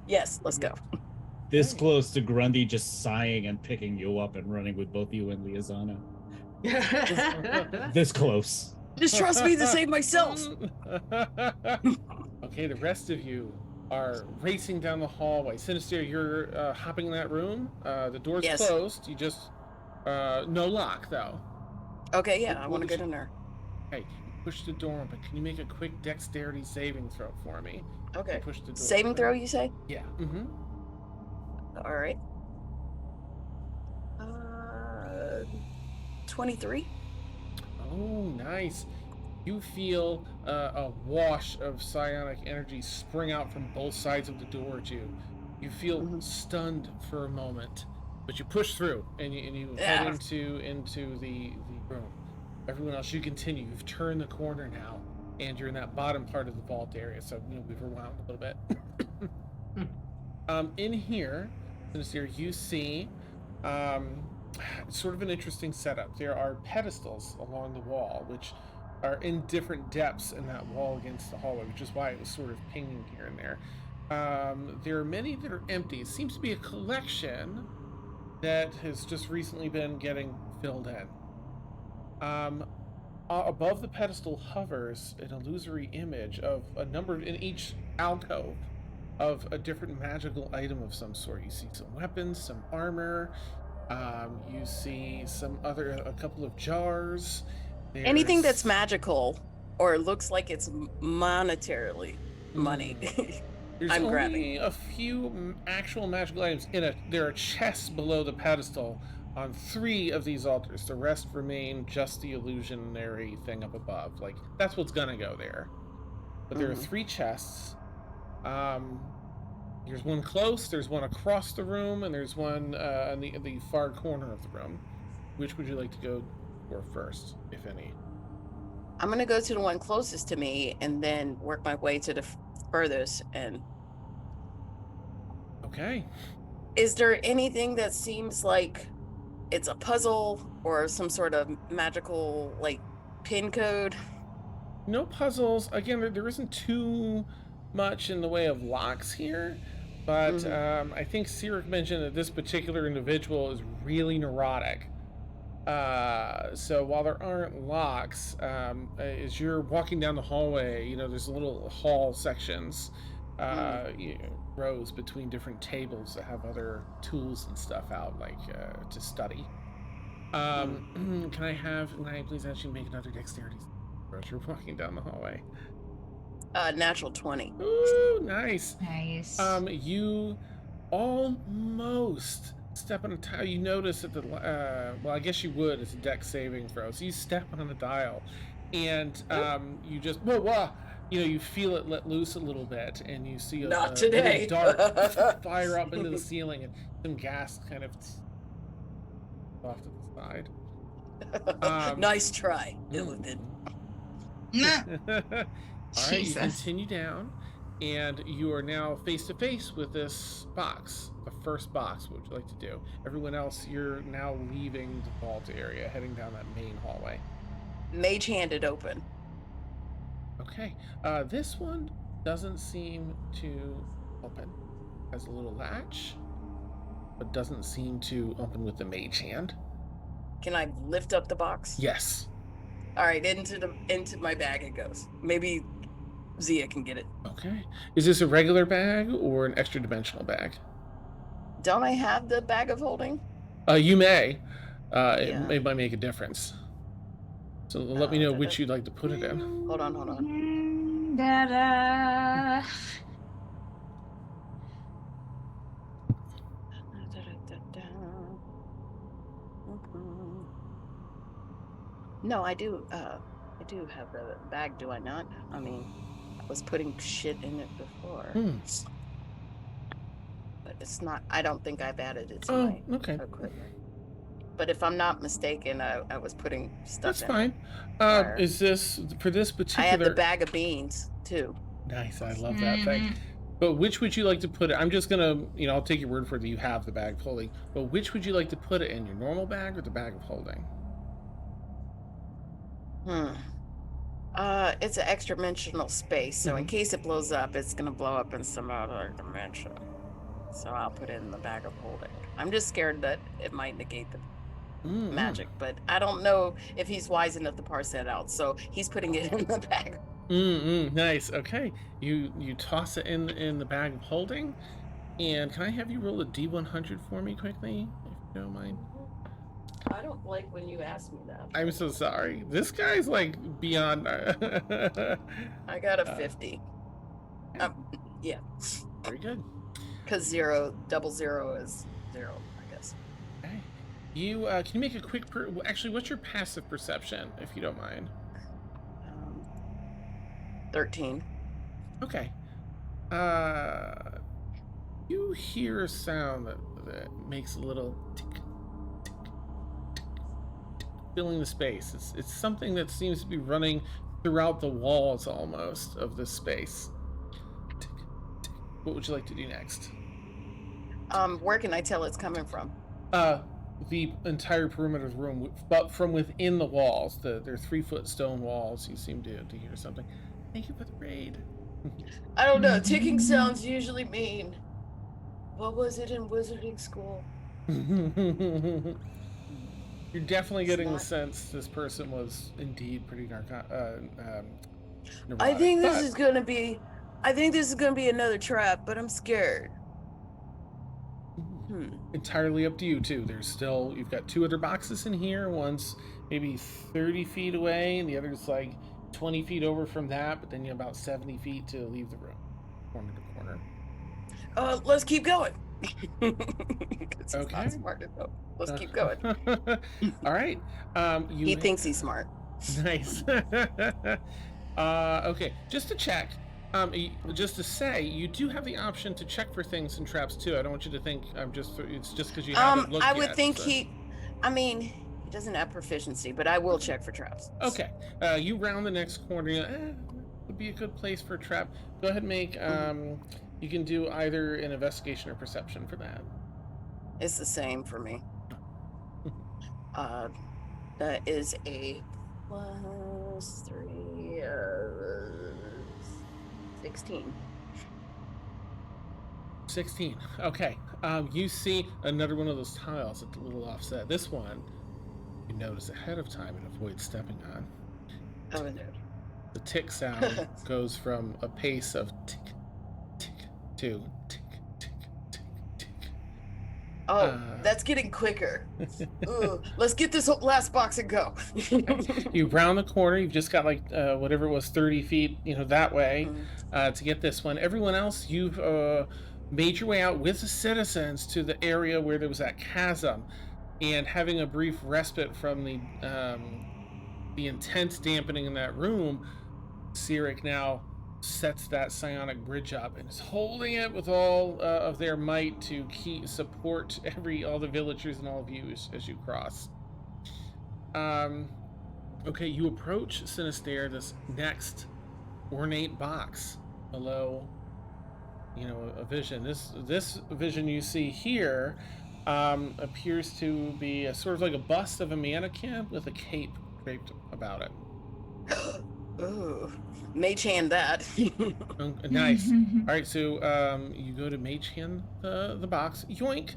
yes. Let's go.
This close to Grundy just sighing and picking you up and running with both you and Liazana. This close.
Just trust me to save myself.
Okay, the rest of you are racing down the hallway. Sinister, you're hopping in that room. The door's closed. You just no lock though.
Okay, yeah, I want to get in there.
Hey, push the door open. Can you make a quick dexterity saving throw for me?
Okay.
Push the door
saving
open.
throw, you say?
Yeah. Mm-hmm.
All right. 23.
Oh, nice. You feel a wash of psionic energy spring out from both sides of the door at you. You feel stunned for a moment, but you push through and you head into the room. Everyone else, you continue. You've turned the corner now, and you're in that bottom part of the vault area. So we've rewound a little bit. In here, you see sort of an interesting setup. There are pedestals along the wall, which are in different depths in that wall against the hallway, which is why it was sort of pinging here and there. There are many that are empty. It seems to be a collection that has just recently been getting filled in. Above the pedestal hovers an illusory image of a number in each alcove of a different magical item of some sort. You see some weapons, some armor. You see a couple of jars.
Anything that's magical or looks like it's monetarily money.
There's
I'm
only
grabbing
a few actual magical items there are chests below the pedestal on 3 of these altars. The rest remain just the illusionary thing up above. Like, that's what's gonna go there. But there are 3 chests. There's one close, there's one across the room, and there's one in the far corner of the room. Which would you like to go for first, if any?
I'm gonna go to the one closest to me and then work my way to the furthest. And
okay.
Is there anything that seems like it's a puzzle or some sort of magical like pin code?
No puzzles. Again, there isn't too much in the way of locks here, but I think Sirik mentioned that this particular individual is really neurotic. So while there aren't locks, as you're walking down the hallway, there's little hall sections, rows between different tables that have other tools and stuff out, like to study. Can I please ask you to make another dexterity as you're walking down the hallway?
Natural 20.
Ooh, nice.
Nice.
You almost step on a tile. You notice that well, I guess you would. It's a dex saving throw. So you step on a dial, and you just you feel it let loose a little bit, and you see a little dart fire up into the ceiling, and some gas kind of off to the side.
Nice try, Illithid.
All right, you continue down, and you are now face to face with this box, the first box. What would you like to do? Everyone else, you're now leaving the vault area, heading down that main hallway.
Mage handed open.
Okay, this one doesn't seem to open. Has a little latch, but doesn't seem to open with the mage hand.
Can I lift up the box?
Yes.
All right, into my bag it goes. Maybe Zia can get it.
Okay. Is this a regular bag or an extra dimensional bag?
Don't I have the bag of holding?
You may. It might make a difference. So let me know which you'd like to put it in.
Hold on. No, I do do have the bag, do I not? I mean, I was putting shit in it before. But it's not, I don't think I've added it to my
okay.
equipment. But if I'm not mistaken, I was putting stuff
That's
in
fine.
it prior.
Is this for this
I have the
particular?
bag of beans too.
Nice, I love that thing. But which would you like to put it? I'm just gonna, I'll take your word for it that you have the bag of holding. But which would you like to put it in? Your normal bag or the bag of holding?
It's an extra dimensional space, so in case it blows up, it's gonna blow up in some other dimension. So I'll put it in the bag of holding. I'm just scared that it might negate the magic, but I don't know if he's wise enough to parse that out. So he's putting it in the bag.
Nice. Okay. You toss it in the bag of holding, and can I have you roll a D100 for me quickly, if you don't mind?
I don't like when you ask me that.
I'm so sorry. This guy's like beyond.
I got a 50. Yeah.
Very good.
Because 00 is 0, I guess.
Okay. You can you make a quick? Actually, what's your passive perception, if you don't mind?
13.
Okay. You hear a sound that makes a little tick, tick, tick, tick, filling the space. It's something that seems to be running throughout the walls almost of this space. Tick, tick. What would you like to do next?
Where can I tell it's coming from?
The entire perimeter of the room, but from within the walls. They're 3-foot stone walls. You seem to hear something. Thank you for the raid.
I don't know. Ticking sounds usually mean. What was it in wizarding school?
You're definitely getting the sense this person was indeed pretty neurotic.
I think this is gonna be another trap, but I'm scared.
Entirely up to you too. You've got 2 other boxes in here. One's maybe 30 feet away, and the other's like 20 feet over from that, but then you have about 70 feet to leave the room, corner to corner.
Let's keep going.
Okay.
Not smart enough. Let's keep going.
All right.
He thinks he's smart.
Nice. Okay. Just to check. Just to say, you do have the option to check for things and traps too. I don't want you to think it's just because you haven't looked
I
yet.
would think he doesn't have proficiency, but I will check for traps.
Okay. You round the next corner. Would be a good place for a trap. Go ahead and make. You can do either an investigation or perception for that.
It's the same for me. That is a +3, 16.
16. Okay. You see another one of those tiles at the little offset. This one, you notice ahead of time and avoid stepping on.
Oh no.
The tick sound goes from a pace of tick, tick, to tick, tick, tick, tick.
Oh, that's getting quicker. Let's get this last box and go.
You round the corner. You've just got like whatever it was, 30 feet, that way to get this one. Everyone else, you've made your way out with the citizens to the area where there was that chasm, and having a brief respite from the intense dampening in that room, Cyric now sets that psionic bridge up and is holding it with all of their might to support all the villagers and all of you as you cross. Okay, you approach Sinister, this next ornate box below, a vision. This vision you see here appears to be a sort of like a bust of a mannequin with a cape draped about it.
Ooh, mage hand that.
Nice. All right, so you go to mage hand the box. Yoink.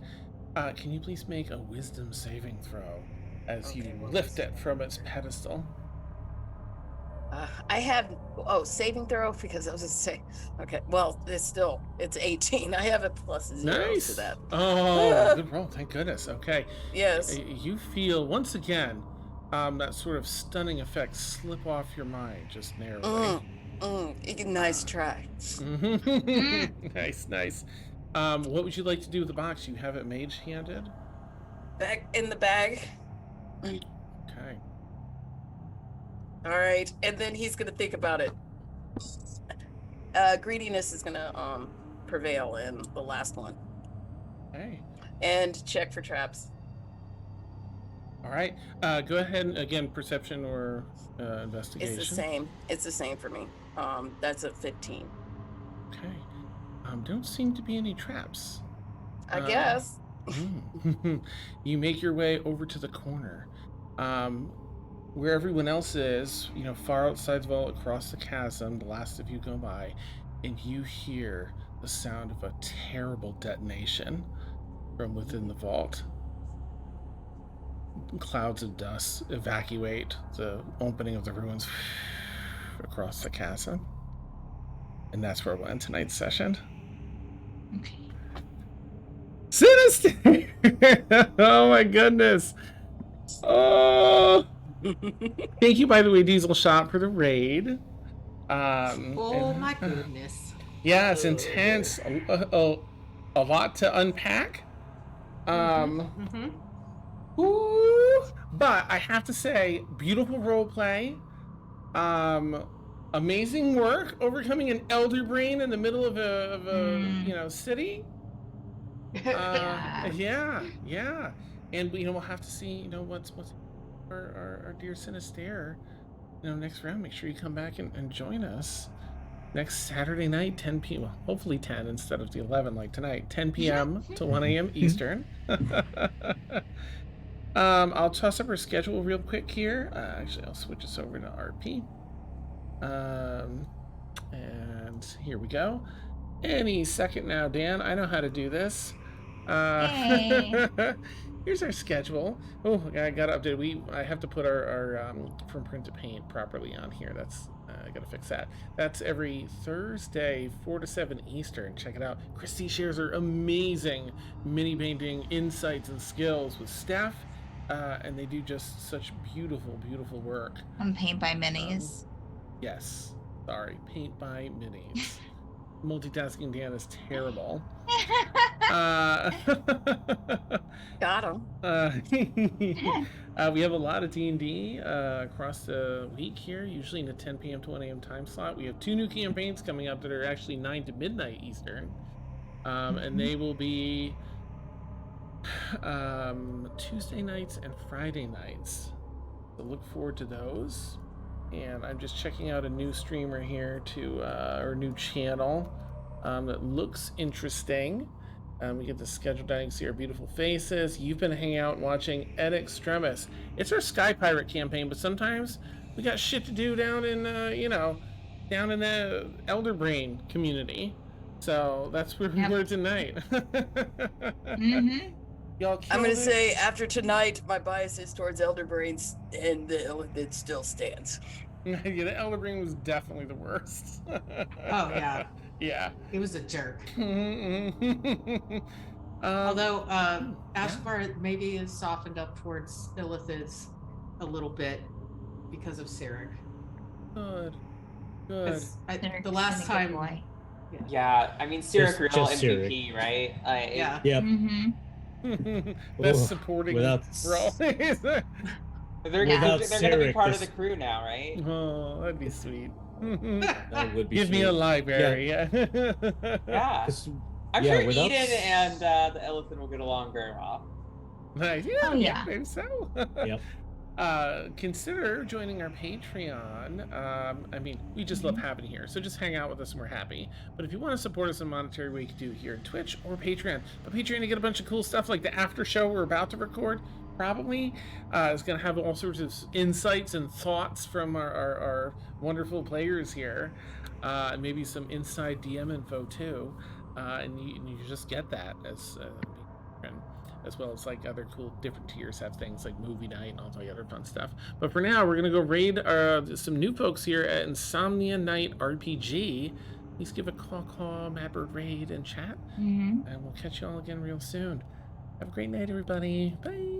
Can you please make a wisdom saving throw as you lift it from its pedestal?
I have saving throw, because I was just saying. Okay, well, it's 18. I have a +0
Nice.
to that.
Oh, good roll. Thank goodness. Okay.
Yes.
You feel once again that sort of stunning effect slip off your mind just narrowly.
Nice try.
Nice. What would you like to do with the box? You have it mage handed?
Back in the bag.
Okay.
All right, and then he's gonna think about it. Greediness is gonna prevail in the last one,
Okay.
and check for traps.
All right. Go ahead and again, perception or investigation.
It's the same. It's the same for me. That's a 15.
Okay. Don't seem to be any traps.
I guess.
You make your way over to the corner, where everyone else is. Far outside the vault, across the chasm. The last of you go by, and you hear the sound of a terrible detonation from within the vault. Clouds of dust evacuate the opening of the ruins across the chasm. And that's where we'll end tonight's session.
Okay.
Sinister! Oh my goodness. Oh. Thank you, by the way, Diesel Shot, for the raid.
Oh my goodness.
Yeah, it's intense. A lot to unpack. Ooh, but I have to say, beautiful role play. Amazing work overcoming an elder brain in the middle of a city. Yeah. And we'll have to see what's our dear Sinister next round. Make sure you come back and join us next Saturday night, 10 p.m. Well, hopefully 10 instead of the 11 like tonight. 10 p.m. to 1 a.m. Eastern. I'll toss up our schedule real quick here. Actually, I'll switch us over to RP. And here we go. Any second now, Dan. I know how to do this. Here's our schedule. Oh, I gotta update. I have to put our from print to paint properly on here. That's I gotta fix that. That's every Thursday, 4 to 7 Eastern. Check it out. Christy shares her amazing mini painting insights and skills with Steph, and they do just such beautiful, beautiful work.
On Paint by Minis.
Yes. Sorry, Paint by Minis. Multitasking Dan is terrible.
Got him.
We have a lot of D&D across the week here, usually in the 10 p.m. to 1 a.m. time slot. We have 2 new campaigns coming up that are actually 9 to midnight Eastern. And they will be Tuesday nights and Friday nights. So look forward to those. And I'm just checking out a new streamer here or new channel that looks interesting. We get the schedule down. You can see our beautiful faces. You've been hanging out and watching Extremis. It's our Sky Pirate campaign, but sometimes we got shit to do down in down in the Elder Brain community. So that's where we were tonight. Y'all
I'm gonna say after tonight, my bias is towards Elder Brains, and it still stands.
Yeah, the Elder Brain was definitely the worst.
Oh yeah.
Yeah.
He was a jerk. Although Ashbar maybe is softened up towards Illithid a little bit because of Cyric.
Good.
The last time.
Yeah, I mean Cyric real
just
MVP, right?
Yeah.
Yep.
Best supporting
without
role.
They're gonna be part of the crew now, right?
Oh, that'd be sweet.
That would be
Give me a library.
Yeah. I'm sure Eden and the elephant will get along very well.
Nice. Yeah, maybe so.
Yep.
Consider joining our Patreon. I mean, we just love having you here, so just hang out with us and we're happy. But if you want to support us in a monetary way, you can do it here on Twitch or Patreon. But Patreon, you get a bunch of cool stuff like the after show we're about to record. Probably is going to have all sorts of insights and thoughts from our wonderful players here, and maybe some inside DM info too. And you just get that as well as like other cool different tiers have things like movie night and all the other fun stuff. But for now, we're gonna go raid some new folks here at Insomnia Night RPG. Please give a call, Mapper raid and chat, and we'll catch you all again real soon. Have a great night, everybody. Bye.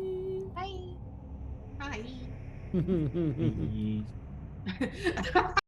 Bye.
Bye.